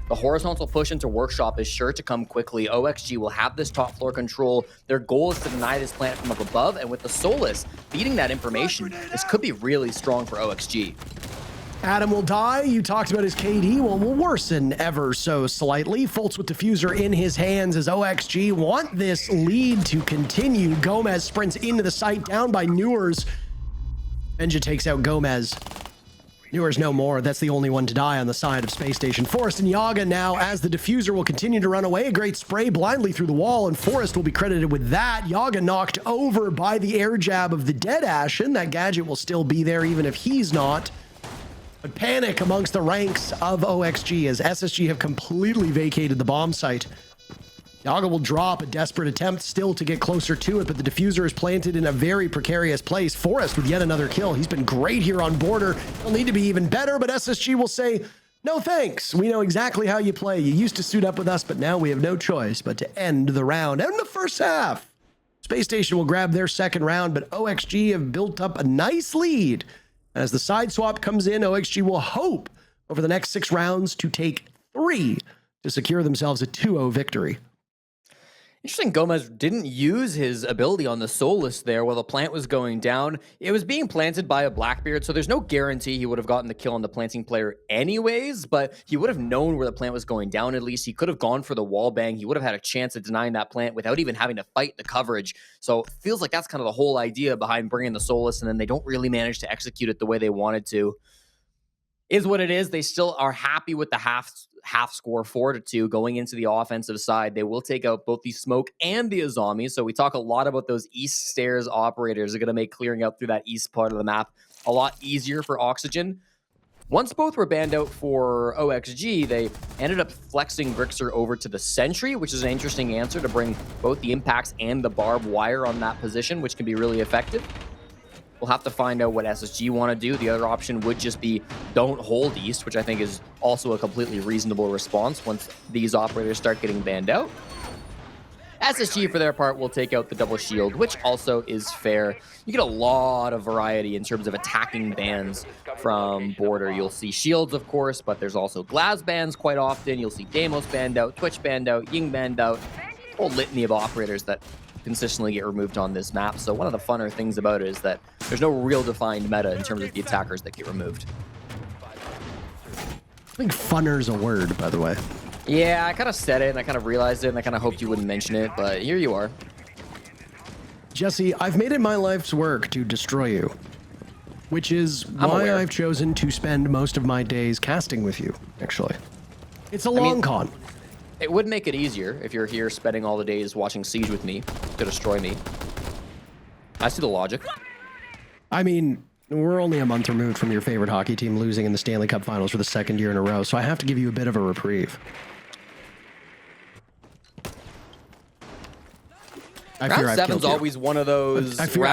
The horizontal push into Workshop is sure to come quickly. OXG will have this top floor control. Their goal is to deny this plant from up above, and with the Solus feeding that information, this could be really strong for OXG. Adam will die. You talked about his KD. Well, will worsen ever so slightly. Fultz with diffuser in his hands as OXG want this lead to continue. Gomez sprints into the site, down by Newers. Benja takes out Gomez. Newers no more. That's the only one to die on the side of Space Station. Forrest and Yaga now, as the diffuser will continue to run away. A great spray blindly through the wall, and Forrest will be credited with that. Yaga knocked over by the air jab of the dead Ashen. That gadget will still be there even if he's not. But panic amongst the ranks of OXG as SSG have completely vacated the bomb site. Yaga will drop a desperate attempt still to get closer to it, but the diffuser is planted in a very precarious place. Forrest with yet another kill. He's been great here on border. He'll need to be even better, but SSG will say, no thanks. We know exactly how you play. You used to suit up with us, but now we have no choice but to end the round and the first half. Space Station will grab their second round, but OXG have built up a nice lead. As the side swap comes in, OXG will hope over the next 6 rounds to take 3 to secure themselves a 2-0 victory. Interesting, Gomez didn't use his ability on the Solus there while the plant was going down. It was being planted by a Blackbeard, so there's no guarantee he would have gotten the kill on the planting player anyways, but he would have known where the plant was going down at least. He could have gone for the wall bang. He would have had a chance at denying that plant without even having to fight the coverage. So it feels like that's kind of the whole idea behind bringing the Solus, and then they don't really manage to execute it the way they wanted to. Is what it is. They still are happy with the half score 4-2 going into the offensive side. They will take out both the Smoke and the Azami. So we talk a lot about those east stairs operators are going to make clearing out through that east part of the map a lot easier for Oxygen. Once both were banned out for OXG, they ended up flexing Grixer over to the Sentry, which is an interesting answer to bring both the impacts and the barbed wire on that position, which can be really effective. We'll have to find out what SSG want to do. The other option would just be don't hold East, which I think is also a completely reasonable response once these operators start getting banned out. SSG, for their part, will take out the double shield, which also is fair. You get a lot of variety in terms of attacking bans from border. You'll see shields, of course, but there's also Glaz bans quite often. You'll see Deimos banned out, Twitch banned out, Ying banned out, a whole litany of operators that consistently get removed on this map. So one of the funner things about it is that there's no real defined meta in terms of the attackers that get removed. I think funner's a word, by the way. Yeah, I kind of said it and I kind of realized it and I kind of hoped you wouldn't mention it, but here you are. Jesse, I've made it my life's work to destroy you, which is why I've chosen to spend most of my days casting with you, actually. It's a long con. It would make it easier if you're here spending all the days watching Siege with me to destroy me. I see the logic. I mean, we're only a month removed from your favorite hockey team losing in the Stanley Cup Finals for the 2nd year in a row, so I have to give you a bit of a reprieve. Round 7's always one of those I fear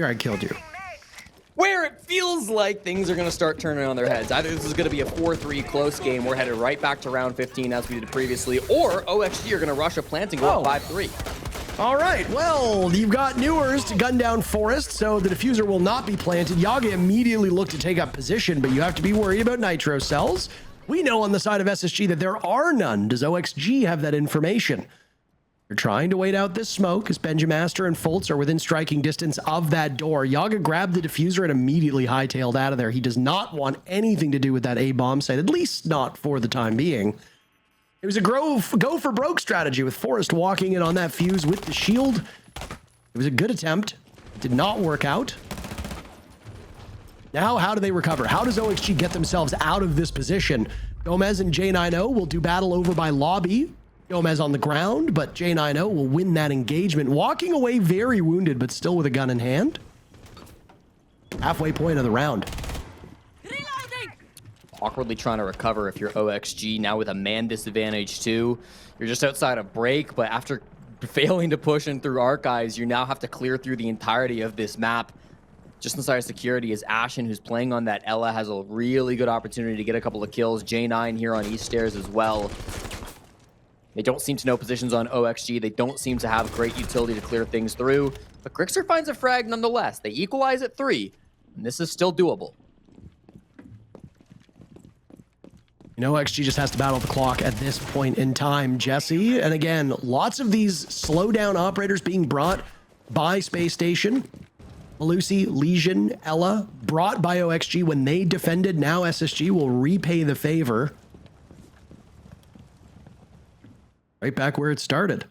I killed you. Where it feels like things are going to start turning on their heads. Either this is going to be a 4-3 close game, we're headed right back to round 15 as we did previously, or OXG are going to rush a plant and go up 5-3. All right, well, you've got Newers to gun down Forest, so the diffuser will not be planted. Yaga immediately looked to take up position, but you have to be worried about nitro cells. We know on the side of SSG that there are none. Does OXG have that information? They're trying to wait out this smoke as Benjamaster and Fultz are within striking distance of that door. Yaga grabbed the diffuser and immediately hightailed out of there. He does not want anything to do with that A-bomb site, at least not for the time being. It was a go for broke strategy with Forrest walking in on that fuse with the shield. It was a good attempt. It did not work out. Now, how do they recover? How does OXG get themselves out of this position? Gomez and J90 will do battle over by lobby. Gomez on the ground, but J90 will win that engagement. Walking away very wounded, but still with a gun in hand. Halfway point of the round. Awkwardly trying to recover if you're OXG, now with a man disadvantage too. You're just outside of break, but after failing to push in through archives, you now have to clear through the entirety of this map. just inside of security is Ashen, who's playing on that Ella, has a really good opportunity to get a couple of kills. J9 here on East Stairs as well. They don't seem to know positions on OXG. They don't seem to have great utility to clear things through. But Grixer finds a frag nonetheless. They equalize at 3, and this is still doable. XG just has to battle the clock at this point in time, Jesse. And again, lots of these slowdown operators being brought by Spacestation. Malusi, Legion, Ella, brought by OXG when they defended. Now SSG will repay the favor. Right back where it started.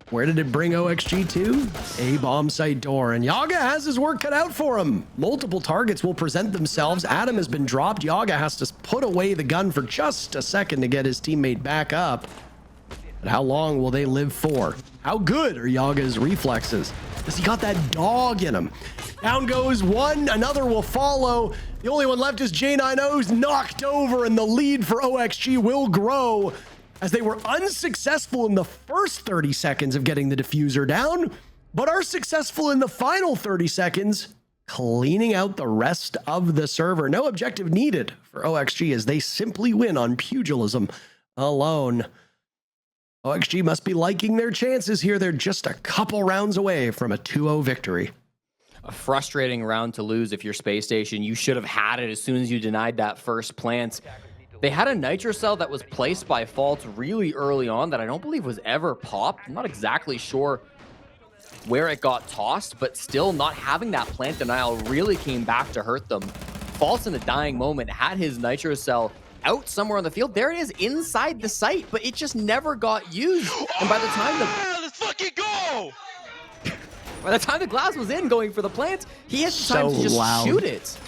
Where did it bring OXG to? A bomb site door. And Yaga has his work cut out for him. Multiple targets will present themselves. Adam has been dropped. Yaga has to put away the gun for just a second to get his teammate back up. But how long will they live for? How good are Yaga's reflexes? Because he got that dog in him. Down goes one. Another will follow. The only one left is J9O's knocked over, and the lead for OXG will grow, as they were unsuccessful in the first 30 seconds of getting the diffuser down, but are successful in the final 30 seconds, cleaning out the rest of the server. No objective needed for OXG, as they simply win on pugilism alone. OXG must be liking their chances here. They're just a couple rounds away from a 2-0 victory. A frustrating round to lose if you're Space Station. You should have had it as soon as you denied that first plant. They had a nitro cell that was placed by Fault really early on that I don't believe was ever popped. I'm not exactly sure where it got tossed, but still not having that plant denial really came back to hurt them. Fault in the dying moment had his nitro cell out somewhere on the field. There it is inside the site, but it just never got used. And by the time let's fucking go! By the time the glass was in going for the plant, he had time to just shoot it.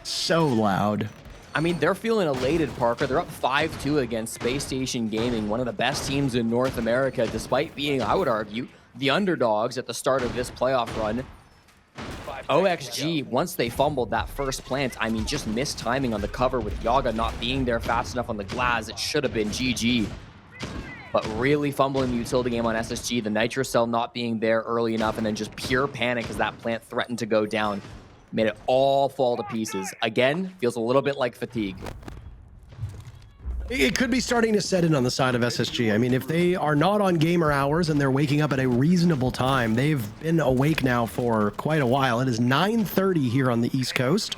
So loud. I mean, they're feeling elated, Parker. They're up 5-2 against Space Station Gaming, one of the best teams in North America, despite being, I would argue, the underdogs at the start of this playoff run. OXG, once they fumbled that first plant, I mean, just missed timing on the cover with Yaga not being there fast enough on the glass. It should have been GG. But really fumbling the utility game on SSG, the nitro cell not being there early enough, and then just pure panic as that plant threatened to go down. Made it all fall to pieces. Again, feels a little bit like fatigue. It could be starting to set in on the side of SSG. I mean, if they are not on gamer hours and they're waking up at a reasonable time, they've been awake now for quite a while. It is 9:30 here on the East Coast.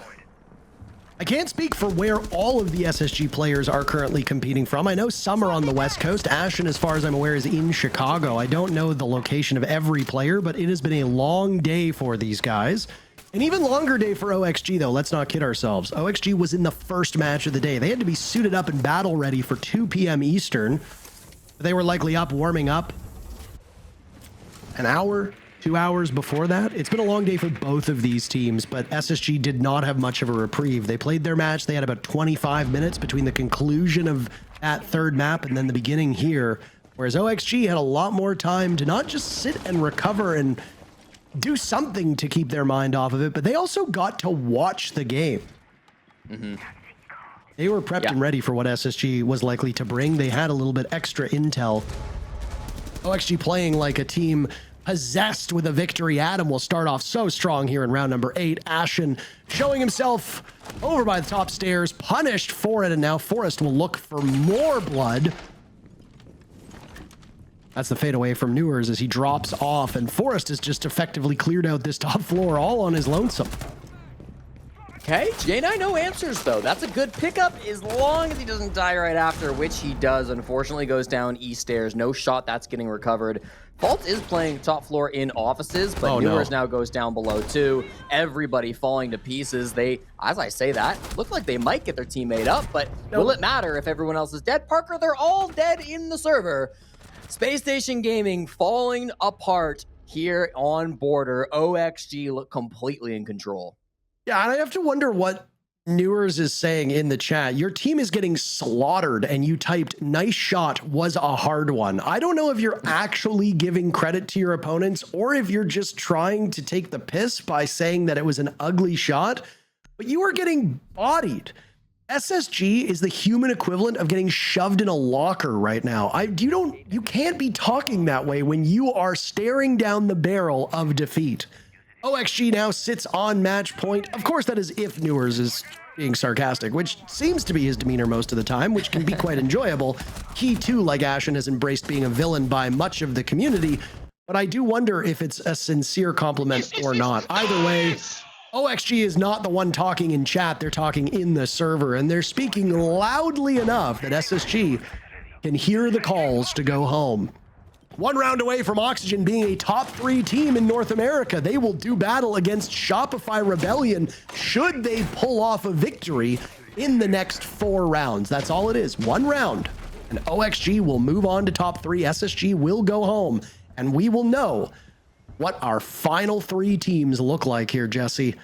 I can't speak for where all of the SSG players are currently competing from. I know some are on the West Coast. Ashen, as far as I'm aware, is in Chicago. I don't know the location of every player, but it has been a long day for these guys. An even longer day for OXG, though. Let's not kid ourselves. OXG was in the first match of the day. They had to be suited up and battle ready for 2 p.m. Eastern. They were likely up, warming up an hour, 2 hours before that. It's been a long day for both of these teams, but SSG did not have much of a reprieve. They played their match. They had about 25 minutes between the conclusion of that third map and then the beginning here, whereas OXG had a lot more time to not just sit and recover and do something to keep their mind off of it, but they also got to watch the game. They were prepped and ready for what SSG was likely to bring. They had a little bit extra intel. OXG playing like a team possessed with a victory. Adam will start off so strong here in round number 8. Ashen showing himself over by the top stairs, punished for it, and now Forrest will look for more blood. That's the fadeaway from Newers as he drops off, and Forrest has just effectively cleared out this top floor all on his lonesome. Okay, J9 no answers, though. That's a good pickup as long as he doesn't die right after, which he does. Unfortunately, goes down East Stairs. No shot, that's getting recovered. Fault is playing top floor in offices, but Newers now goes down below, too. Everybody falling to pieces. They, as I say that, look like they might get their teammate up, but will it matter if everyone else is dead? Parker, they're all dead in the server. Space Station Gaming falling apart here on border. OXG look completely in control. Yeah, and I have to wonder what Newers is saying in the chat. Your team is getting slaughtered, and you typed, nice shot, was a hard one. I don't know if you're actually giving credit to your opponents or if you're just trying to take the piss by saying that it was an ugly shot, but you are getting bodied. SSG is the human equivalent of getting shoved in a locker right now. You can't be talking that way when you are staring down the barrel of defeat. OXG now sits on match point. Of course, that is if Newers is being sarcastic, which seems to be his demeanor most of the time, which can be quite enjoyable. He too, like Ashen, has embraced being a villain by much of the community, but I do wonder if it's a sincere compliment or not. Either way, OXG is not the one talking in chat. They're talking in the server, and they're speaking loudly enough that SSG can hear the calls to go home. One round away from Oxygen being a top 3 team in North America. They will do battle against Shopify Rebellion should they pull off a victory in the next 4 rounds. That's all it is. 1 round. And OXG will move on to top 3. SSG will go home. And we will know what our final 3 teams look like here, Jesse.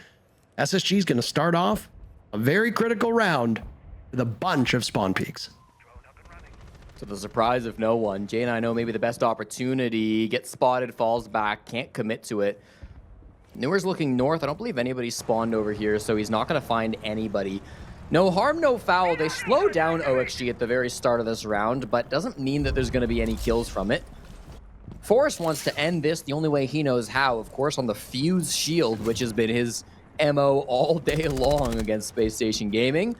SSG is going to start off a very critical round with a bunch of spawn peaks. To the surprise of no one, Jay and I know maybe the best opportunity, gets spotted, falls back, can't commit to it. Newer's looking north. I don't believe anybody's spawned over here, so he's not going to find anybody. No harm, no foul. They slow down OXG at the very start of this round, but doesn't mean that there's going to be any kills from it. Forrest wants to end this the only way he knows how, of course, on the Fuse Shield, which has been his MO all day long against Spacestation Gaming.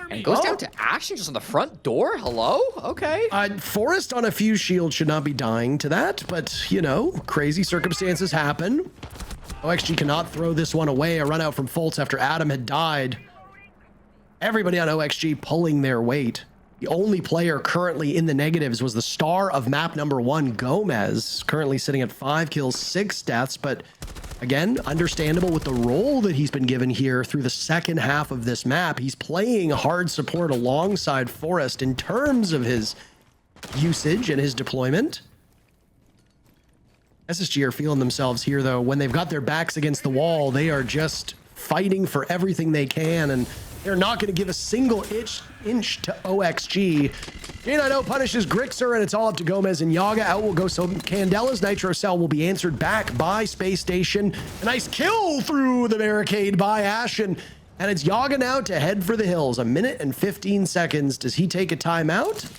And goes down to Action just on the front door? Hello? Okay. Forrest on a Fuse Shield should not be dying to that, but, you know, crazy circumstances happen. OXG cannot throw this one away. A run out from Fultz after Adam had died. Everybody on OXG pulling their weight. The only player currently in the negatives was the star of map number 1, Gomez, currently sitting at 5 kills, 6 deaths, but again, understandable with the role that he's been given here through the second half of this map. He's playing hard support alongside Forrest in terms of his usage and his deployment. SSG are feeling themselves here, though. When they've got their backs against the wall, they are just fighting for everything they can, and they're not going to give a single inch to OXG. J90 punishes Grixer, and it's all up to Gomez and Yaga. Out will go so Candela's Nitro Cell will be answered back by Space Station. A nice kill through the barricade by Ashen. And it's Yaga now to head for the hills. 1 minute and 15 seconds. Does he take a timeout?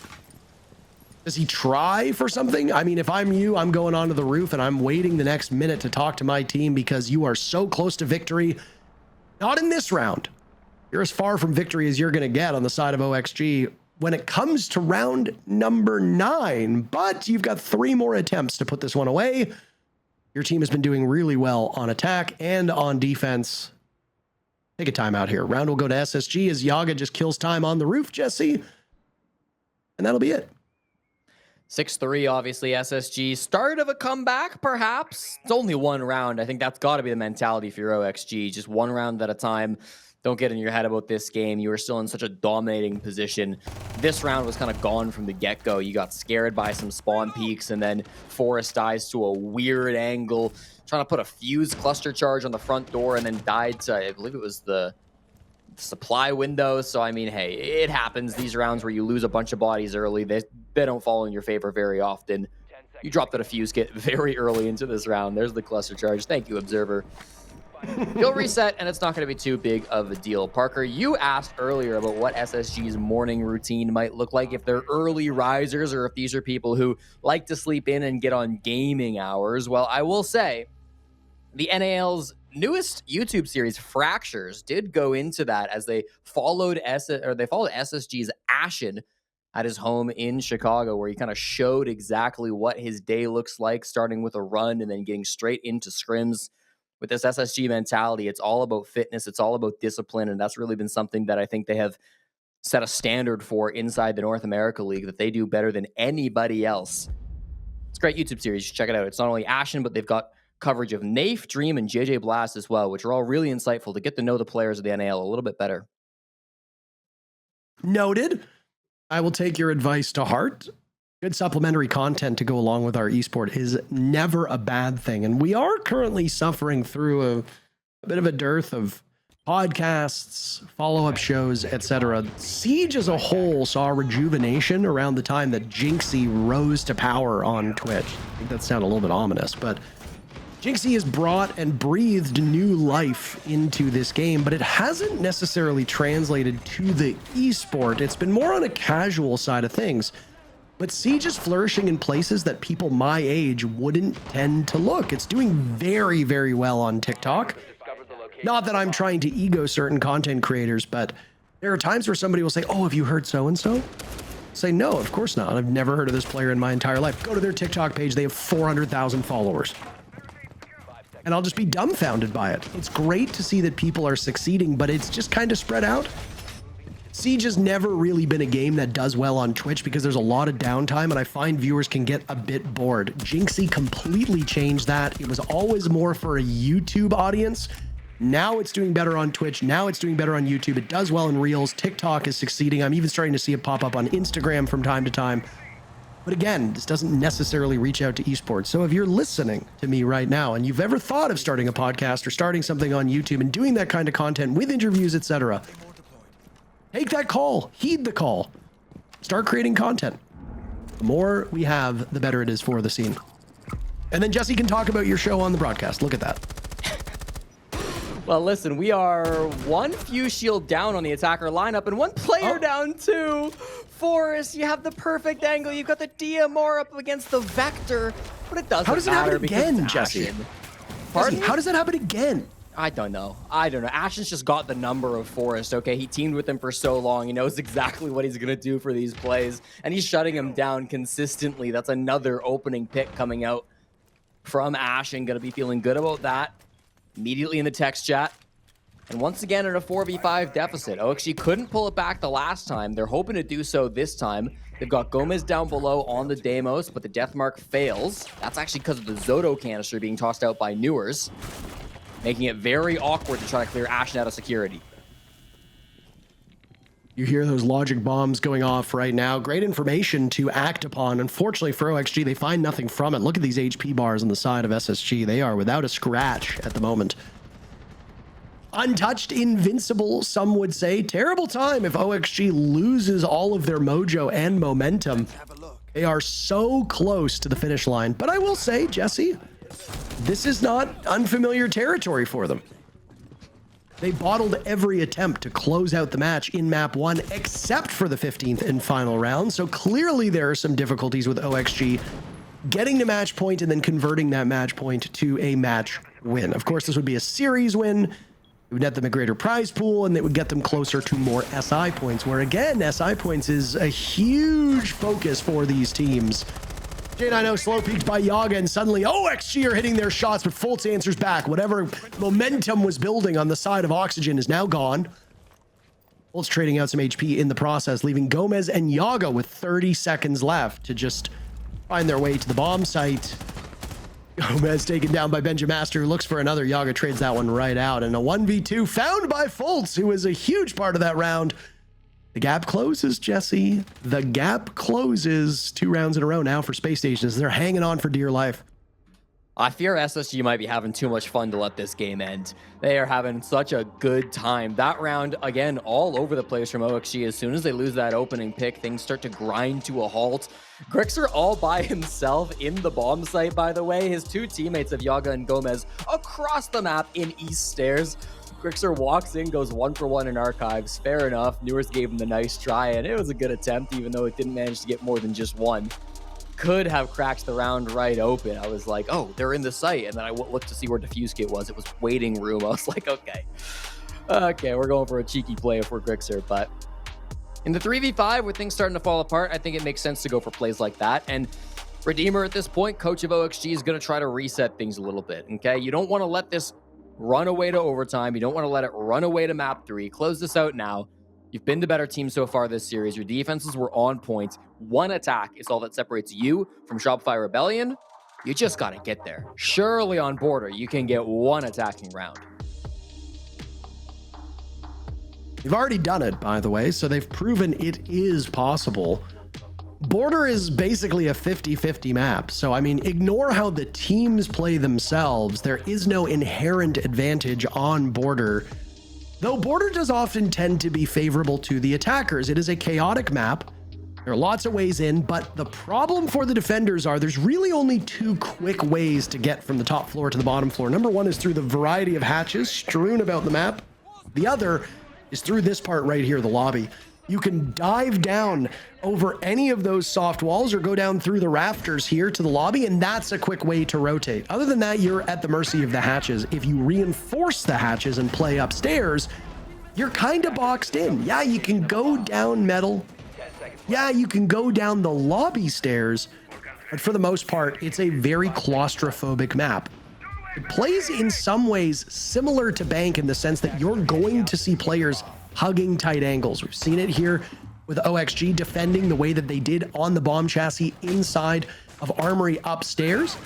Does he try for something? I mean, if I'm you, I'm going onto the roof and I'm waiting the next minute to talk to my team because you are so close to victory. Not in this round. You're as far from victory as you're going to get on the side of OXG when it comes to round number 9. But you've got 3 more attempts to put this one away. Your team has been doing really well on attack and on defense. Take a timeout here. Round will go to SSG as Yaga just kills time on the roof, Jesse. And that'll be it. 6-3, obviously, SSG. Start of a comeback, perhaps. It's only 1 round. I think that's got to be the mentality for your OXG. Just 1 round at a time. Don't get in your head about this game. You were still in such a dominating position. This round was kind of gone from the get-go. You got scared by some spawn peaks, and then Forrest dies to a weird angle, trying to put a fuse cluster charge on the front door, and then died to, I believe it was the supply window. So, I mean, hey, it happens. These rounds where you lose a bunch of bodies early, they don't fall in your favor very often. You dropped at a fuse kit very early into this round. There's the cluster charge. Thank you, Observer. You'll reset, and it's not going to be too big of a deal. Parker, you asked earlier about what SSG's morning routine might look like, if they're early risers or if these are people who like to sleep in and get on gaming hours. Well, I will say the NAL's newest YouTube series, Fractures, did go into that as they followed SSG's Ashen at his home in Chicago, where he kind of showed exactly what his day looks like, starting with a run and then getting straight into scrims. With this SSG mentality, it's all about fitness, it's all about discipline, and that's really been something that I think they have set a standard for inside the North America League that they do better than anybody else. It's a great YouTube series. You should check it out. It's not only Ashen, but they've got coverage of Nafe, Dream, and JJ Blast as well, which are all really insightful to get to know the players of the NAL a little bit better. Noted. I will take your advice to heart. Good supplementary content to go along with our esport is never a bad thing. And we are currently suffering through a bit of a dearth of podcasts, follow-up shows, etc. Siege as a whole saw rejuvenation around the time that Jinxie rose to power on Twitch. I think that sounded a little bit ominous, but Jinxie has brought and breathed new life into this game, but it hasn't necessarily translated to the esport. It's been more on a casual side of things. But Siege is flourishing in places that people my age wouldn't tend to look. It's doing very, very well on TikTok. Not that I'm trying to ego certain content creators, but there are times where somebody will say, oh, have you heard so-and-so? Say, no, of course not. I've never heard of this player in my entire life. Go to their TikTok page. They have 400,000 followers. And I'll just be dumbfounded by it. It's great to see that people are succeeding, but it's just kind of spread out. Siege has never really been a game that does well on Twitch because there's a lot of downtime, and I find viewers can get a bit bored. Jinxie completely changed that. It was always more for a YouTube audience. Now it's doing better on Twitch. Now it's doing better on YouTube. It does well in Reels. TikTok is succeeding. I'm even starting to see it pop up on Instagram from time to time. But again, this doesn't necessarily reach out to esports. So if you're listening to me right now and you've ever thought of starting a podcast or starting something on YouTube and doing that kind of content with interviews, etc., take that call. Heed the call. Start creating content. The more we have, the better it is for the scene. And then Jesse can talk about your show on the broadcast. Look at that. Well, listen, we are one fuse shield down on the attacker lineup and one player down too. Forrest, you have the perfect angle. You've got the DMR up against the Vector, but it doesn't matter. How does it happen again, Jesse? Pardon? How does that happen again? I don't know. Ashen's just got the number of Forrest, okay? He teamed with him for so long. He knows exactly what he's going to do for these plays, and he's shutting him down consistently. That's another opening pick coming out from Ashen. Going to be feeling good about that. Immediately in the text chat. And once again in a 4v5 deficit. OXG couldn't pull it back the last time. They're hoping to do so this time. They've got Gomez down below on the Deimos, but the Deathmark fails. That's actually because of the Zoto canister being tossed out by Newers, making it very awkward to try to clear Ashen out of security. You hear those logic bombs going off right now. Great information to act upon. Unfortunately for OXG, they find nothing from it. Look at these HP bars on the side of SSG. They are without a scratch at the moment. Untouched, invincible, some would say. Terrible time if OXG loses all of their mojo and momentum. They are so close to the finish line. But I will say, Jesse, this is not unfamiliar territory for them. They bottled every attempt to close out the match in map 1, except for the 15th and final round. So clearly there are some difficulties with OXG getting to match point and then converting that match point to a match win. Of course, this would be a series win. It would net them a greater prize pool, and it would get them closer to more SI points, where again, SI points is a huge focus for these teams. J90 slow peeked by Yaga, and suddenly OXG are hitting their shots, but Fultz answers back. Whatever momentum was building on the side of Oxygen is now gone. Fultz trading out some HP in the process, leaving Gomez and Yaga with 30 seconds left to just find their way to the bomb site. Gomez taken down by Benjamaster, who looks for another. Yaga trades that one right out, and a 1v2 found by Fultz, who is a huge part of that round. The gap closes, Jesse. The gap closes 2 rounds in a row now for Space Station as they're hanging on for dear life. I fear SSG might be having too much fun to let this game end. They are having such a good time. That round, again, all over the place from OXG. As soon as they lose that opening pick, things start to grind to a halt. Grixer all by himself in the bomb site, by the way. His 2 teammates of Yaga and Gomez across the map in East Stairs. Grixer walks in, goes 1 for 1 in archives. Fair enough. Newers gave him the nice try, and it was a good attempt, even though it didn't manage to get more than just 1. Could have cracked the round right open. I was like, oh, they're in the site. And then I looked to see where Diffuse Kit was. It was waiting room. I was like, okay, we're going for a cheeky play if we're Grixer. But in the 3v5, with things starting to fall apart, I think it makes sense to go for plays like that. And Redeemer at this point, coach of OXG, is going to try to reset things a little bit, okay? You don't want to let this run away to overtime. You don't want to let it run away to map 3. Close this out now. You've been the better team so far this series. Your defenses were on point. 1 attack is all that separates you from Shopify Rebellion. You just got to get there. Surely on Border, you can get 1 attacking round. They've already done it, by the way, so they've proven it is possible. Border is basically a 50-50 map. So, I mean, ignore how the teams play themselves. There is no inherent advantage on Border. Though Border does often tend to be favorable to the attackers. It is a chaotic map. There are lots of ways in, but the problem for the defenders are there's really only 2 quick ways to get from the top floor to the bottom floor. Number 1 is through the variety of hatches strewn about the map. The other is through this part right here, the lobby. You can dive down over any of those soft walls or go down through the rafters here to the lobby, and that's a quick way to rotate. Other than that, you're at the mercy of the hatches. If you reinforce the hatches and play upstairs, you're kind of boxed in. Yeah, you can go down metal. Yeah, you can go down the lobby stairs, but for the most part, it's a very claustrophobic map. It plays in some ways similar to Bank in the sense that you're going to see players hugging tight angles. We've seen it here with OXG defending the way that they did on the bomb chassis inside of Armory upstairs.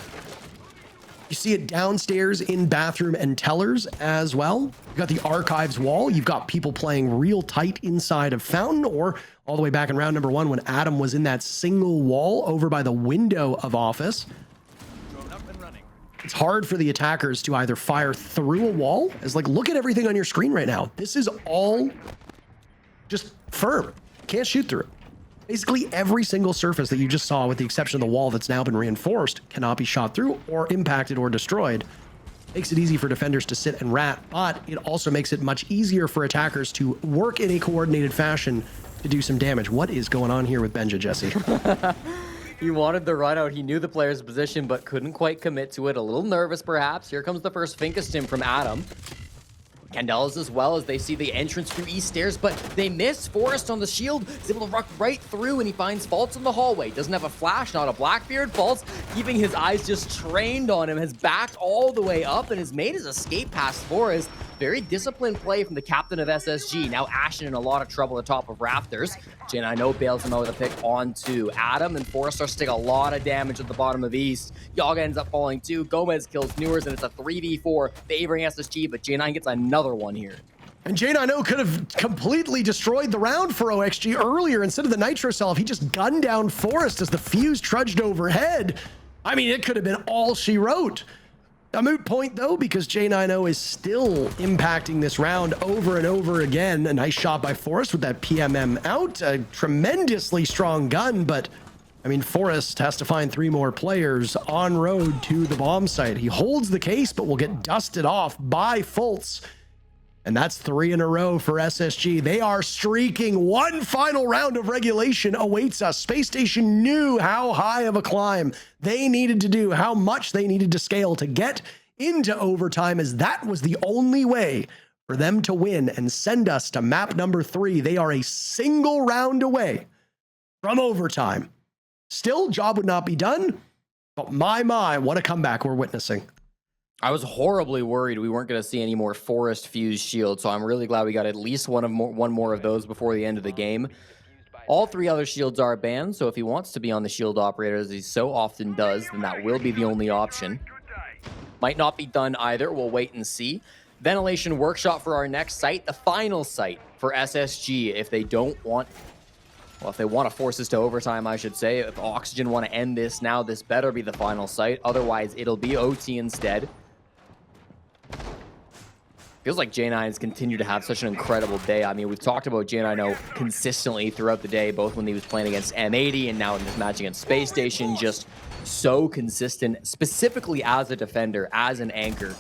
You see it downstairs in bathroom and tellers as well. You've got the archives wall. You've got people playing real tight inside of Fountain, or all the way back in round number 1 when Adam was in that single wall over by the window of office. It's hard for the attackers to either fire through a wall, as like, look at everything on your screen right now. This is all just firm. Can't shoot through it. Basically every single surface that you just saw, with the exception of the wall that's now been reinforced, cannot be shot through or impacted or destroyed. Makes it easy for defenders to sit and rat, but it also makes it much easier for attackers to work in a coordinated fashion to do some damage. What is going on here with Benja, Jesse? He wanted the run out. He knew the player's position, but couldn't quite commit to it. A little nervous, perhaps. Here comes the first Finkastim from Adam. Candelas as well, as they see the entrance through East Stairs, but they miss. Forrest on the shield is able to ruck right through, and he finds Faults in the hallway. Doesn't have a flash, not a Blackbeard. Faults, keeping his eyes just trained on him, has backed all the way up and has made his escape past Forrest. Very disciplined play from the captain of SSG. Now Ashen in a lot of trouble at the top of Rafters. J9O bails him out with a pick onto Adam, and Forrest starts to take a lot of damage at the bottom of East. Yaga ends up falling too. Gomez kills Newers, and it's a 3v4 favoring SSG, but J9 gets another one here. And J9O could have completely destroyed the round for OXG earlier. Instead of the Nitro Cell, if he just gunned down Forrest as the fuse trudged overhead, I mean, it could have been all she wrote. A moot point, though, because J9O is still impacting this round over and over again. A nice shot by Forrest with that PMM out. A tremendously strong gun, but, I mean, Forrest has to find 3 more players en road to the bomb site. He holds the case, but will get dusted off by Fultz. And that's 3 in a row for SSG. They are streaking. One final round of regulation awaits us. Spacestation knew how high of a climb they needed to do, how much they needed to scale to get into overtime, as that was the only way for them to win and send us to map number 3. They are a single round away from overtime. Still, job would not be done, but my, what a comeback we're witnessing. I was horribly worried we weren't going to see any more Forest Fuse shields, so I'm really glad we got at least one more of those before the end of the game. All 3 other shields are banned, so if he wants to be on the shield operator, as he so often does, then that will be the only option. Might not be done either. We'll wait and see. Ventilation Workshop for our next site, the final site for SSG. If they don't want... Well, if they want to force us to overtime, I should say. If Oxygen want to end this now, this better be the final site. Otherwise, it'll be OT instead. Feels like J9's continued to have such an incredible day. I mean, we've talked about J9O consistently throughout the day, both when he was playing against M80 and now in this match against Space Station. Just so consistent, specifically as a defender, as an anchor.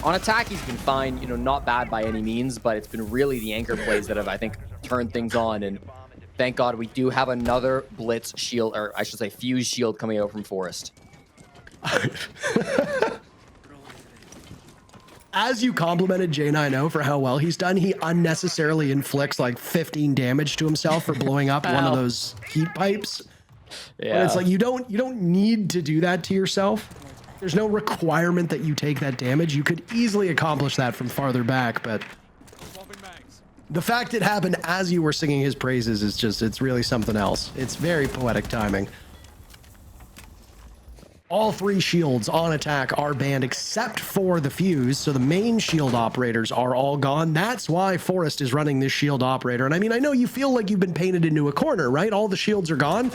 On attack, he's been fine, you know, not bad by any means, but it's been really the anchor plays that have, I think, turned things on. And thank God we do have another Blitz shield, or I should say Fuse shield coming out from Forest. As you complimented J9O for how well he's done, he unnecessarily inflicts like 15 damage to himself for blowing up one of those heat pipes. Yeah. But it's like, you don't need to do that to yourself. There's no requirement that you take that damage. You could easily accomplish that from farther back, but the fact it happened as you were singing his praises is just, it's really something else. It's very poetic timing. All 3 shields on attack are banned except for the Fuse, so the main shield operators are all gone. That's why Forrest is running this shield operator. And I mean, I know you feel like you've been painted into a corner, right? All the shields are gone.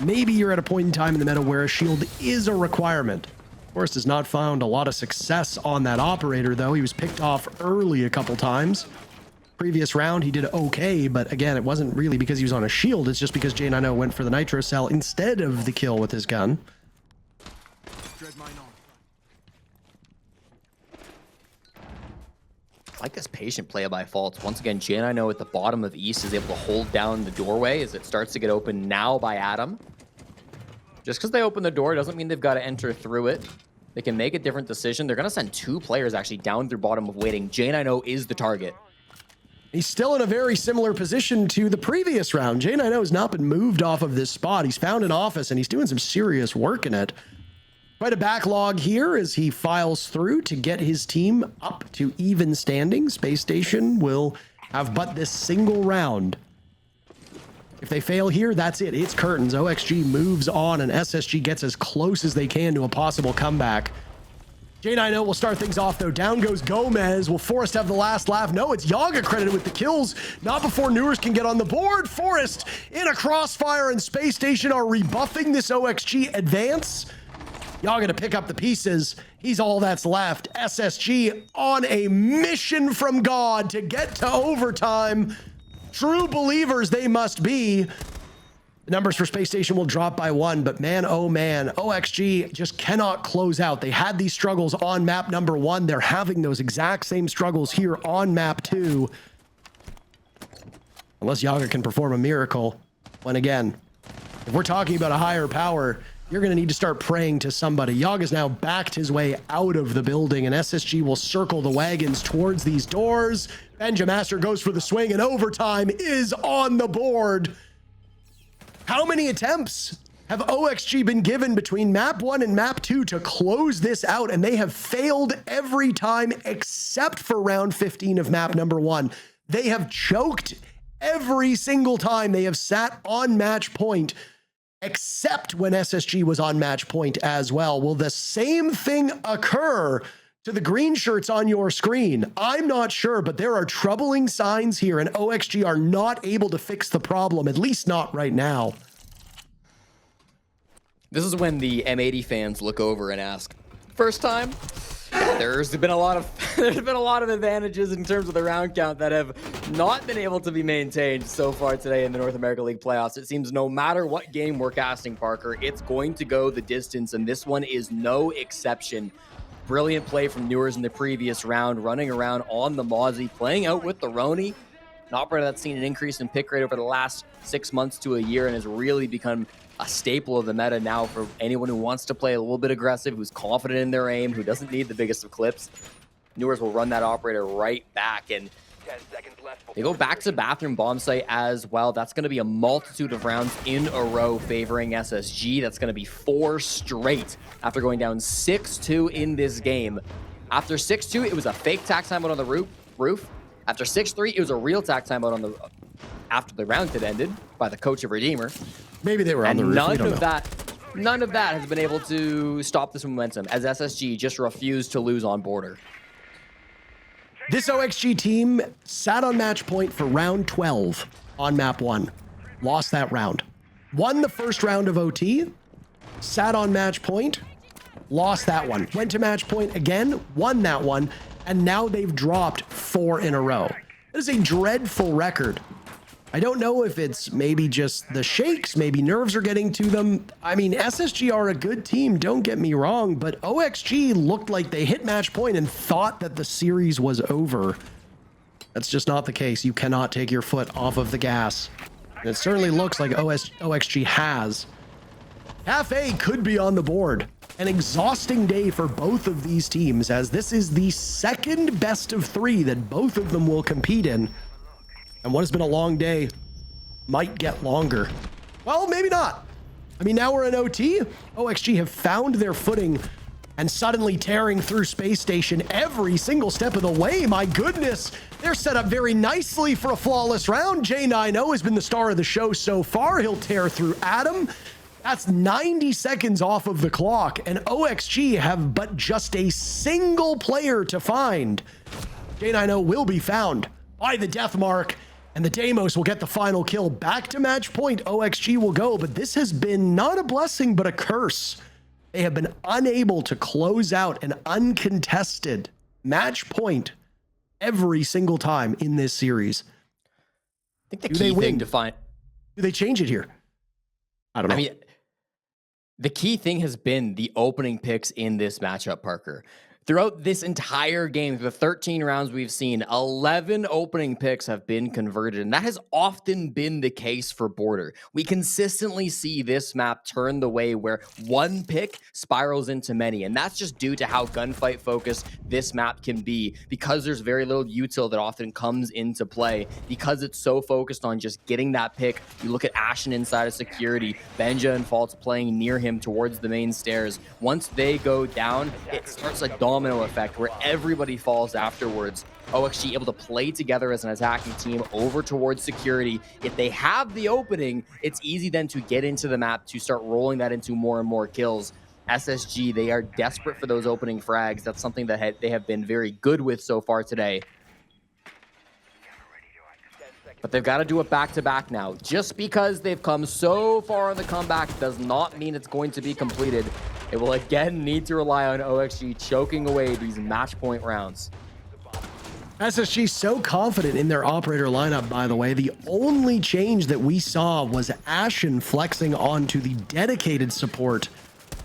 Maybe you're at a point in time in the meta where a shield is a requirement. Forrest has not found a lot of success on that operator, though. He was picked off early a couple times. Previous round, he did okay, but again, it wasn't really because he was on a shield. It's just because J9O went for the Nitro Cell instead of the kill with his gun. I like this patient play by Faults. Once again, Jane, I know at the bottom of East is able to hold down the doorway as it starts to get open now by Adam. Just because they open the door doesn't mean they've got to enter through it. They can make a different decision. They're going to send 2 players actually down through bottom of waiting. Jane, I know, is the target. He's still in a very similar position to the previous round. Jane, I know, has not been moved off of this spot. He's found an office, and he's doing some serious work in it. Quite a backlog here as he files through to get his team up to even standing. Space Station will have but this single round. If they fail here, that's it. It's curtains. OXG moves on, and SSG gets as close as they can to a possible comeback. J9O will start things off, though. Down goes Gomez. Will Forrest have the last laugh? No, it's Yaga credited with the kills. Not before Newers can get on the board. Forrest in a crossfire, and Space Station are rebuffing this OXG advance. Yaga to pick up the pieces. He's all that's left. SSG on a mission from God to get to overtime. True believers they must be. The numbers for Space Station will drop by 1, but man, oh man, OXG just cannot close out. They had these struggles on map number 1. They're having those exact same struggles here on map 2. Unless Yaga can perform a miracle. When again, if we're talking about a higher power, you're going to need to start praying to somebody. Yaga's now backed his way out of the building, and SSG will circle the wagons towards these doors. Benjamaster goes for the swing, and overtime is on the board. How many attempts have OXG been given between map 1 and map 2 to close this out? And they have failed every time except for round 15 of map number 1. They have choked every single time they have sat on match point, except when SSG was on match point as well. Will the same thing occur to the green shirts on your screen? I'm not sure, but there are troubling signs here, and OXG are not able to fix the problem, at least not right now. This is when the M80 fans look over and ask, first time? Yeah, there's been a lot of advantages in terms of the round count that have not been able to be maintained so far today in the North America League playoffs. It seems no matter what game we're casting, Parker, it's going to go the distance, and this one is no exception. Brilliant play from Newers in the previous round, running around on the Mozzie, playing out with the Roni, an operator that's seen an increase in pick rate over the last 6 months to a year and has really become a staple of the meta now for anyone who wants to play a little bit aggressive, who's confident in their aim, who doesn't need the biggest of clips. Newers will run that operator right back, and 10 seconds left. they go back to bathroom bomb site as well. That's going to be a multitude of rounds in a row favoring SSG. That's going to be 4 straight after going down 6-2 in this game. After 6-2, it was a fake tack timeout on the roof. After 6-3, it was a real tack timeout on the after the round had ended by the coach of Redeemer. Maybe they were on the roof. None of that has been able to stop this momentum as SSG just refused to lose on border. This OXG team sat on match point for round 12 on map 1. Lost that round. Won the first round of OT. Sat on match point. Lost that one. Went to match point again. Won that one. And now they've dropped 4 in a row. That is a dreadful record. I don't know if it's maybe just the shakes, maybe nerves are getting to them. I mean, SSG are a good team, don't get me wrong, but OXG looked like they hit match point and thought that the series was over. That's just not the case. You cannot take your foot off of the gas. And it certainly looks like OXG has. Cafe could be on the board. An exhausting day for both of these teams, as this is the second best of 3 that both of them will compete in. And what has been a long day might get longer. Well, maybe not. I mean, now we're in OT. OXG have found their footing and suddenly tearing through Space Station every single step of the way. My goodness, they're set up very nicely for a flawless round. J9O has been the star of the show so far. He'll tear through Adam. That's 90 seconds off of the clock, and OXG have but just a single player to find. J9O will be found by the death mark, and the Deimos will get the final kill. Back to match point, OXG will go, but this has been not a blessing, but a curse. They have been unable to close out an uncontested match point every single time in this series. I think the key thing to find... Do they change it here? I don't know. I mean, the key thing has been the opening picks in this matchup, Parker. Throughout this entire game, the 13 rounds we've seen, 11 opening picks have been converted, and that has often been the case for Border. We consistently see this map turn the way where one pick spirals into many, and that's just due to how gunfight focused this map can be, because there's very little util that often comes into play, because it's so focused on just getting that pick. You look at Ashen inside of security, Benja and Faults playing near him towards the main stairs. Once they go down, it starts a domino effect where everybody falls afterwards. OXG able to play together as an attacking team over towards security. If they have the opening, it's easy then to get into the map to start rolling that into more and more kills. SSG, they are desperate for those opening frags. That's something that they have been very good with so far today. But they've got to do it back-to-back now. Just because they've come so far on the comeback does not mean it's going to be completed. It will again need to rely on OXG choking away these match point rounds. SSG so confident in their operator lineup, by the way. The only change that we saw was Ashen flexing onto the dedicated support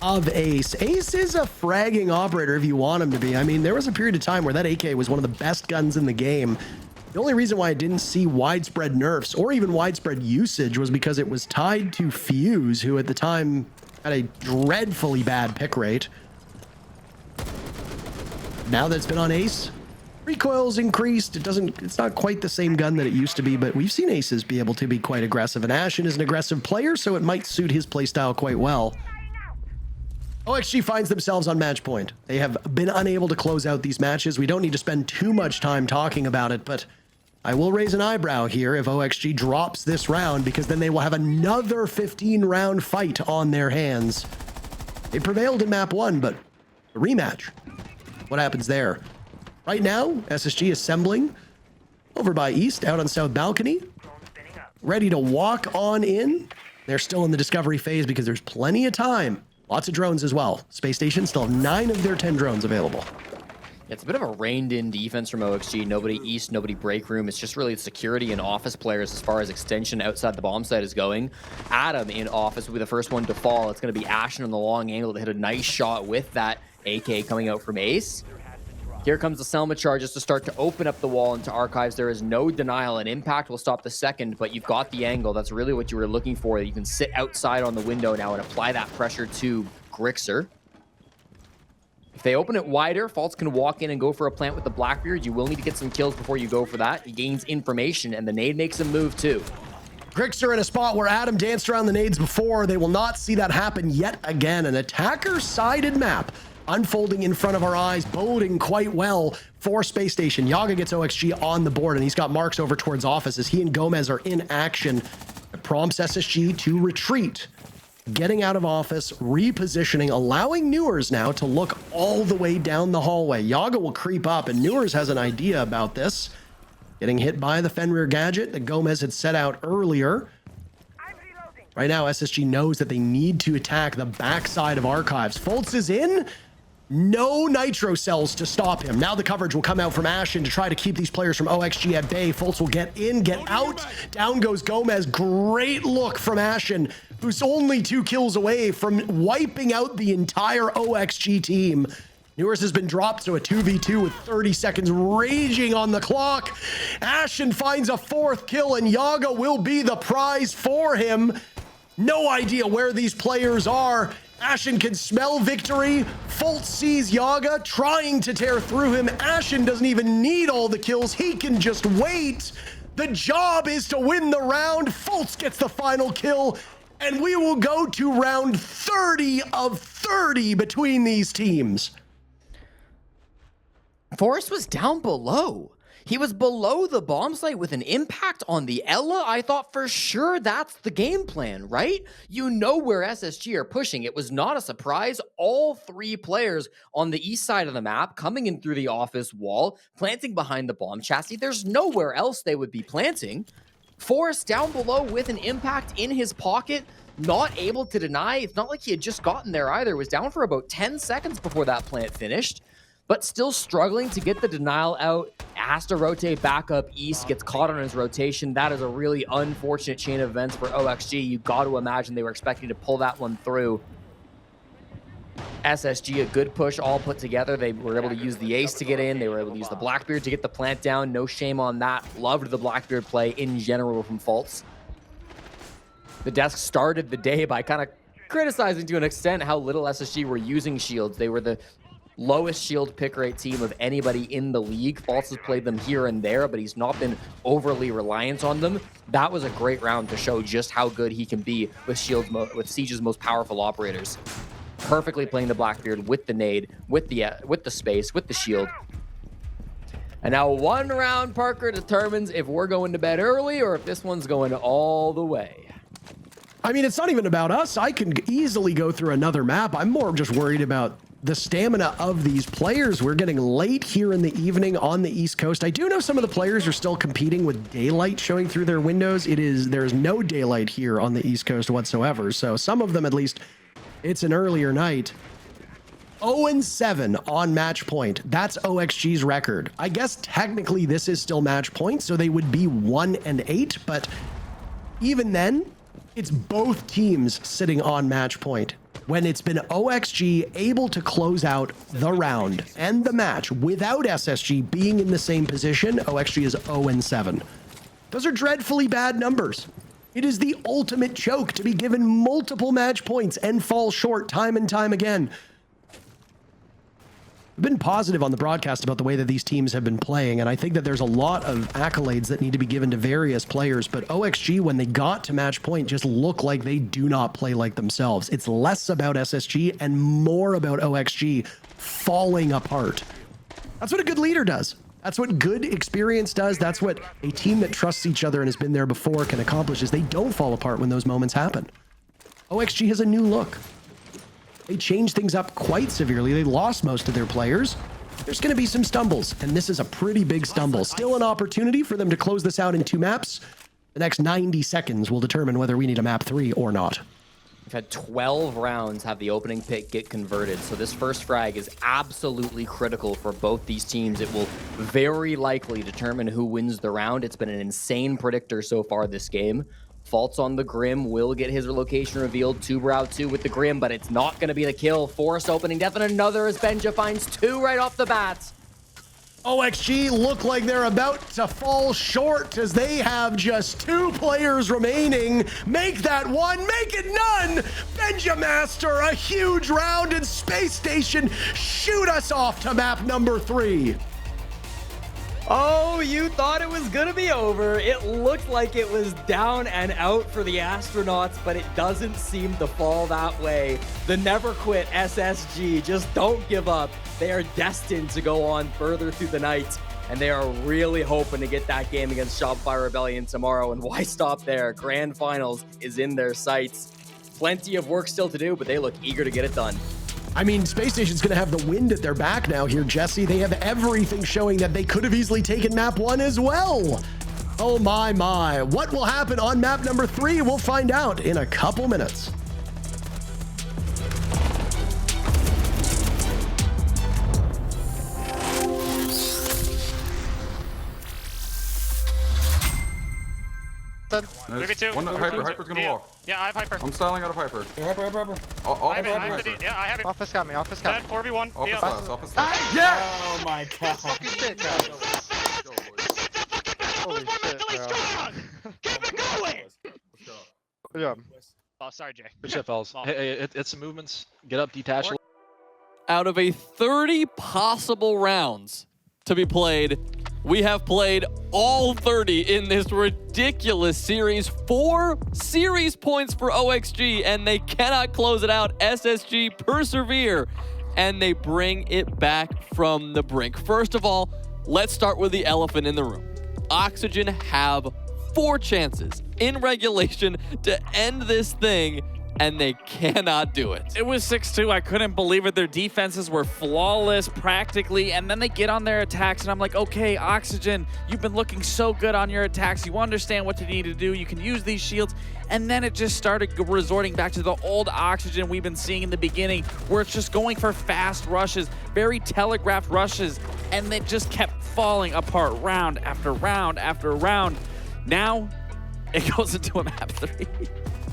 of Ace. Ace is a fragging operator if you want him to be. I mean, there was a period of time where that AK was one of the best guns in the game. The only reason why I didn't see widespread nerfs or even widespread usage was because it was tied to Fuse, who at the time had a dreadfully bad pick rate. Now that it's been on Ace, recoil's increased. It's not quite the same gun that it used to be, but we've seen Aces be able to be quite aggressive, and Ashen is an aggressive player, so it might suit his playstyle quite well. OXG finds themselves on match point. They have been unable to close out these matches. We don't need to spend too much time talking about it, but I will raise an eyebrow here if OXG drops this round, because then they will have another 15-round fight on their hands. They prevailed in map 1, but a rematch. What happens there? Right now, SSG assembling over by East, out on South Balcony, ready to walk on in. They're still in the discovery phase because there's plenty of time. Lots of drones as well. Spacestation still have 9 of their 10 drones available. It's a bit of a reined-in defense from OXG. Nobody East, nobody break room. It's just really security and office players as far as extension outside the bomb site is going. Adam in office will be the first one to fall. It's going to be Ashen on the long angle to hit a nice shot with that AK coming out from Ace. Here comes the Selma charges to start to open up the wall into Archives. There is no denial, and Impact will stop the second, but you've got the angle. That's really what you were looking for. You can sit outside on the window now and apply that pressure to Grixer. If they open it wider, Faults can walk in and go for a plant with the Blackbeard. You will need to get some kills before you go for that. He gains information, and the nade makes him move too. Grixer in a spot where Adam danced around the nades before. They will not see that happen yet again. An attacker-sided map unfolding in front of our eyes, boding quite well for Space Station. Yaga gets OXG on the board, and he's got marks over towards office as he and Gomez are in action. It prompts SSG to retreat, getting out of office, repositioning, allowing Newers now to look all the way down the hallway. Yaga will creep up, and Newers has an idea about this. Getting hit by the Fenrir gadget that Gomez had set out earlier. Right now, SSG knows that they need to attack the backside of Archives. Fultz is in. No nitro cells to stop him. Now the coverage will come out from Ashen to try to keep these players from OXG at bay. Fultz will get in, get out. Down goes Gomez. Great look from Ashen, who's only 2 kills away from wiping out the entire OXG team. Newers has been dropped to a 2v2 with 30 seconds raging on the clock. Ashen finds a 4th kill, and Yaga will be the prize for him. No idea where these players are. Ashen can smell victory. Fultz sees Yaga trying to tear through him. Ashen doesn't even need all the kills. He can just wait. The job is to win the round. Fultz gets the final kill, and we will go to round 30 of 30 between these teams. Forrest was down below. He was below the bomb site with an impact on the Ella. I thought for sure that's the game plan, right? You know where SSG are pushing. It was not a surprise. All 3 players on the east side of the map coming in through the office wall, planting behind the bomb chassis. There's nowhere else they would be planting. Forrest down below with an impact in his pocket, not able to deny. It's not like he had just gotten there either. It was down for about 10 seconds before that plant finished, but still struggling to get the denial out. Has to rotate back up east, gets caught on his rotation. That is a really unfortunate chain of events for OXG. You got to imagine they were expecting to pull that one through. SSG a good push all put together. They were able to use the ace to get in. They were able to use the Blackbeard to get the plant down. No shame on that. Loved the Blackbeard play in general from Faults. The desk started the day by kind of criticizing to an extent how little SSG were using shields. They were the lowest shield pick rate team of anybody in the league. Faults has played them here and there, but he's not been overly reliant on them. That was a great round to show just how good he can be with Siege's most powerful operators. Perfectly playing the Blackbeard with the nade, with the space, with the shield. And now one round, Parker, determines if we're going to bed early or if this one's going all the way. I mean, it's not even about us. I can easily go through another map. I'm more just worried about the stamina of these players. We're getting late here in the evening on the East Coast. I do know some of the players are still competing with daylight showing through their windows. There's no daylight here on the East Coast whatsoever. So some of them, at least, it's an earlier night. 0-7 on match point. That's OXG's record. I guess technically this is still match point, so they would be 1-8, but even then, it's both teams sitting on match point. When it's been OXG able to close out the round and the match without SSG being in the same position, OXG is 0-7. Those are dreadfully bad numbers. It is the ultimate choke to be given multiple match points and fall short time and time again. I've been positive on the broadcast about the way that these teams have been playing, and I think that there's a lot of accolades that need to be given to various players, but OXG, when they got to match point, just look like they do not play like themselves. It's less about SSG and more about OXG falling apart. That's what a good leader does. That's what good experience does. That's what a team that trusts each other and has been there before can accomplish, is they don't fall apart when those moments happen. OXG has a new look. They changed things up quite severely. They lost most of their players. There's going to be some stumbles, and this is a pretty big stumble. Still an opportunity for them to close this out in 2 maps. The next 90 seconds will determine whether we need a map 3 or not. We've had 12 rounds have the opening pick get converted, so this first frag is absolutely critical for both these teams. It will very likely determine who wins the round. It's been an insane predictor so far this game. Faults on the Grim will get his location revealed. Tuber out 2 with the Grim, but it's not going to be the kill. Force opening death and another as Benja finds 2 right off the bat. OXG look like they're about to fall short as they have just 2 players remaining. Make that 1, make it none. Benja Master, a huge round, and Space Station shoot us off to map number 3. Oh, you thought it was gonna be over. It looked like it was down and out for the astronauts, but it doesn't seem to fall that way. The never quit SSG, just don't give up. They are destined to go on further through the night, and they are really hoping to get that game against Shopify Rebellion tomorrow. And why stop there? Grand Finals is in their sights. Plenty of work still to do, but they look eager to get it done. I mean, Space Station's going to have the wind at their back now here, Jesse. They have everything showing that they could have easily taken map 1 as well. Oh my. What will happen on map number 3? We'll find out in a couple minutes. Maybe 2. Hyper's gonna walk. Yeah, I have Hyper. I'm styling out of Hyper. Hyper. I have it. Yeah, I have it. Office got me. Office got Dead, me. 4v1. Office Yeah. last, office last. Yeah! Oh my god. Holy shit, bro. Keep it going! Yeah. Oh, sorry, Jay. Good shit, fellas. Hey, it's some movements. Get up, detach. Out of a 30 possible rounds to be played, we have played all 30 in this ridiculous series. 4 series points for OXG, and they cannot close it out. SSG persevere, and they bring it back from the brink. First of all, let's start with the elephant in the room. Oxygen have 4 chances in regulation to end this thing, and they cannot do it. It was 6-2. I couldn't believe it. Their defenses were flawless practically, and then they get on their attacks, and I'm like, okay, Oxygen, you've been looking so good on your attacks. You understand what you need to do. You can use these shields. And then it just started resorting back to the old Oxygen we've been seeing in the beginning, where it's just going for fast rushes, very telegraphed rushes, and they just kept falling apart round after round after round. Now, it goes into a map 3.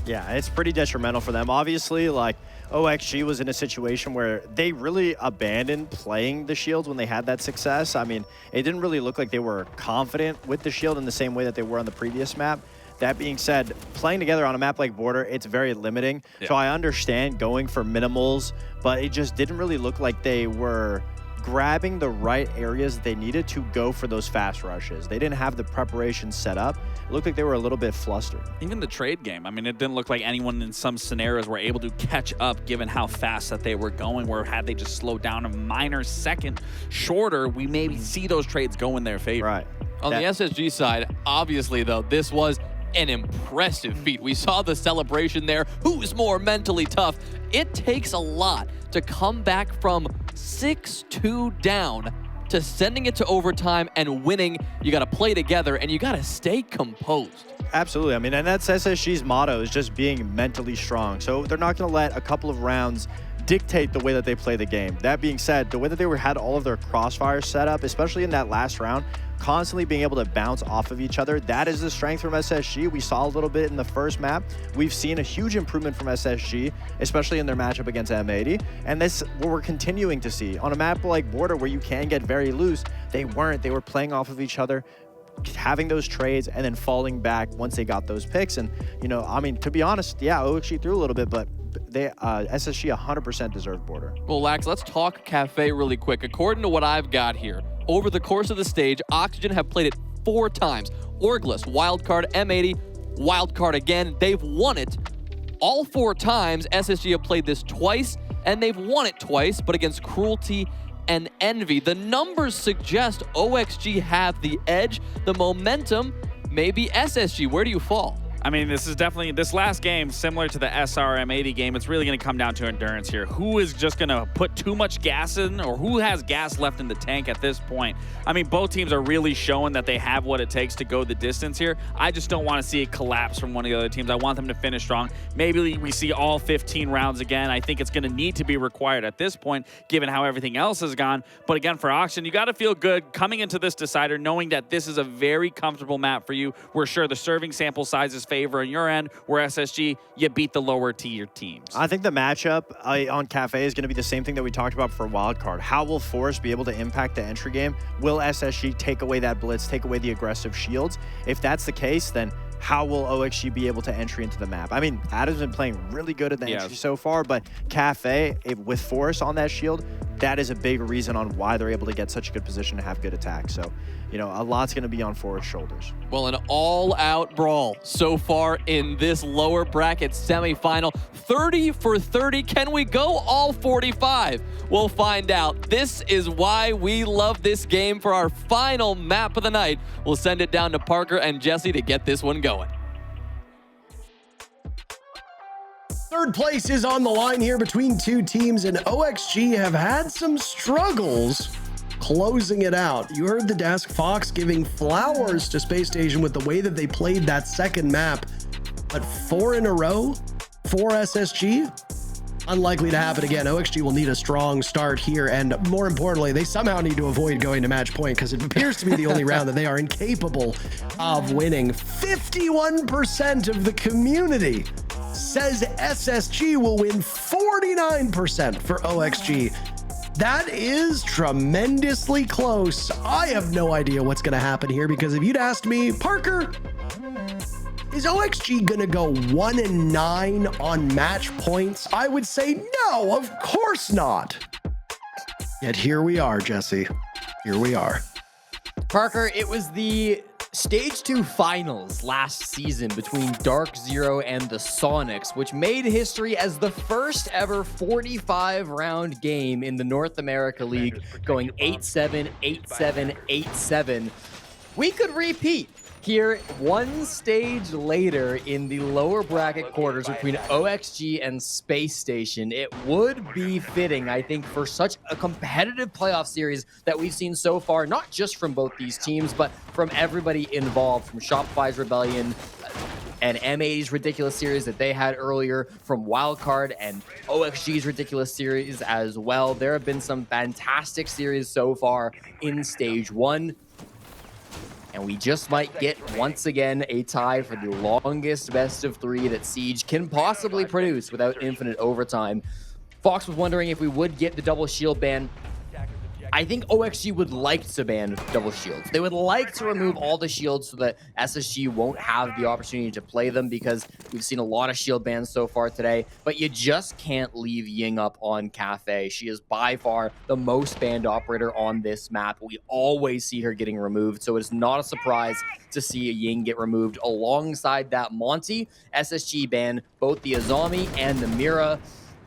Yeah, it's pretty detrimental for them. Obviously, like, OXG was in a situation where they really abandoned playing the shields when they had that success. I mean, it didn't really look like they were confident with the shield in the same way that they were on the previous map. That being said, playing together on a map like Border, it's very limiting. So I understand going for minimals, but it just didn't really look like they were grabbing the right areas that they needed to go for those fast rushes. They didn't have the preparation set up. It looked like they were a little bit flustered. Even the trade game, I mean, it didn't look like anyone in some scenarios were able to catch up given how fast that they were going, where had they just slowed down a minor second shorter, we maybe see those trades go in their favor. Right. On the SSG side, obviously, though, this was an impressive feat. We saw the celebration there. Who's more mentally tough? It takes a lot to come back from 6-2 down to sending it to overtime and winning. You got to play together and you got to stay composed. Absolutely. I mean, and that's SSG's motto, is just being mentally strong. So they're not going to let a couple of rounds dictate the way that they play the game. That being said, the way that they had all of their crossfires set up, especially in that last round, constantly being able to bounce off of each other, that is the strength from SSG. We saw a little bit in the first map. We've seen a huge improvement from SSG, especially in their matchup against M80. And this what we're continuing to see. On a map like Border, where you can get very loose, they weren't. They were playing off of each other, having those trades, and then falling back once they got those picks. And, you know, I mean, to be honest, yeah, OXG threw a little bit, but they SSG 100% deserved Border. Well, Lax, let's talk Cafe really quick. According to what I've got here, over the course of the stage, Oxygen have played it 4 times. Orgless, wildcard, M80, wildcard again. They've won it all 4 times. SSG have played this twice, and they've won it twice, but against Cruelty and Envy. The numbers suggest OXG have the edge. The momentum may be SSG. Where do you fall? I mean, this is definitely, this last game, similar to the SRM80 game, it's really going to come down to endurance here. Who is just going to put too much gas in, or who has gas left in the tank at this point? I mean, both teams are really showing that they have what it takes to go the distance here. I just don't want to see a collapse from one of the other teams. I want them to finish strong. Maybe we see all 15 rounds again. I think it's going to need to be required at this point, given how everything else has gone. But again, for Oxygen, you got to feel good coming into this decider, knowing that this is a very comfortable map for you. We're sure the serving sample size is favor on your end, where SSG, you beat the lower tier teams. I think the matchup on Cafe is going to be the same thing that we talked about for Wildcard. How will Force be able to impact the entry game? Will SSG take away that blitz, take away the aggressive shields? If that's the case, then how will OXG be able to entry into the map? I mean, Adam's been playing really good at the entry so far, but Cafe, with Force on that shield, that is a big reason on why they're able to get such a good position to have good attack. So, you know, a lot's going to be on Forest's shoulders. Well, an all-out brawl so far in this lower bracket semifinal. 30 for 30. Can we go all 45? We'll find out. This is why we love this game. For our final map of the night, we'll send it down to Parker and Jesse to get this one going. Third place is on the line here between 2 teams, and OXG have had some struggles closing it out. You heard the desk, Fox giving flowers to Spacestation with the way that they played that second map, but 4 in a row for SSG? Unlikely to happen again. OXG will need a strong start here, and more importantly, they somehow need to avoid going to match point, because it appears to be the only round that they are incapable of winning. 51% of the community says SSG will win, 49% for OXG. That is tremendously close. I have no idea what's going to happen here, because if you'd asked me, Parker, is OXG going to go 1-9 on match points? I would say no, of course not. Yet here we are, Jesse. Here we are. Parker, it was the Stage 2 finals last season between Dark Zero and the Sonics, which made history as the first ever 45-round game in the North America League, going 8-7, 8-7, 8-7. We could repeat here one stage later in the lower bracket quarters between OXG and Space Station. It would be fitting, I think, for such a competitive playoff series that we've seen so far, not just from both these teams, but from everybody involved, from Shopify's Rebellion and M80's ridiculous series that they had earlier, from Wildcard and OXG's ridiculous series as well. There have been some fantastic series so far in Stage 1. And we just might get, once again, a tie for the longest best of 3 that Siege can possibly produce without infinite overtime. Fox was wondering if we would get the double shield ban. I think OXG would like to ban double shields. They would like to remove all the shields so that SSG won't have the opportunity to play them, because we've seen a lot of shield bans so far today, but you just can't leave Ying up on Cafe. She is by far the most banned operator on this map. We always see her getting removed, so it's not a surprise to see a Ying get removed alongside that Monty. SSG ban both the Azami and the Mira.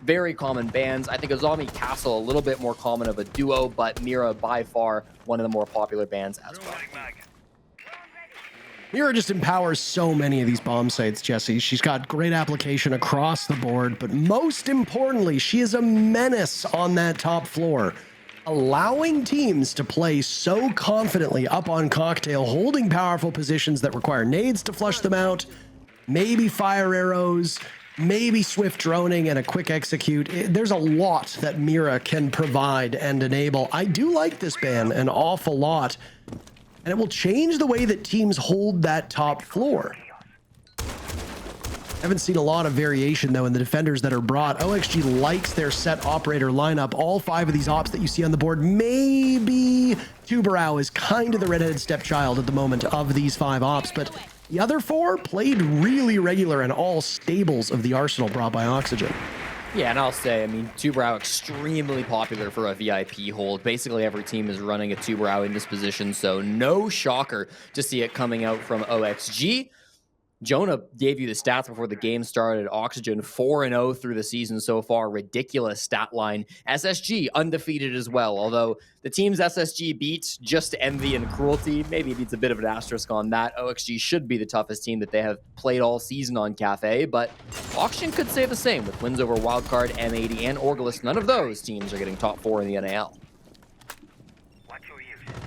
Very common bans. I think Azami Castle a little bit more common of a duo, but Mira by far one of the more popular bans as well. Mira just empowers so many of these bomb sites, Jesse. She's got great application across the board, but most importantly, she is a menace on that top floor, allowing teams to play so confidently up on Cocktail, holding powerful positions that require nades to flush them out, maybe fire arrows, maybe swift droning and a quick execute. There's a lot that Mira can provide and enable. I do like this ban an awful lot, and it will change the way that teams hold that top floor. I haven't seen a lot of variation, though, in the defenders that are brought. OXG likes their set operator lineup. All 5 of these ops that you see on the board, maybe Tubarao is kind of the redheaded stepchild at the moment of these 5 ops, but the other 4 played really regular in all stables of the arsenal brought by Oxygen. Yeah, and I'll say, I mean, Tubarao extremely popular for a VIP hold. Basically, every team is running a Tubarao in this position, so no shocker to see it coming out from OXG. Jonah gave you the stats before the game started. Oxygen 4-0 through the season so far. Ridiculous stat line. SSG undefeated as well, although the teams SSG beats, just envy and cruelty, maybe it needs a bit of an asterisk on that. OXG should be the toughest team that they have played all season on Cafe, but Oxygen could say the same with wins over Wildcard, M80, and Orgulus. None of those teams are getting top 4 in the NAL.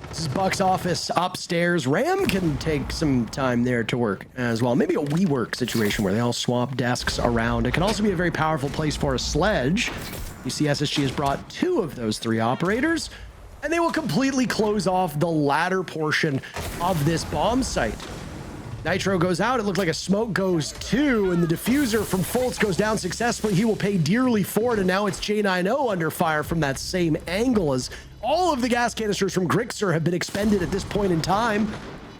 This is Buck's office upstairs. Ram can take some time there to work as well. Maybe a WeWork situation where they all swap desks around. It can also be a very powerful place for a sledge. You see SSG has brought 2 of those 3 operators, and they will completely close off the latter portion of this bomb site. Nitro goes out. It looked like a smoke goes too, and the diffuser from Fultz goes down successfully. He will pay dearly for it, and now it's J90 under fire from that same angle as all of the gas canisters from Grixer have been expended at this point in time.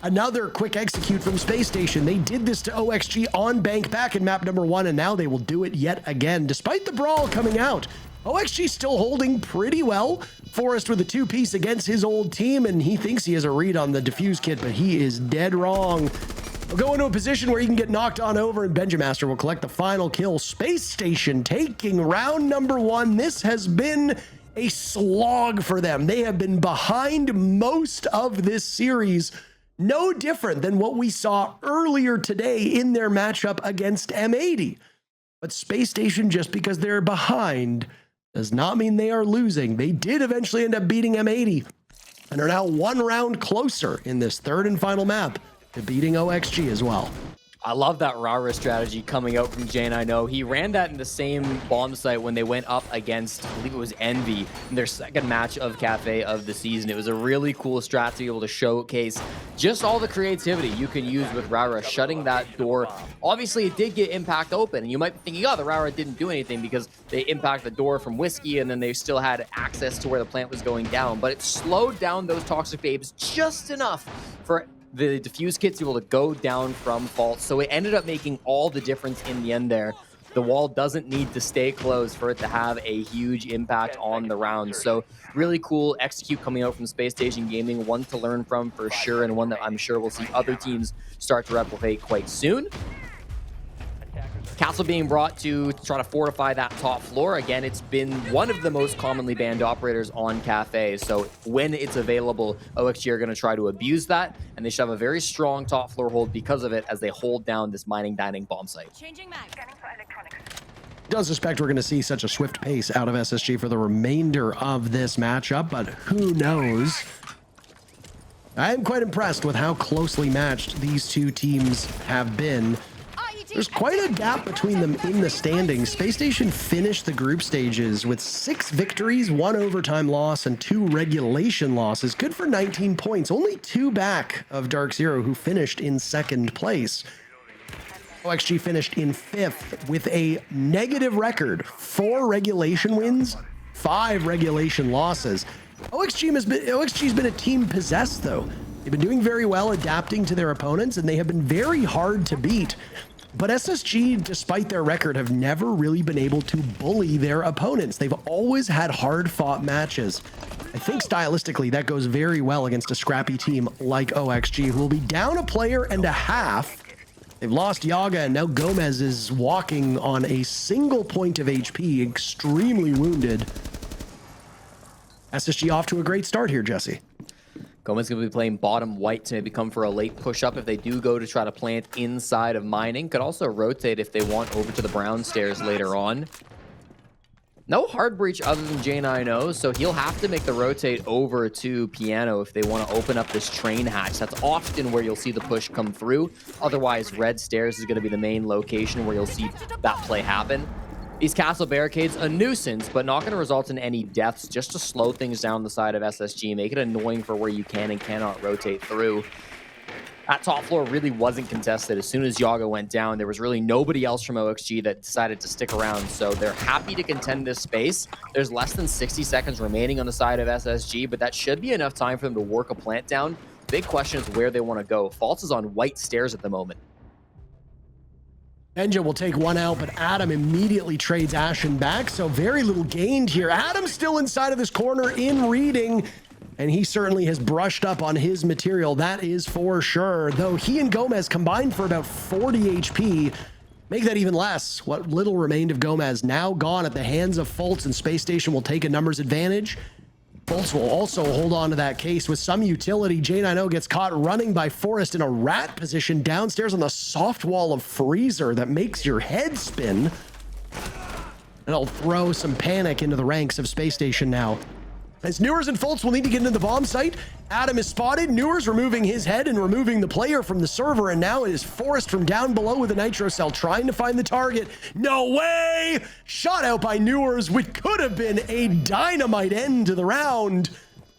Another quick execute from Space Station. They did this to OXG on bank back in map number 1, and now they will do it yet again. Despite the brawl coming out, OXG still holding pretty well. Forrest with a 2-piece against his old team, and he thinks he has a read on the defuse kit, but he is dead wrong. We'll go into a position where he can get knocked on over, and Benjamaster will collect the final kill. Space Station taking round number 1. This has been a slog for them. They have been behind most of this series, no different than what we saw earlier today in their matchup against M80. But Space Station, just because they're behind, does not mean they are losing. They did eventually end up beating M80 and are now 1 round closer in this 3rd and final map to beating OXG as well. I love that Rara strategy coming out from J90. He ran that in the same bomb site when they went up against, I believe it was Envy, in their 2nd match of Cafe of the season. It was a really cool strat to be able to showcase just all the creativity you can use with Rara, shutting that door. Obviously, it did get Impact open, and you might be thinking, oh, the Rara didn't do anything because they impact the door from Whiskey, and then they still had access to where the plant was going down. But it slowed down those Toxic Babes just enough for the diffuse kit's able to go down from fault, so it ended up making all the difference in the end there. The wall doesn't need to stay closed for it to have a huge impact on the round. So really cool execute coming out from Space Station Gaming, one to learn from for sure, and one that I'm sure we'll see other teams start to replicate quite soon. Castle being brought to try to fortify that top floor. Again, it's been one of the most commonly banned operators on Cafe, so when it's available, OXG are going to try to abuse that, and they should have a very strong top floor hold because of it as they hold down this mining dining bomb site. Changing mag. Don't suspect we're going to see such a swift pace out of SSG for the remainder of this matchup, but who knows? I am quite impressed with how closely matched these 2 teams have been. There's quite a gap between them in the standings. Spacestation finished the group stages with 6 victories, 1 overtime loss, and 2 regulation losses. Good for 19 points. Only 2 back of Dark Zero, who finished in 2nd place. OXG finished in 5th with a negative record. 4 regulation wins, 5 regulation losses. OXG's been a team possessed, though. They've been doing very well adapting to their opponents, and they have been very hard to beat. But SSG, despite their record, have never really been able to bully their opponents. They've always had hard-fought matches. I think stylistically that goes very well against a scrappy team like OXG, who will be down a player and a half. They've lost Yaga, and now Gomez is walking on a single point of HP, extremely wounded. SSG off to a great start here, Jesse. Gomez going to be playing bottom white to maybe come for a late push-up if they do go to try to plant inside of mining. Could also rotate if they want over to the brown stairs later on. No hard breach other than J90, so he'll have to make the rotate over to Piano if they want to open up this train hatch. That's often where you'll see the push come through. Otherwise, red stairs is going to be the main location where you'll see that play happen. These castle barricades, a nuisance, but not going to result in any deaths, just to slow things down the side of SSG, make it annoying for where you can and cannot rotate through. That top floor really wasn't contested. As soon as Yaga went down, there was really nobody else from OXG that decided to stick around, so they're happy to contend this space. There's less than 60 seconds remaining on the side of SSG, but that should be enough time for them to work a plant down. Big question is where they want to go. False is on white stairs at the moment. Benja will take one out, but Adam immediately trades Ashen back, so very little gained here. Adam's still inside of this corner in reading, and he certainly has brushed up on his material, that is for sure. Though he and Gomez combined for about 40 HP. Make that even less. What little remained of Gomez now gone at the hands of Fultz, and Spacestation will take a numbers advantage. Fultz will also hold on to that case with some utility. J90 gets caught running by Forrest in a rat position downstairs on the soft wall of Freezer that makes your head spin. And it'll throw some panic into the ranks of Spacestation now. As Newers and Fultz will need to get into the bomb site, Adam is spotted. Newers removing his head and removing the player from the server, and now it is Forrest from down below with a nitro cell trying to find the target. No way! Shot out by Newers, which could have been a dynamite end to the round.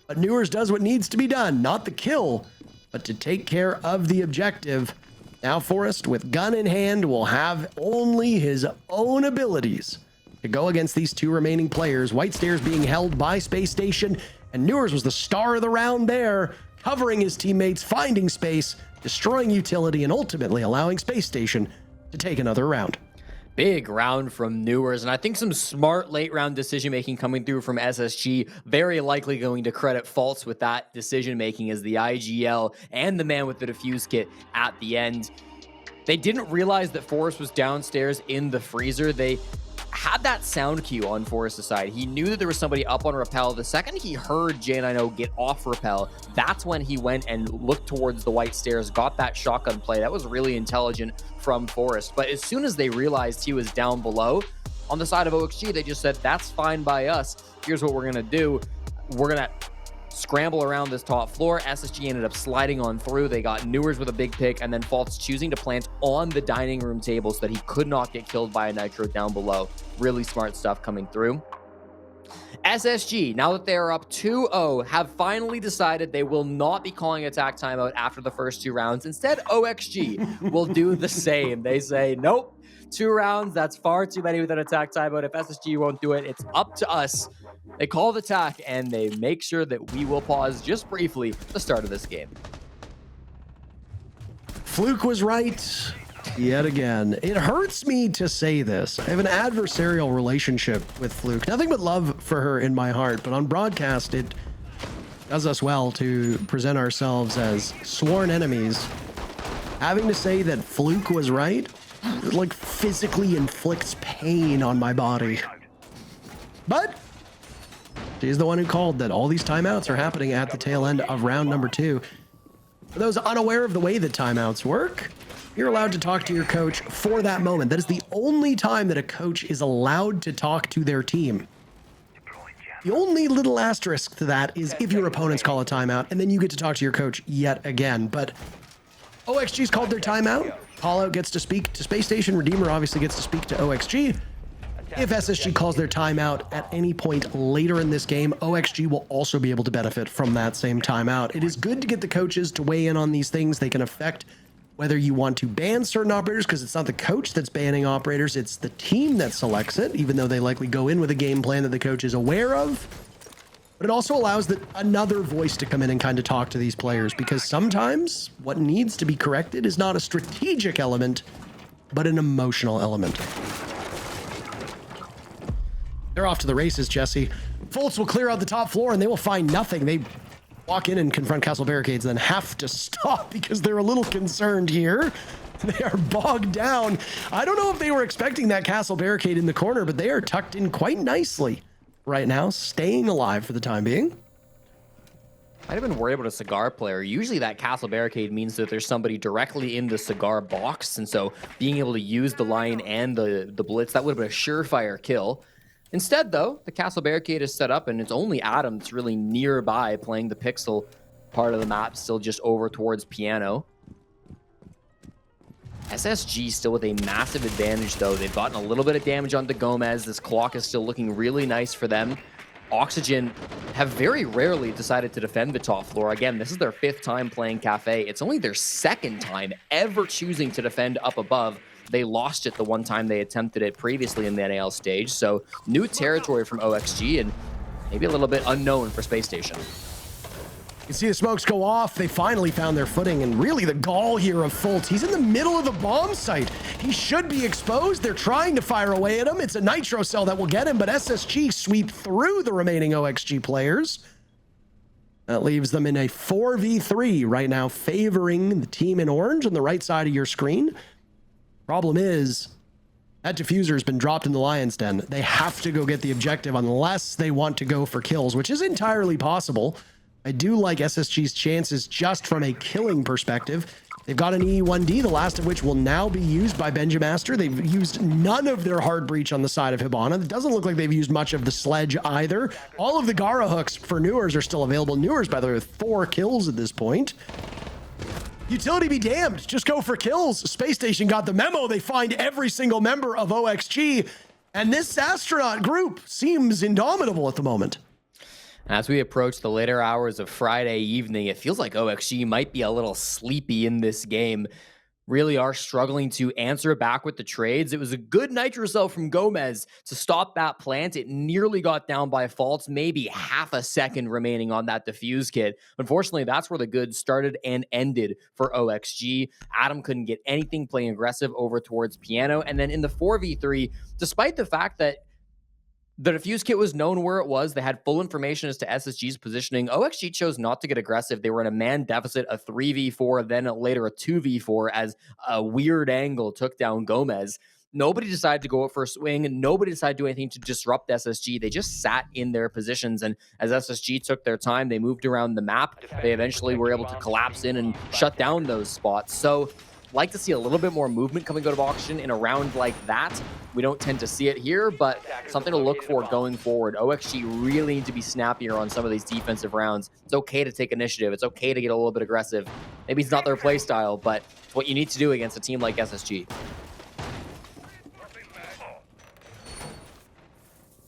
But Newers does what needs to be done, not the kill, but to take care of the objective. Now Forrest, with gun in hand, will have only his own abilities to go against these 2 remaining players. White stairs being held by Spacestation, and Newers was the star of the round there, covering his teammates, finding space, destroying utility, and ultimately allowing Spacestation to take another round. Big round from Newers, and I think some smart late round decision making coming through from SSG. Very likely going to credit Fultz with that decision making as the IGL and the man with the defuse kit at the end. They didn't realize that Forrest was downstairs in the freezer. They had that sound cue on Forrest's side. He knew that there was somebody up on rappel. The second he heard J90 get off rappel, that's when he went and looked towards the white stairs, got that shotgun play. That was really intelligent from Forrest. But as soon as they realized he was down below, on the side of OXG, they just said, that's fine by us. Here's what we're going to do. We're going to scramble around this top floor. SSG ended up sliding on through. They got Newers with a big pick, and then Fultz choosing to plant on the dining room table so that he could not get killed by a nitro down below. Really smart stuff coming through. SSG, now that they are up 2-0, have finally decided they will not be calling attack timeout after the first 2 rounds. Instead, OXG will do the same. They say, nope, 2 rounds, that's far too many with an attack timeout. If SSG won't do it, it's up to us. They call the attack, and they make sure that we will pause just briefly the start of this game. Fluke was right yet again. It hurts me to say this. I have an adversarial relationship with Fluke. Nothing but love for her in my heart, but on broadcast, it does us well to present ourselves as sworn enemies. Having to say that Fluke was right, it like physically inflicts pain on my body. But she's the one who called that all these timeouts are happening at the tail end of round number 2. For those unaware of the way that timeouts work, you're allowed to talk to your coach for that moment. That is the only time that a coach is allowed to talk to their team. The only little asterisk to that is if your opponents call a timeout, and then you get to talk to your coach yet again. But OXG's called their timeout. Callout gets to speak to Space Station. Redeemer obviously gets to speak to OXG. If SSG calls their timeout at any point later in this game, OXG will also be able to benefit from that same timeout. It is good to get the coaches to weigh in on these things. They can affect whether you want to ban certain operators, because it's not the coach that's banning operators, it's the team that selects it, even though they likely go in with a game plan that the coach is aware of. But it also allows another voice to come in and kind of talk to these players, because sometimes what needs to be corrected is not a strategic element, but an emotional element. They're off to the races, Jesse. Fultz will clear out the top floor and they will find nothing. They walk in and confront castle barricades, then have to stop because they're a little concerned here. They are bogged down. I don't know if they were expecting that castle barricade in the corner, but they are tucked in quite nicely right now, staying alive for the time being. I'd have been worried about a cigar player. Usually that castle barricade means that there's somebody directly in the cigar box, and so being able to use the line and the blitz, that would have been a surefire kill. Instead, though, the castle barricade is set up, and it's only Adam that's really nearby playing the pixel part of the map, still just over towards Piano. SSG still with a massive advantage, though. They've gotten a little bit of damage onto Gomez. This clock is still looking really nice for them. Oxygen have very rarely decided to defend the top floor. Again, this is their 5th time playing Cafe. It's only their 2nd time ever choosing to defend up above. They lost it the one time they attempted it previously in the NAL stage. So new territory from OXG and maybe a little bit unknown for Space Station. You see the smokes go off. They finally found their footing, and really the gall here of Fultz. He's in the middle of the bomb site. He should be exposed. They're trying to fire away at him. It's a nitro cell that will get him, but SSG sweep through the remaining OXG players. That leaves them in a 4v3 right now, favoring the team in orange on the right side of your screen. Problem is, that diffuser has been dropped in the Lion's Den. They have to go get the objective unless they want to go for kills, which is entirely possible. I do like SSG's chances just from a killing perspective. They've got an E1D, the last of which will now be used by Benjamaster. They've used none of their hard breach on the side of Hibana. It doesn't look like they've used much of the sledge either. All of the Gara hooks for Newers are still available. Newers, by the way, with 4 kills at this point. Utility be damned, just go for kills. Space Station got the memo. They find every single member of OXG, and this astronaut group seems indomitable at the moment. As we approach the later hours of Friday evening, it feels like OXG might be a little sleepy in this game. Really are struggling to answer back with the trades. It was a good nitro cell from Gomez to stop that plant. It nearly got down by faults, maybe half a second remaining on that defuse kit. Unfortunately, that's where the good started and ended for OXG. Adam couldn't get anything playing aggressive over towards Piano. And then in the 4v3, despite the fact that the defuse kit was known where it was, they had full information as to SSG's positioning, OXG chose not to get aggressive. They were in a man deficit, a 3v4, then later a 2v4 as a weird angle took down Gomez. Nobody decided to go out for a swing, and nobody decided to do anything to disrupt SSG. They just sat in their positions, and as SSG took their time, they moved around the map. They eventually were able to collapse in and shut down those spots. So like to see a little bit more movement coming out of Oxygen in a round like that. We don't tend to see it here, but something to look for going forward. OXG really need to be snappier on some of these defensive rounds. It's okay to take initiative. It's okay to get a little bit aggressive. Maybe it's not their play style, but it's what you need to do against a team like SSG.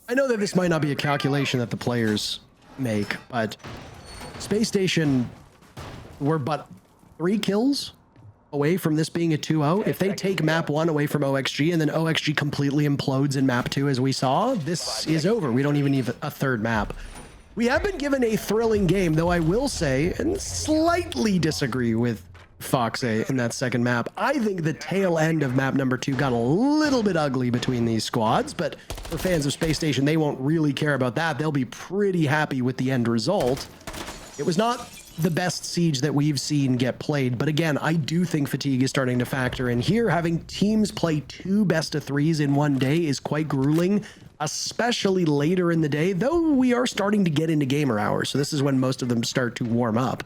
I know that this might not be a calculation that the players make, but Space Station were but 3 kills away from this being a 2-0. If they take map 1 away from OXG and then OXG completely implodes in map 2 as we saw, this is over. We don't even need a 3rd map. We have been given a thrilling game, though I will say, and slightly disagree with Foxe in that 2nd map. I think the tail end of map number 2 got a little bit ugly between these squads, but for fans of Space Station, they won't really care about that. They'll be pretty happy with the end result. It was not the best siege that we've seen get played, but again, I do think fatigue is starting to factor in here. Having teams play 2 best-of-3s in one day is quite grueling, especially later in the day, though we are starting to get into gamer hours, so this is when most of them start to warm up.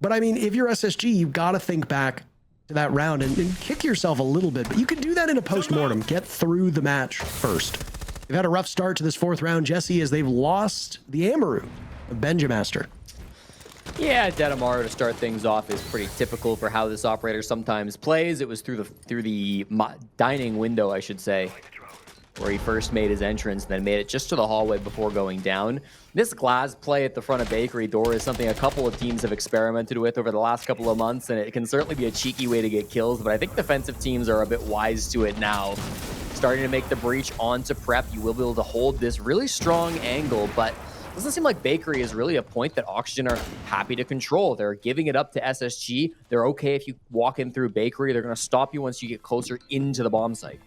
But I mean, if you're SSG, you've got to think back to that round and kick yourself a little bit, but you can do that in a post-mortem. Get through the match first. They've had a rough start to this 4th round, Jesse, as they've lost the Amaru of Benjamaster. Yeah, Dedamaru to start things off is pretty typical for how this operator sometimes plays. It was through the dining window, I should say, where he first made his entrance, then made it just to the hallway before going down. This glass play at the front of bakery door is something a couple of teams have experimented with over the last couple of months, and it can certainly be a cheeky way to get kills, but I think defensive teams are a bit wise to it now. Starting to make the breach onto Prep, you will be able to hold this really strong angle, but it doesn't seem like Bakery is really a point that Oxygen are happy to control. They're giving it up to SSG. They're okay if you walk in through Bakery. They're going to stop you once you get closer into the bomb site.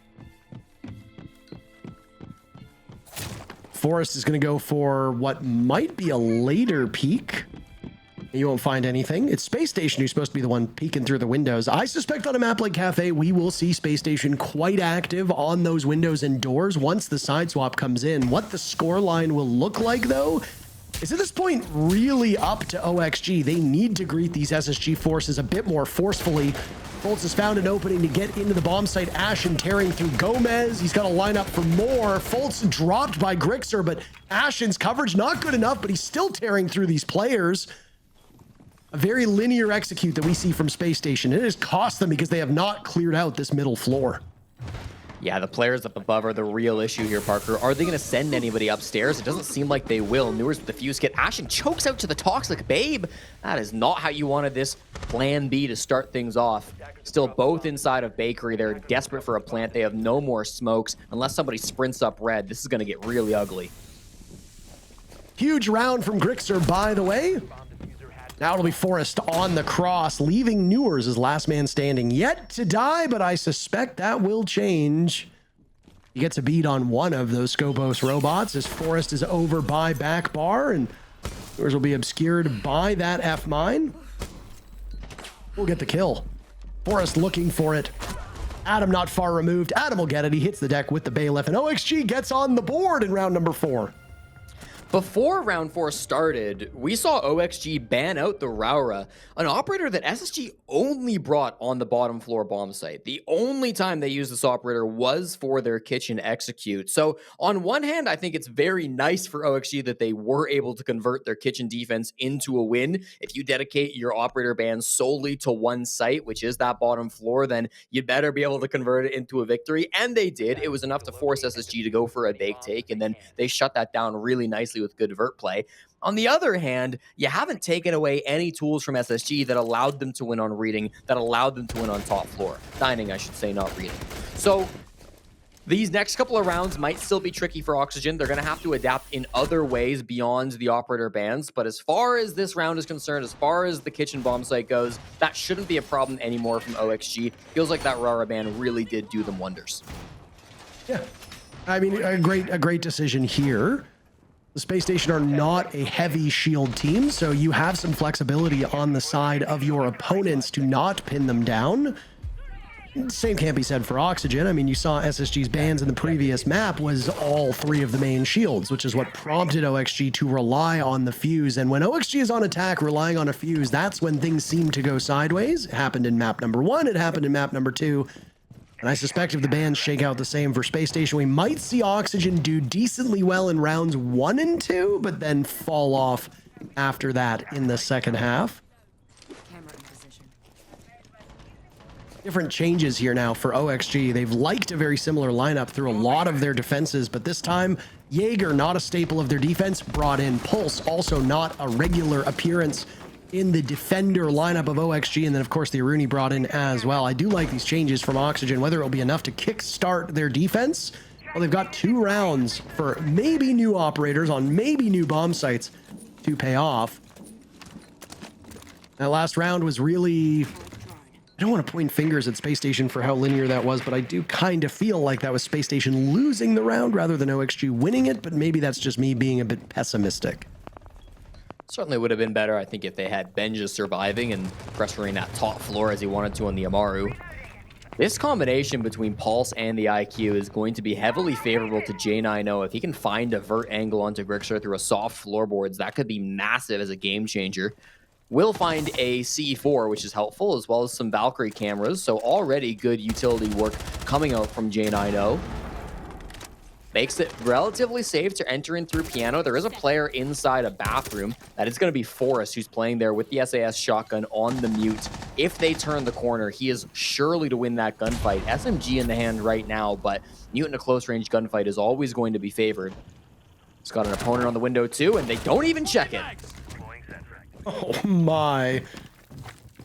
Forest is going to go for what might be a later peek. You won't find anything. It's Space Station who's supposed to be the one peeking through the windows. I suspect on a map like Cafe, we will see Space Station quite active on those windows and doors once the side swap comes in. What the score line will look like, though, is at this point really up to OXG. They need to greet these SSG forces a bit more forcefully. Foltz has found an opening to get into the bomb site. Ashen tearing through Gomez. He's got to line up for more. Foltz dropped by Grixer, but Ashen's coverage not good enough, but he's still tearing through these players. A very linear execute that we see from Space Station. It has cost them because they have not cleared out this middle floor. Yeah, the players up above are the real issue here, Parker. Are they going to send anybody upstairs? It doesn't seem like they will. Newers with the fuse kit. Ashen chokes out to the Toxic Babe. That is not how you wanted this plan B to start things off. Still both inside of Bakery. They're desperate for a plant. They have no more smokes. Unless somebody sprints up red, this is going to get really ugly. Huge round from Grixer, by the way. Now it'll be Forrest on the cross, leaving Newers as last man standing. Yet to die, but I suspect that will change. He gets a beat on one of those Scopos robots as Forrest is over by back bar, and Newers will be obscured by that F mine. We'll get the kill. Forrest looking for it. Adam not far removed. Adam will get it. He hits the deck with the bailiff, and OXG gets on the board in round number 4. Before round 4 started, we saw OXG ban out the Raura, an operator that SSG only brought on the bottom floor bomb site. The only time they used this operator was for their kitchen execute. So on one hand, I think it's very nice for OXG that they were able to convert their kitchen defense into a win. If you dedicate your operator ban solely to one site, which is that bottom floor, then you better be able to convert it into a victory. And they did. It was enough to force SSG to go for a bake take, and then they shut that down really nicely with good vert play. On the other hand, you haven't taken away any tools from SSG that allowed them to win on reading, that allowed them to win on top floor. Dining, I should say, not reading. So these next couple of rounds might still be tricky for Oxygen. They're going to have to adapt in other ways beyond the operator bans. But as far as this round is concerned, as far as the kitchen bomb site goes, that shouldn't be a problem anymore from OXG. Feels like that Rara ban really did do them wonders. Yeah, I mean, a great decision here. The Space Station are not a heavy shield team, so you have some flexibility on the side of your opponents to not pin them down. Same can't be said for Oxygen. I mean, you saw SSG's bans in the previous map was all 3 of the main shields, which is what prompted OXG to rely on the fuse. And when OXG is on attack, relying on a fuse, that's when things seem to go sideways. It happened in map number 1, it happened in map number 2. And I suspect if the bans shake out the same for Space Station, we might see Oxygen do decently well in rounds 1 and 2, but then fall off after that in the second half. Different changes here now for OXG. They've liked a very similar lineup through a lot of their defenses, but this time, Jaeger, not a staple of their defense, brought in. Pulse, also not a regular appearance in the defender lineup of OXG, and then of course the Aruni brought in as well. I do like these changes from Oxygen. Whether it'll be enough to kickstart their defense, well, they've got 2 rounds for maybe new operators on maybe new bomb sites to pay off. That last round was really, I don't want to point fingers at Space Station for how linear that was, but I do kind of feel like that was Space Station losing the round rather than OXG winning it, but maybe that's just me being a bit pessimistic. Certainly would have been better, I think, if they had Benja surviving and pressuring that top floor as he wanted to on the Amaru. This combination between Pulse and the IQ is going to be heavily favorable to J90. If he can find a vert angle onto Grixer through a soft floorboards, that could be massive as a game changer. Will find a C4, which is helpful, as well as some Valkyrie cameras, so already good utility work coming out from J90. makes it relatively safe to enter in through piano. There is a player inside a bathroom. That is going to be Forrest, who's playing there with the SAS shotgun on the mute. If they turn the corner, he is surely to win that gunfight. SMG in the hand right now, but mute in a close-range gunfight is always going to be favored. He's got an opponent on the window too, and they don't even check it. Oh my.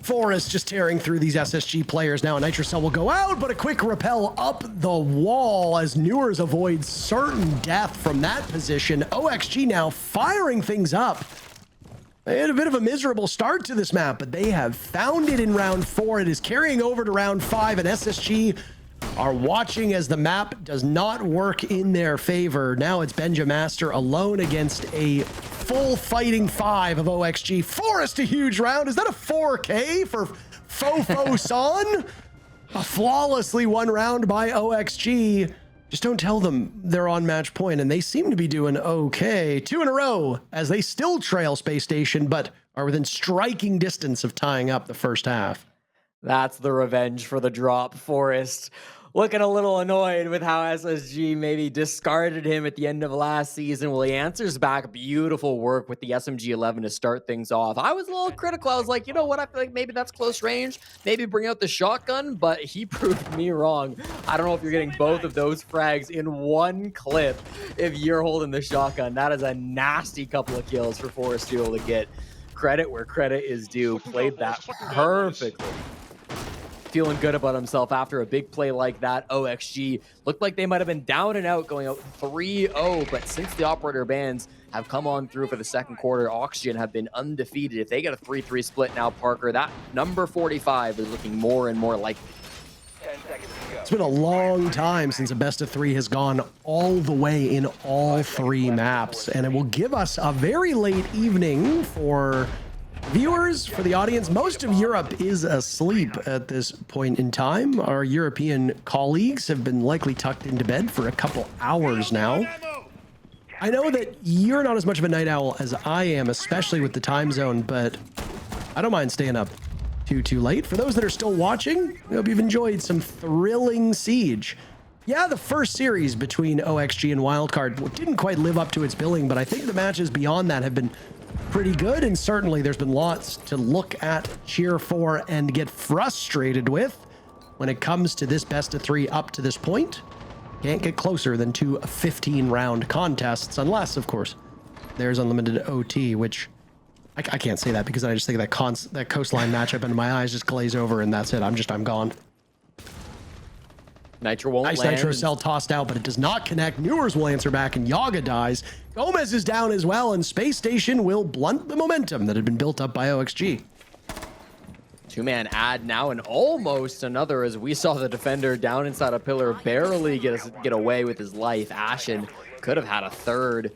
Forrest just tearing through these SSG players now. A Nitrocell will go out, but a quick rappel up the wall as Newers avoids certain death from that position. OXG now firing things up. They had a bit of a miserable start to this map, but they have found it in round 4. It is carrying over to round 5, and SSG are watching as the map does not work in their favor. Now it's Benja Master alone against a full fighting 5 of OXG. Forrest, a huge round. Is that a 4K for Fofo Son? A flawlessly won round by OXG. Just don't tell them they're on match point, and they seem to be doing okay. 2 in a row as they still trail Space Station, but are within striking distance of tying up the first half. That's the revenge for the drop. Forrest looking a little annoyed with how SSG maybe discarded him at the end of last season. Well, he answers back. Beautiful work with the SMG-11 to start things off. I was a little critical. I was like, you know what? I feel like maybe that's close range. Maybe bring out the shotgun, but he proved me wrong. I don't know if you're getting both of those frags in one clip if you're holding the shotgun. That is a nasty couple of kills for Forrest to be able to get. Credit where credit is due. Played that perfectly. Feeling good about himself after a big play like that. OXG looked like they might have been down and out, going out 3-0, but since the operator bans have come on through for the second quarter, Oxygen have been undefeated. If they get a 3-3 split now, Parker, that number 45 is looking more and more likely. 10 seconds to go. It's been a long time since a best of 3 has gone all the way in all 3 maps, and it will give us a very late evening for viewers, for the audience. Most of Europe is asleep at this point in time. Our European colleagues have been likely tucked into bed for a couple hours now. I know that you're not as much of a night owl as I am, especially with the time zone, but I don't mind staying up too late. For those that are still watching, I hope you've enjoyed some thrilling Siege. Yeah, the first series between OXG and Wildcard didn't quite live up to its billing, but I think the matches beyond that have been pretty good, and certainly there's been lots to look at, cheer for, and get frustrated with when it comes to this best of 3 up to this point. Can't get closer than 2 15-round contests, unless, of course, there's unlimited OT, which I can't say that because I just think that coastline matchup and my eyes just glaze over, and that's it. I'm gone. Nitro won't nice land. Nitro cell tossed out, but it does not connect. Newers will answer back, and Yaga dies. Gomez is down as well, and Space Station will blunt the momentum that had been built up by OXG. 2-man ad now, and almost another, as we saw the defender down inside a pillar barely get away with his life. Ashen could have had a third.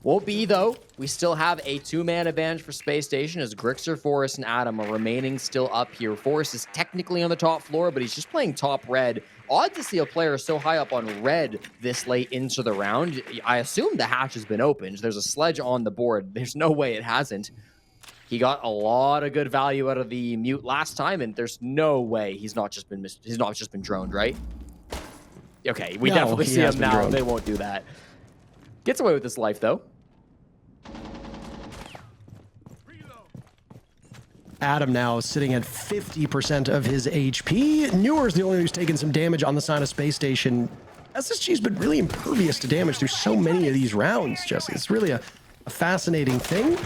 Won't be, though. We still have a 2-man advantage for Space Station as Grixer, Forrest, and Adam are remaining still up here. Forrest is technically on the top floor, but he's just playing top red. Odd to see a player so high up on red this late into the round. I assume the hatch has been opened. There's a sledge on the board. There's no way it hasn't. He got a lot of good value out of the mute last time, and there's no way he's not just been droned, right? Okay, we definitely see him now. Droned. They won't do that. Gets away with his life, though. Adam now sitting at 50% of his HP. Newer's the only one who's taken some damage on the side of Space Station. SSG's been really impervious to damage through so many of these rounds, Jesse. It's really a fascinating thing.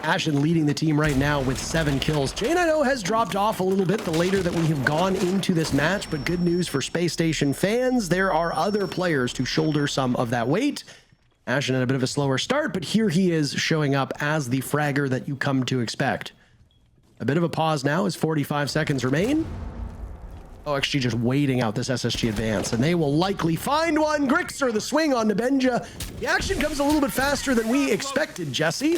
Ashen leading the team right now with 7 kills. J90 has dropped off a little bit the later that we have gone into this match, but good news for Space Station fans. There are other players to shoulder some of that weight. Ashen had a bit of a slower start, but here he is showing up as the fragger that you come to expect. A bit of a pause now as 45 seconds remain. OXG just waiting out this SSG advance, and they will likely find one. Grixer, the swing on Benja. The action comes a little bit faster than we expected, Jesse.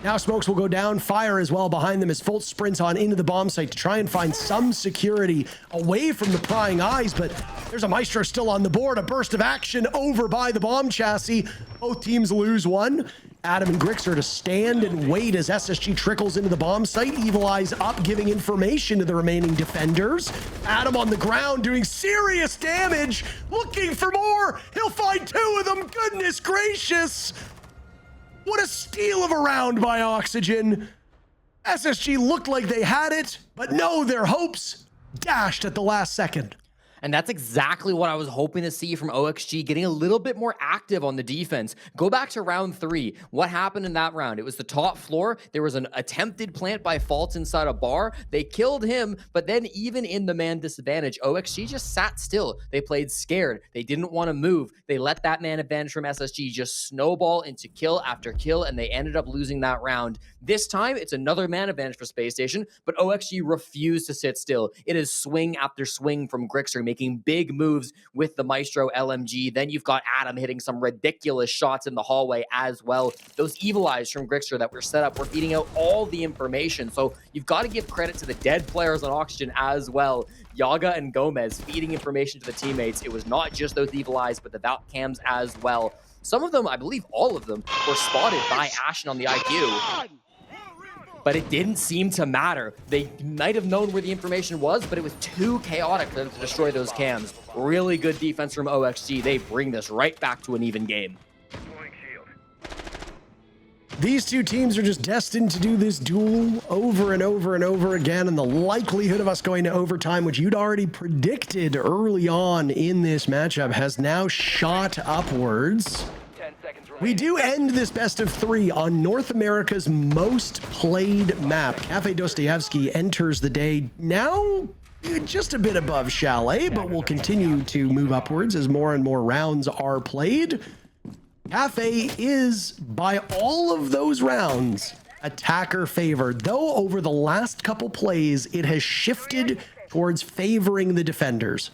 Now smokes will go down, fire as well behind them as Fultz sprints on into the bomb site to try and find some security away from the prying eyes, but there's a Maestro still on the board. A burst of action over by the bomb chassis. Both teams lose one. Adam and Grixer to stand and wait as SSG trickles into the bomb site. Evil Eyes up, giving information to the remaining defenders. Adam on the ground doing serious damage, looking for more. He'll find 2 of them. Goodness gracious. What a steal of a round by Oxygen. SSG looked like they had it, but no, their hopes dashed at the last second. And that's exactly what I was hoping to see from OXG, getting a little bit more active on the defense. Go back to round 3. What happened in that round? It was the top floor. There was an attempted plant by Fault inside a bar. They killed him, but then even in the man disadvantage, OXG just sat still. They played scared. They didn't want to move. They let that man advantage from SSG just snowball into kill after kill, and they ended up losing that round. This time, it's another man advantage for Spacestation, but OXG refused to sit still. It is swing after swing from Grixer, making big moves with the Maestro LMG. Then you've got Adam hitting some ridiculous shots in the hallway as well. Those Evil Eyes from Grixer that were set up were feeding out all the information. So you've got to give credit to the dead players on Oxygen as well. Yaga and Gomez feeding information to the teammates. It was not just those Evil Eyes, but the Valk cams as well. Some of them, I believe all of them, were spotted by Ashen on the IQ. But it didn't seem to matter. They might have known where the information was, but it was too chaotic for them to destroy those cams. Really good defense from OXG. They bring this right back to an even game. These two teams are just destined to do this duel over and over and over again, and the likelihood of us going to overtime, which you'd already predicted early on in this matchup, has now shot upwards. We do end this best of 3 on North America's most played map. Cafe Dostoevsky enters the day now just a bit above Chalet, but will continue to move upwards as more and more rounds are played. Cafe is, by all of those rounds, attacker favored, though over the last couple plays, it has shifted towards favoring the defenders.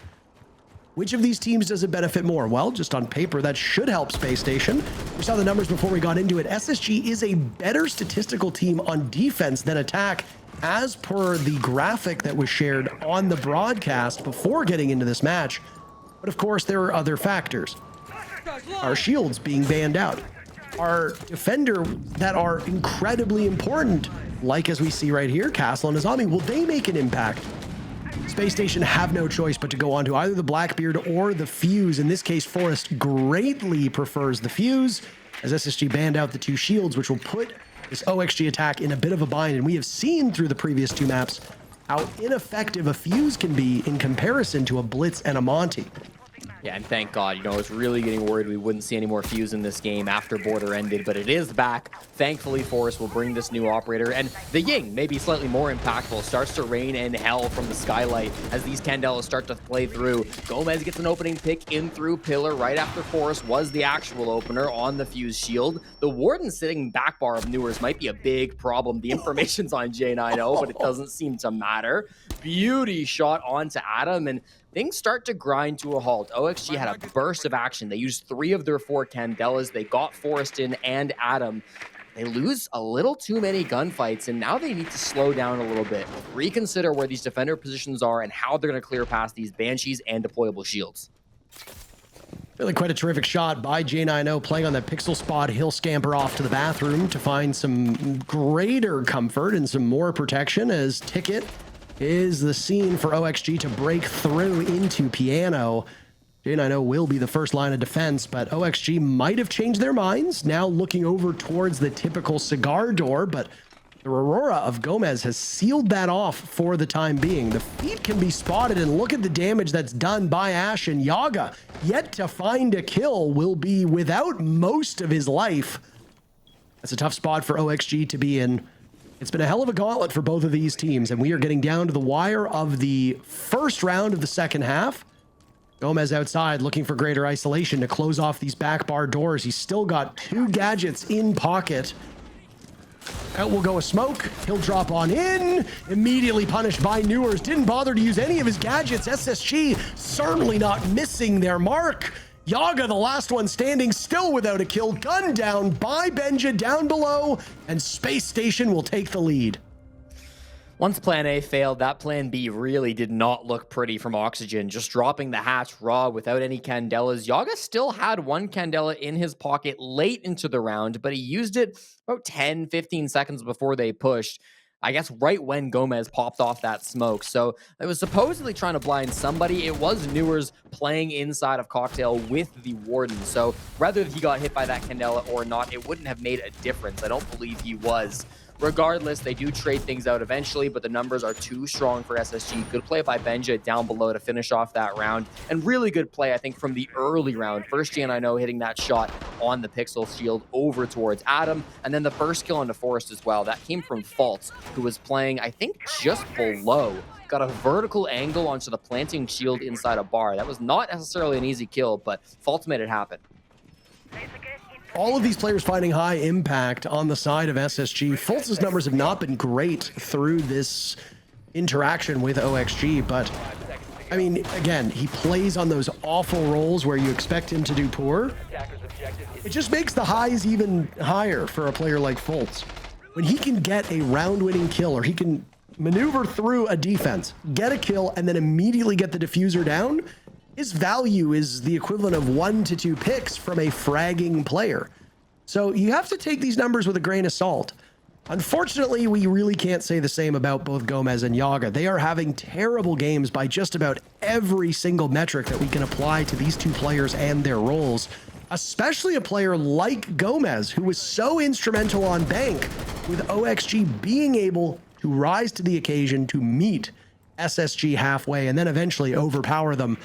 Which of these teams does it benefit more? Well, just on paper, that should help Spacestation. We saw the numbers before we got into it. SSG is a better statistical team on defense than attack, as per the graphic that was shared on the broadcast before getting into this match. But of course, there are other factors. Our shields being banned out. Our defender that are incredibly important, like as we see right here, Castle and Azami, will they make an impact? Spacestation have no choice but to go on to either the Blackbeard or the Fuse. In this case, Forrest greatly prefers the Fuse, as SSG banned out the 2 shields, which will put this OXG attack in a bit of a bind. And we have seen through the previous 2 maps how ineffective a Fuse can be in comparison to a Blitz and a Monty. Yeah, and thank God, I was really getting worried we wouldn't see any more Fuse in this game after Border ended, but it is back. Thankfully, Forrest will bring this new operator, and the Ying, maybe slightly more impactful, starts to rain in hell from the skylight as these Candelas start to play through. Gomez gets an opening pick in through Pillar right after Forrest was the actual opener on the Fuse shield. The Warden sitting back bar of Newers might be a big problem. The information's on J90, but it doesn't seem to matter. Beauty shot onto Adam, and things start to grind to a halt. OXG had a burst of action. They used 3 of their 4 Candelas. They got Forrest in and Adam. They lose a little too many gunfights, and now they need to slow down a little bit, reconsider where these defender positions are and how they're going to clear past these Banshees and deployable shields. Really quite a terrific shot by J90 playing on that pixel spot. He'll scamper off to the bathroom to find some greater comfort and some more protection, as Ticket is the scene for OXG to break through into Piano. J90 will be the first line of defense, but OXG might have changed their minds, now looking over towards the typical cigar door, but the Aurora of Gomez has sealed that off for the time being. The feet can be spotted, and look at the damage that's done by Ash, and Yaga, yet to find a kill, will be without most of his life. That's a tough spot for OXG to be in. It's been a hell of a gauntlet for both of these teams, and we are getting down to the wire of the first round of the second half. Gomez outside looking for greater isolation to close off these back bar doors. He's still got 2 gadgets in pocket. Out will go a smoke. He'll drop on in. Immediately punished by Newers. Didn't bother to use any of his gadgets. SSG certainly not missing their mark. Yaga, the last one standing, still without a kill. Gunned down by Benja down below, and Space Station will take the lead. Once plan A failed, that plan B really did not look pretty from Oxygen. Just dropping the hatch raw without any Candelas. Yaga still had one Candela in his pocket late into the round, but he used it about 10, 15 seconds before they pushed. I guess right when Gomez popped off that smoke. So it was supposedly trying to blind somebody. It was Newers playing inside of Cocktail with the Warden. So whether he got hit by that Candela or not, it wouldn't have made a difference. I don't believe he was. Regardless, they do trade things out eventually, but the numbers are too strong for SSG. Good play by Benja down below to finish off that round. And really good play, I think, from the early round. First Gian, I know, hitting that shot on the Pixel shield over towards Adam. And then the first kill on the Forest as well. That came from Faults, who was playing, I think, just below. Got a vertical angle onto the planting shield inside a bar. That was not necessarily an easy kill, but Faults made it happen. All of these players finding high impact on the side of SSG. Fultz's numbers have not been great through this interaction with OXG, but I mean, again, he plays on those awful roles where you expect him to do poor. It just makes the highs even higher for a player like Fultz. When he can get a round-winning kill, or he can maneuver through a defense, get a kill, and then immediately get the diffuser down, his value is the equivalent of 1 to 2 picks from a fragging player. So you have to take these numbers with a grain of salt. Unfortunately, we really can't say the same about both Gomez and Yaga. They are having terrible games by just about every single metric that we can apply to these two players and their roles, especially a player like Gomez, who was so instrumental on Bank, with OXG being able to rise to the occasion to meet SSG halfway and then eventually overpower them.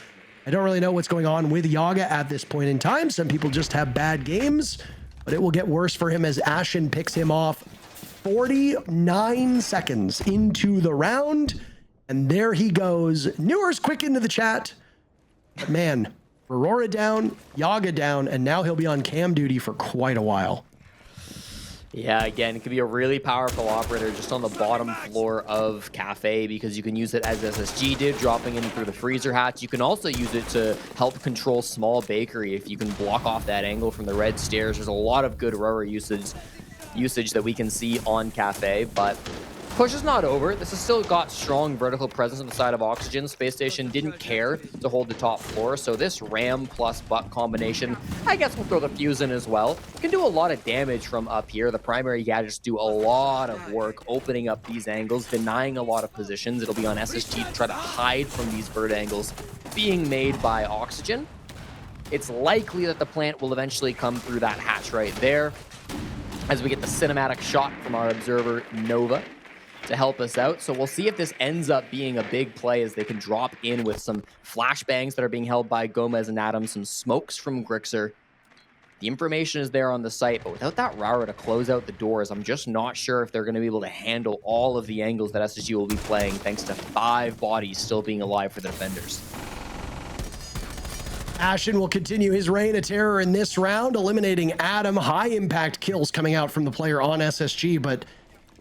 I don't really know what's going on with Yaga at this point in time. Some people just have bad games, but it will get worse for him as Ashen picks him off 49 seconds into the round. And there he goes. Newers quick into the chat. But man, Aurora down, Yaga down, and now he'll be on cam duty for quite a while. Yeah, again, it could be a really powerful operator just on the bottom floor of Cafe, because you can use it as SSG did, dropping in through the freezer hatch. You can also use it to help control small bakery if you can block off that angle from the red stairs. There's a lot of good Aurora usage that we can see on Cafe, but push is not over. This has still got strong vertical presence on the side of Oxygen. Spacestation didn't care to hold the top floor, so this Ram plus Buck combination, I guess we'll throw the fuse in as well. Can do a lot of damage from up here. The primary gadgets do a lot of work opening up these angles, denying a lot of positions. It'll be on SSG to try to hide from these bird angles being made by Oxygen. It's likely that the plant will eventually come through that hatch right there as we get the cinematic shot from our observer, Nova, to help us out. So we'll see if this ends up being a big play as they can drop in with some flashbangs that are being held by Gomez and Adams, some smokes from Grixer. The information is there on the site, but without that Rara to close out the doors, I'm just not sure if they're going to be able to handle all of the angles that SSG will be playing, thanks to 5 bodies still being alive for the defenders. Ashen will continue his reign of terror in this round, eliminating Adam. High impact kills coming out from the player on SSG, but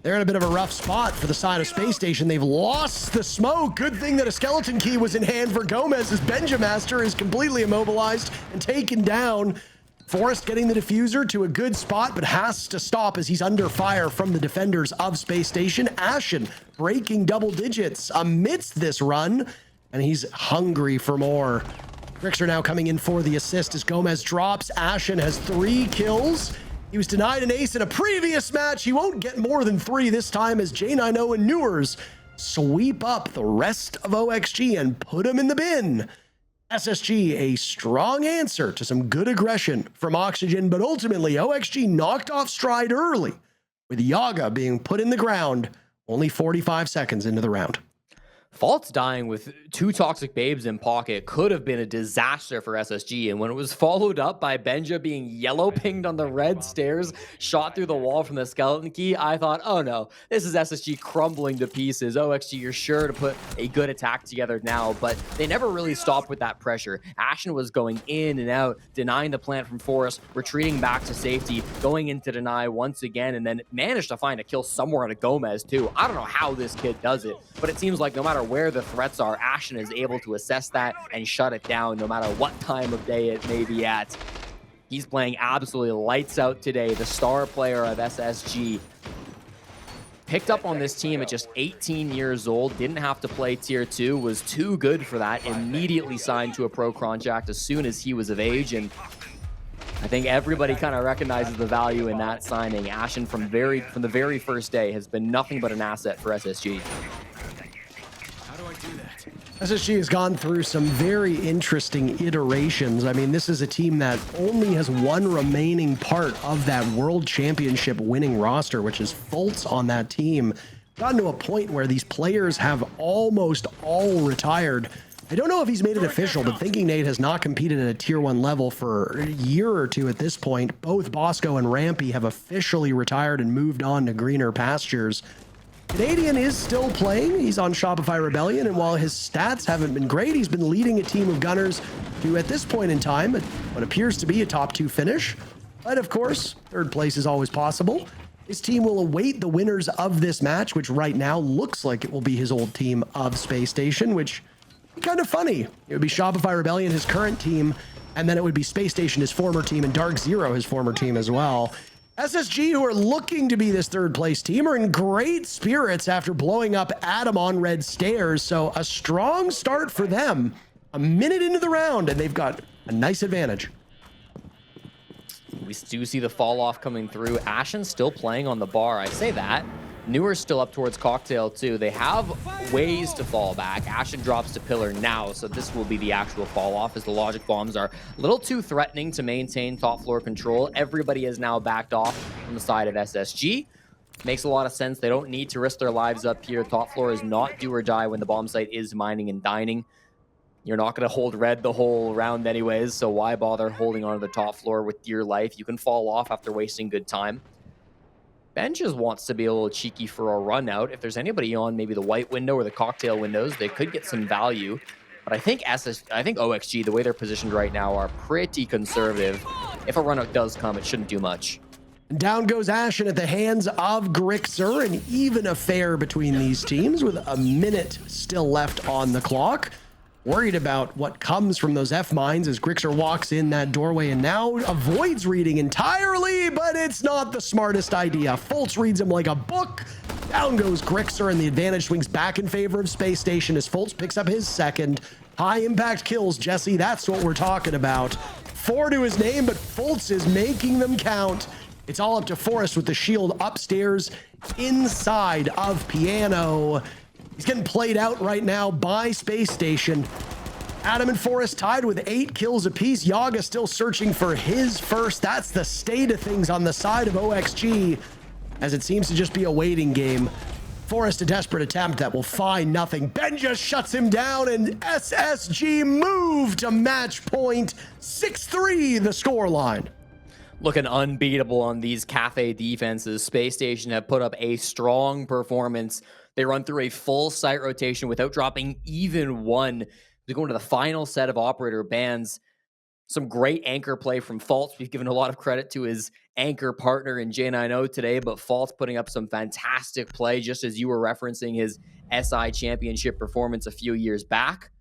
they're in a bit of a rough spot for the side of Space Station. They've lost the smoke. Good thing that a skeleton key was in hand for Gomez as Benjamaster is completely immobilized and taken down. Forrest getting the diffuser to a good spot, but has to stop as he's under fire from the defenders of Space Station. Ashen breaking double digits amidst this run, and he's hungry for more. Grixer now coming in for the assist as Gomez drops. Ashen has 3 kills. He was denied an ace in a previous match. He won't get more than 3 this time as J90 and Newers sweep up the rest of OXG and put him in the bin. SSG, a strong answer to some good aggression from Oxygen, but ultimately OXG knocked off stride early, with Yaga being put in the ground only 45 seconds into the round. Faults dying with 2 toxic babes in pocket could have been a disaster for SSG, and when it was followed up by Benja being yellow pinged on the red stairs, shot through the wall from the skeleton key, I thought, oh no, this is SSG crumbling to pieces. OXG, you're sure to put a good attack together now, but they never really stopped with that pressure. Ashen was going in and out, denying the plant from Forest, retreating back to safety, going into deny once again, and then managed to find a kill somewhere on a Gomez too. I don't know how this kid does it, but it seems like no matter where the threats are, Ashen is able to assess that and shut it down no matter what time of day it may be at. He's playing absolutely lights out today, the star player of SSG. picked up on this team at just 18 years old, didn't have to play tier 2, was too good for that, immediately signed to a pro contract as soon as he was of age, and I think everybody kind of recognizes the value in that signing. Ashen from the very first day has been nothing but an asset for SSG. How do I do that? SSG has gone through some very interesting iterations. I mean, this is a team that only has one remaining part of that World Championship winning roster, which is Fultz on that team. Gotten to a point where these players have almost all retired. I don't know if he's made it official, but Thinking Nate has not competed at a tier 1 level for a year or two at this point. Both Bosco and Rampy have officially retired and moved on to greener pastures. Canadian is still playing. He's on Shopify Rebellion, and while his stats haven't been great, he's been leading a team of gunners to, at this point in time, what appears to be a top 2 finish. But of course, third place is always possible. His team will await the winners of this match, which right now looks like it will be his old team of Space Station, which would be kind of funny. It would be Shopify Rebellion, his current team, and then it would be Space Station, his former team, and Dark Zero, his former team as well. SSG, who are looking to be this third place team, are in great spirits after blowing up Adam on red stairs. So a strong start for them. A minute into the round, and they've got a nice advantage. We do see the fall off coming through. Ashen's still playing on the bar. I say that. Newer's still up towards Cocktail too. They have ways to fall back. Ashen drops to Pillar now, so this will be the actual fall off as the logic bombs are a little too threatening to maintain top floor control. Everybody is now backed off from the side of SSG. Makes a lot of sense. They don't need to risk their lives up here. Top floor is not do or die when the bomb site is mining and dining. You're not going to hold red the whole round anyways, so why bother holding onto the top floor with dear life? You can fall off after wasting good time. Ben just wants to be a little cheeky for a run out. If there's anybody on maybe the white window or the cocktail windows, they could get some value. But I think OXG, the way they're positioned right now, are pretty conservative. If a run out does come, it shouldn't do much. Down goes Ashen at the hands of Grixer, an even affair between these teams with a minute still left on the clock. Worried about what comes from those F-mines as Grixer walks in that doorway and now avoids reading entirely, but it's not the smartest idea. Fultz reads him like a book. Down goes Grixer, and the advantage swings back in favor of Space Station as Fultz picks up his second. High impact kills, Jesse. That's what we're talking about. 4 to his name, but Fultz is making them count. It's all up to Forrest with the shield upstairs inside of Piano. He's getting played out right now by Space Station. Adam and Forrest tied with 8 kills apiece. Yaga still searching for his first. That's the state of things on the side of OXG, as it seems to just be a waiting game. Forrest, a desperate attempt that will find nothing. Ben just shuts him down, and SSG move to match point. 6-3 the scoreline. Looking unbeatable on these cafe defenses. Space Station have put up a strong performance. They run through a full site rotation without dropping even one. We go into the final set of operator bans. Some great anchor play from Fultz. We've given a lot of credit to his anchor partner in J90 today, but Fultz putting up some fantastic play, just as you were referencing his SI championship performance a few years back.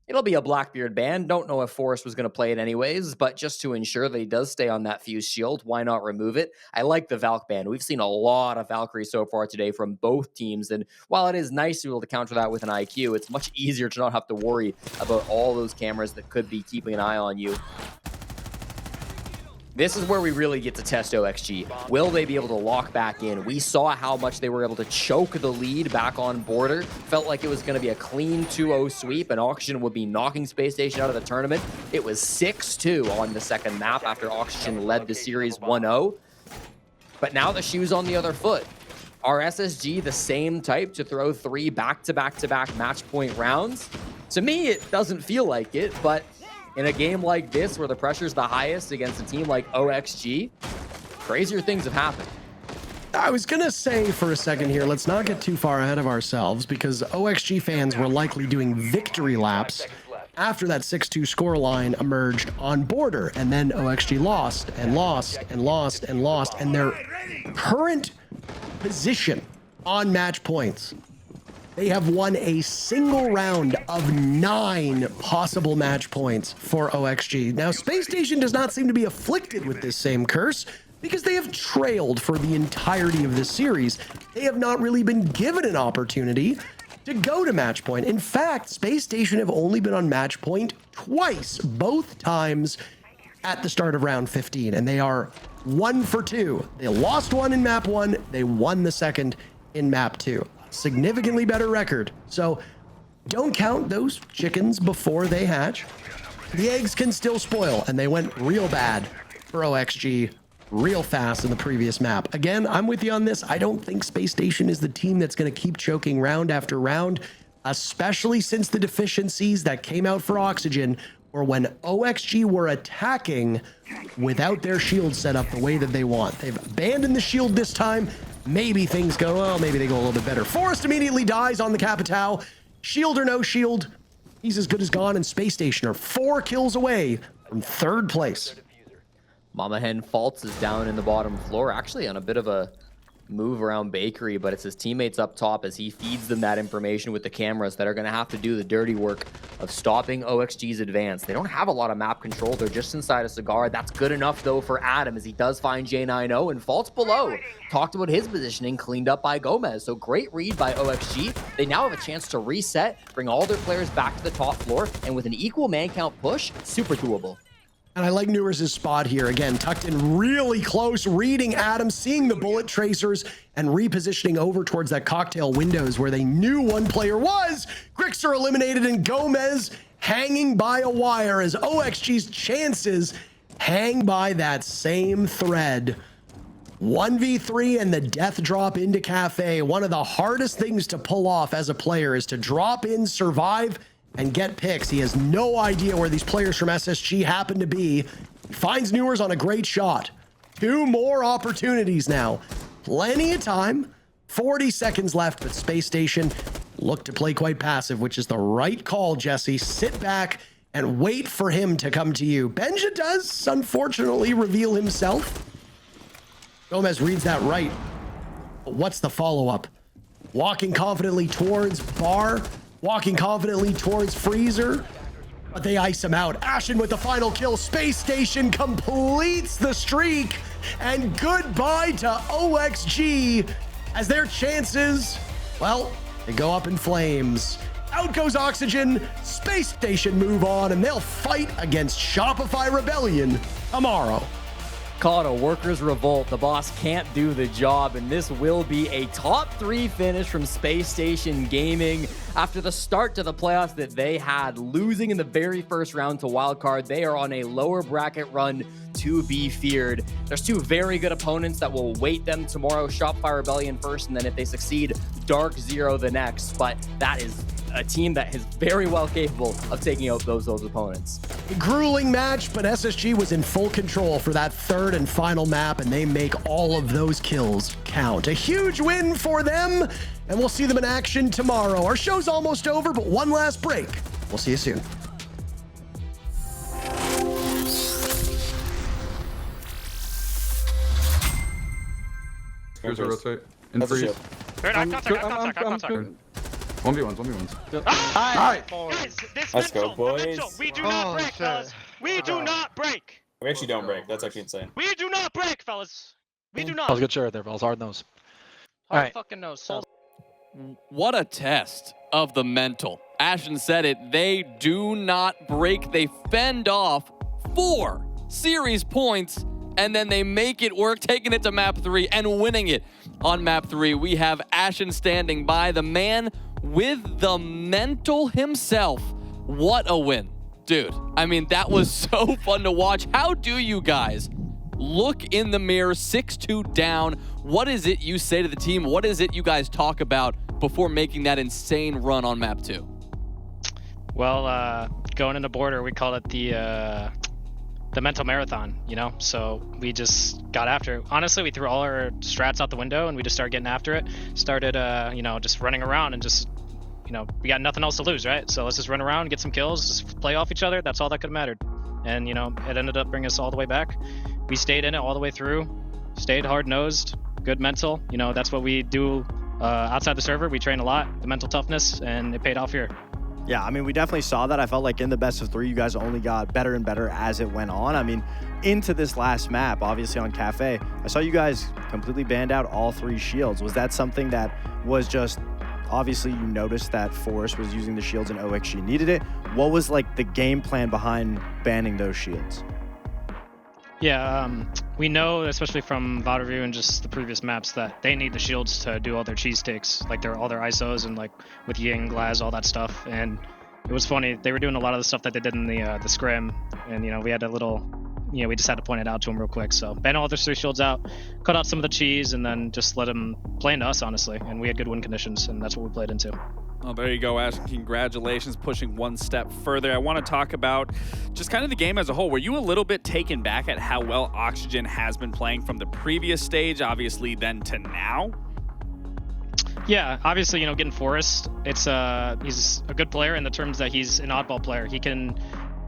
It'll be a Blackbeard ban. Don't know if Forrest was going to play it anyways, but just to ensure that he does stay on that fuse shield, why not remove it? I like the Valk ban. We've seen a lot of Valkyrie so far today from both teams, and while it is nice to be able to counter that with an IQ, it's much easier to not have to worry about all those cameras that could be keeping an eye on you. This is where we really get to test OXG. Will they be able to lock back in? We saw how much they were able to choke the lead back on border. Felt like it was going to be a clean 2-0 sweep, and Oxygen would be knocking Space Station out of the tournament. It was 6-2 on the second map after Oxygen led the series 1-0. But now the shoe's on the other foot. Are SSG the same type to throw 3 back-to-back-to-back match point rounds? To me, it doesn't feel like it, but in a game like this, where the pressure's the highest against a team like OXG, crazier things have happened. I was going to say for a second here, let's not get too far ahead of ourselves, because OXG fans were likely doing victory laps after that 6-2 scoreline emerged on border, and then OXG lost and lost and lost and lost, and their current position on match points, they have won a single round of 9 possible match points for OXG. Now, Space Station does not seem to be afflicted with this same curse. because they have trailed for the entirety of this series. They have not really been given an opportunity to go to match point. In fact, Spacestation have only been on match point twice, both times at the start of round 15, and they are 1 for 2. They lost one in map 1, they won the second in map 2. Significantly better record. So don't count those chickens before they hatch. The eggs can still spoil, and they went real bad for OXG real fast in the previous map. Again, I'm with you on this. I don't think Spacestation is the team that's going to keep choking round after round, especially since the deficiencies that came out for Oxygen or when OXG were attacking without their shield set up the way that they want. They've abandoned the shield this time. Maybe things go, well, maybe they go a little bit better. Forrest immediately dies on the Capitao. Shield or no shield, he's as good as gone, and Spacestation are 4 kills away from 3rd place. Mama Hen Faults is down in the bottom floor, actually on a bit of a move around Bakery, but it's his teammates up top as he feeds them that information with the cameras that are going to have to do the dirty work of stopping OXG's advance. They don't have a lot of map control. They're just inside a cigar. That's good enough, though, for Adam as he does find J90 and Faults below. Talked about his positioning, cleaned up by Gomez. So great read by OXG. They now have a chance to reset, bring all their players back to the top floor, and with an equal man count push, super doable. And I like Newers' spot here. Again, tucked in really close, reading Adam, seeing the bullet tracers, and repositioning over towards that cocktail windows where they knew one player was. Grixer eliminated, and Gomez hanging by a wire as OXG's chances hang by that same thread. 1v3 and the death drop into Cafe. One of the hardest things to pull off as a player is to drop in, survive, and get picks. He has no idea where these players from SSG happen to be. He finds Newers on a great shot. 2 more opportunities now. Plenty of time. 40 seconds left, but Spacestation look to play quite passive, which is the right call, Jesse. Sit back and wait for him to come to you. Benja does, unfortunately, reveal himself. Gomez reads that right. But what's the follow-up? Walking confidently towards Bar. Walking confidently towards Freezer, but they ice him out. Ashen with the final kill. Spacestation completes the streak, and goodbye to OXG as their chances, well, they go up in flames. Out goes Oxygen. Spacestation move on, and they'll fight against Shopify Rebellion tomorrow. Caught a workers' revolt. The boss can't do the job, and this will be a top 3 finish from Spacestation Gaming. After the start to the playoffs that they had, losing in the very first round to Wildcard, they are on a lower bracket run to be feared. There's 2 very good opponents that will wait them tomorrow. Shopify Rebellion first, and then if they succeed, Dark Zero the next. But that is a team that is very well capable of taking out those opponents. A grueling match, but SSG was in full control for that 3rd and final map, and they make all of those kills count. A huge win for them, and we'll see them in action tomorrow. Our show's almost over, but one last break. We'll see you soon. Here's a rotate. In freeze. Contact. 1v1s. Guys, this Let's go, mental, boys. mental. We do not break, fellas. We do not break. We actually don't break. That's actually insane. We do not break, fellas. We do not. I was good share right there, fellas. Hard nose. Hard fucking nose. What a test of the mental. Ashen said it. They do not break. They fend off 4 series points, and then they make it work, taking it to map 3 and winning it. On map 3, we have Ashen standing by, the man with the mental himself. What a win. Dude, I mean, that was so fun to watch. How do you guys look in the mirror, 6-2 down? What is it you say to the team? What is it you guys talk about before making that insane run on map 2? Well, going into border, we call it the mental marathon, you know? So we just got after it. Honestly, we threw all our strats out the window and we just started getting after it. Started, you know, just running around and just, you know, we got nothing else to lose, right? So let's just run around, get some kills, just play off each other. That's all that could have mattered. And, you know, it ended up bringing us all the way back. We stayed in it all the way through, stayed hard-nosed, good mental. You know, that's what we do outside the server. We train a lot, the mental toughness, and it paid off here. Yeah, I mean, we definitely saw that. I felt like in the best of 3, you guys only got better and better as it went on. I mean, into this last map, obviously on Cafe, I saw you guys completely banned out all 3 shields. Was that something that was just, obviously you noticed that Forest was using the shields and OXG needed it? What was like the game plan behind banning those shields? Yeah, we know, especially from VOD review and just the previous maps, that they need the shields to do all their cheese takes, like all their ISOs and like with Ying, Glaz, all that stuff. And it was funny, they were doing a lot of the stuff that they did in the scrim, and we had a little, we just had to point it out to them real quick. So ban all their 3 shields out, cut out some of the cheese, and then just let them play into us, honestly. And we had good win conditions, and that's what we played into. Well, there you go, Ash. Congratulations, pushing one step further. I want to talk about just kind of the game as a whole. Were you a little bit taken back at how well Oxygen has been playing from the previous stage, obviously, then to now? Yeah, obviously, getting Forrest, he's a good player in the terms that he's an oddball player. He can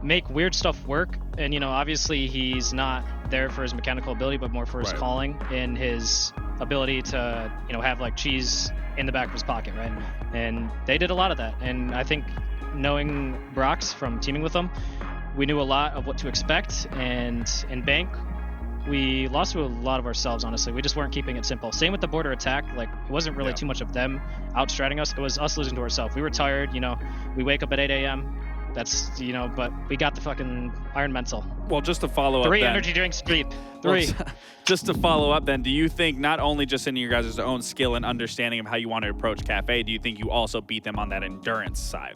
make weird stuff work, and obviously he's not there for his mechanical ability, but more for his calling and his ability to have like cheese in the back of his pocket, right? And they did a lot of that, and I think knowing Brox from teaming with them, we knew a lot of what to expect. And in Bank, we lost to a lot of ourselves, honestly. We just weren't keeping it simple. Same with the border attack. Like, it wasn't really too much of them outstratting us. It was us losing to ourselves. We were tired, we wake up at 8 a.m. That's, but we got the fucking Iron Mental. Well, just to follow up 3 energy drinks deep. 3. Well, just to follow up then, do you think not only just in your guys' own skill and understanding of how you want to approach Cafe, do you think you also beat them on that endurance side?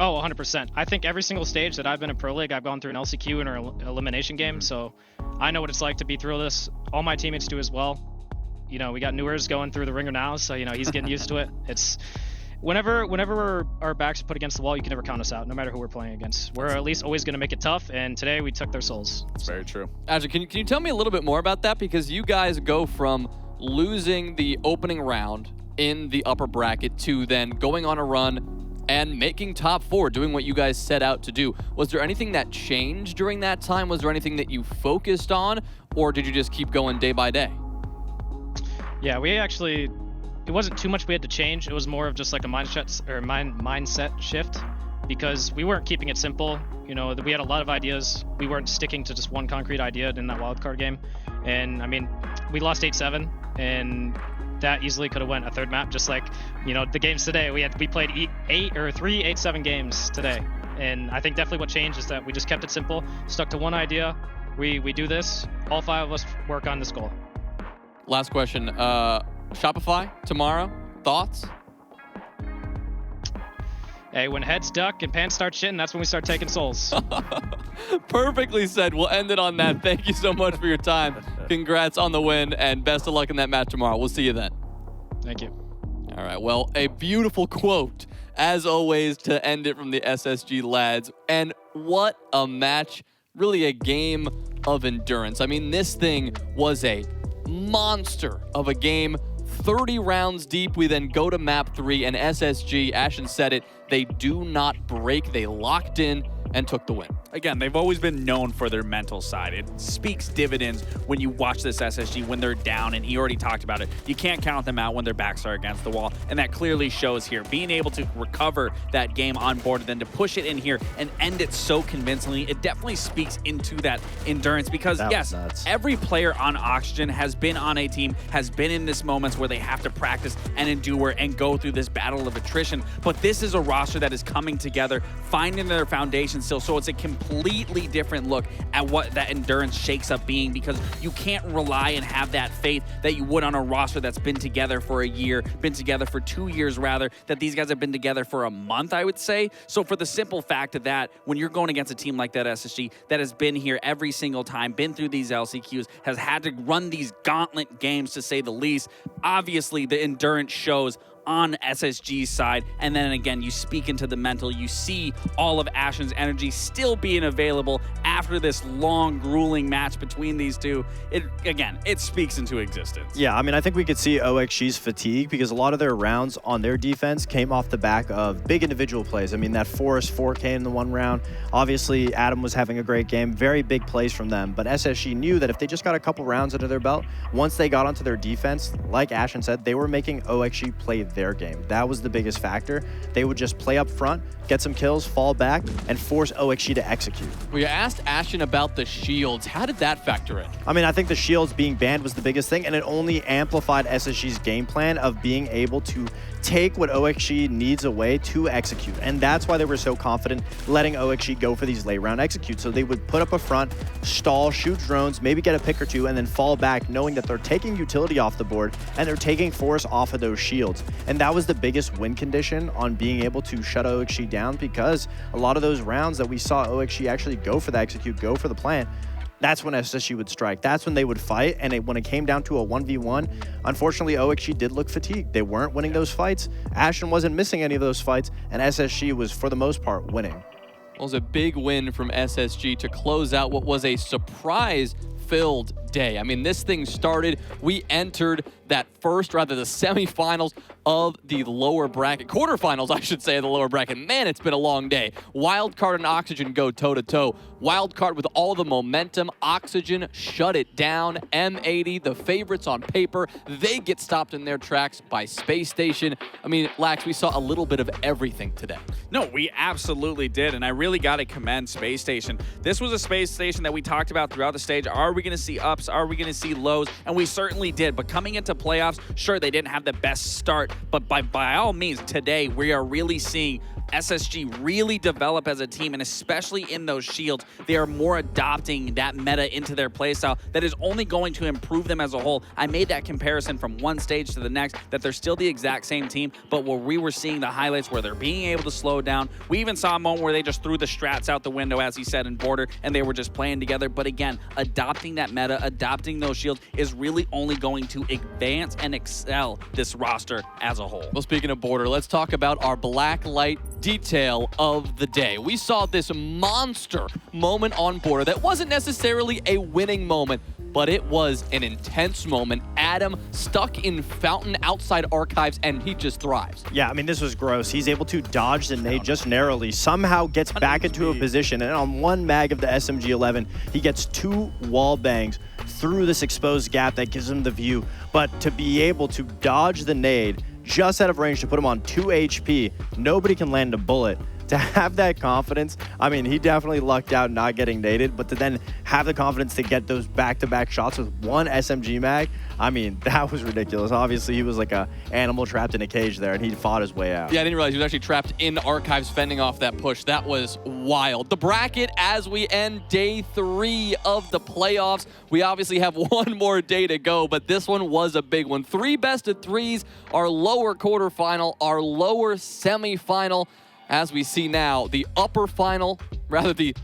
Oh, 100%. I think every single stage that I've been in Pro League, I've gone through an LCQ and an elimination game, so I know what it's like to be through this. All my teammates do as well. We got Newers going through the ringer now, so, he's getting used to it. It's... Whenever our backs are put against the wall, you can never count us out, no matter who we're playing against. We're at least always going to make it tough, and today we took their souls. That's very true. Ajay, can you tell me a little bit more about that? Because you guys go from losing the opening round in the upper bracket to then going on a run and making top 4, doing what you guys set out to do. Was there anything that changed during that time? Was there anything that you focused on, or did you just keep going day by day? Yeah, we actually... It wasn't too much we had to change. It was more of just like a mindset shift, because we weren't keeping it simple. We had a lot of ideas. We weren't sticking to just one concrete idea in that wildcard game. And I mean, we lost 8-7, and that easily could have went a third map. Just like the games today, we played 3 8-7 games today. And I think definitely what changed is that we just kept it simple, stuck to one idea. We do this. All 5 of us work on this goal. Last question. Shopify tomorrow, thoughts? Hey, when heads duck and pants start shitting, that's when we start taking souls. Perfectly said. We'll end it on that. Thank you so much for your time. Congrats on the win, and best of luck in that match tomorrow. We'll see you then. Thank you. All right, well, a beautiful quote, as always, to end it from the SSG lads. And what a match. Really a game of endurance. I mean, this thing was a monster of a game. 30 rounds deep, we then go to map 3, and SSG, Ashen said it, they do not break. They locked in and took the win. Again, they've always been known for their mental side. It speaks dividends when you watch this SSG when they're down, and he already talked about it. You can't count them out when their backs are against the wall, and that clearly shows here. Being able to recover that game on board and then to push it in here and end it so convincingly, it definitely speaks into that endurance, because yes, every player on Oxygen has been on a team, has been in this moments where they have to practice and endure and go through this battle of attrition, but this is a roster that is coming together, finding their foundation still, so it's a completely different look at what that endurance shakes up being, because you can't rely and have that faith that you would on a roster that's been together for a year, been together for 2 years rather, that these guys have been together for a month, I would say. So for the simple fact of that, when you're going against a team like that SSG that has been here every single time, been through these LCQs, has had to run these gauntlet games to say the least, obviously the endurance shows on SSG's side, and then again, you speak into the mental, you see all of Ashen's energy still being available after this long, grueling match between these two. It speaks into existence. Yeah, I mean, I think we could see OXG's fatigue, because a lot of their rounds on their defense came off the back of big individual plays. I mean, that Forest 4K in the one round, obviously Adam was having a great game, very big plays from them, but SSG knew that if they just got a couple rounds under their belt, once they got onto their defense, like Ashen said, they were making OXG play their game. That was the biggest factor. They would just play up front, get some kills, fall back, and force OXG to execute. We asked Ashton about the shields. How did that factor in? I mean, I think the shields being banned was the biggest thing, and it only amplified SSG's game plan of being able to take what OXG needs away to execute. And that's why they were so confident letting OXG go for these late round executes. So they would put up a front, stall, shoot drones, maybe get a pick or two, and then fall back knowing that they're taking utility off the board and they're taking force off of those shields. And that was the biggest win condition on being able to shut OXG down, because a lot of those rounds that we saw OXG actually go for the execute, go for the plant, that's when SSG would strike. That's when they would fight. And when it came down to a 1v1, unfortunately, OXG did look fatigued. They weren't winning those fights. Ashton wasn't missing any of those fights. And SSG was, for the most part, winning. It was a big win from SSG to close out what was a surprise-filled day. I mean, this thing started, we entered that first, rather the semifinals of the lower bracket, quarterfinals, I should say, of the lower bracket. Man, it's been a long day. Wildcard and Oxygen go toe-to-toe. Wildcard with all the momentum. Oxygen shut it down. M80, the favorites on paper, they get stopped in their tracks by Spacestation. I mean, Lax, we saw a little bit of everything today. No, we absolutely did, and I really got to commend Spacestation. This was a Spacestation that we talked about throughout the stage. Are we going to see ups? Are we going to see lows? And we certainly did, but coming into playoffs, sure, they didn't have the best start, but by all means, today, we are really seeing SSG really develop as a team, and especially in those shields, they are more adopting that meta into their playstyle that is only going to improve them as a whole. I made that comparison from one stage to the next, that they're still the exact same team, but where we were seeing the highlights where they're being able to slow down. We even saw a moment where they just threw the strats out the window, as he said, in Border, and they were just playing together. But again, adopting that meta, adopting those shields is really only going to advance and excel this roster as a whole. Well, speaking of Border, let's talk about our black light detail of the day. We saw this monster moment on Border that wasn't necessarily a winning moment, but it was an intense moment. Adam stuck in Fountain outside Archives, and he just thrives. Yeah, I mean, this was gross. He's able to dodge the nade just narrowly, somehow gets back into a position, and on one mag of the SMG-11, he gets 2 wall bangs through this exposed gap that gives him the view. But to be able to dodge the nade just out of range to put him on 2 HP, nobody can land a bullet. To have that confidence, I mean, he definitely lucked out not getting naded, but to then have the confidence to get those back-to-back shots with 1 SMG mag, I mean, that was ridiculous. Obviously, he was like an animal trapped in a cage there, and he fought his way out. Yeah, I didn't realize he was actually trapped in Archives fending off that push. That was wild. The bracket as we end day 3 of the playoffs. We obviously have one more day to go, but this one was a big one. 3 best of 3s, our lower quarterfinal, our lower semifinal. As we see now, the upper final, rather the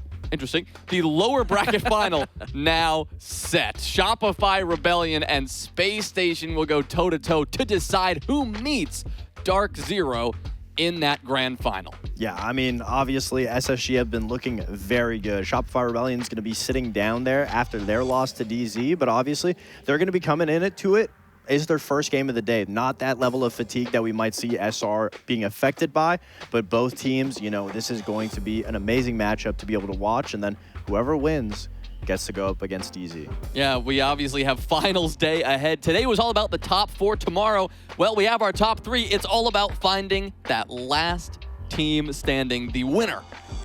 lower bracket final now set. Shopify Rebellion and Space Station will go toe-to-toe to decide who meets Dark Zero in that grand final. Yeah, I mean, obviously, SSG have been looking very good. Shopify Rebellion is going to be sitting down there after their loss to DZ, but obviously, they're going to be coming in to it. Is their first game of the day. Not that level of fatigue that we might see SR being affected by, but both teams, you know, this is going to be an amazing matchup to be able to watch, and then whoever wins gets to go up against DZ. Yeah, we obviously have finals day ahead. Today was all about the top 4. Tomorrow, well, we have our top 3. It's all about finding that last team standing, the winner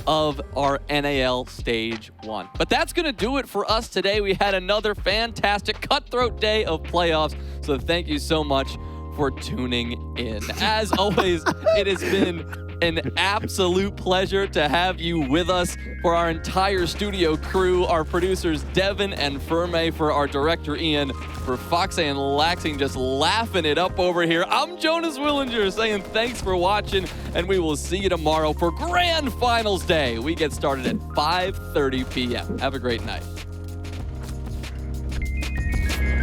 of our NAL Stage 1. But that's going to do it for us today. We had another fantastic cutthroat day of playoffs, so thank you so much for tuning in. As always, it has been an absolute pleasure to have you with us. For our entire studio crew, our producers Devin and Ferme, for our director Ian, for Foxe and Laxing just laughing it up over here. I'm Jonas Willinger saying thanks for watching, and we will see you tomorrow for Grand Finals Day. We get started at 5:30 p.m. Have a great night.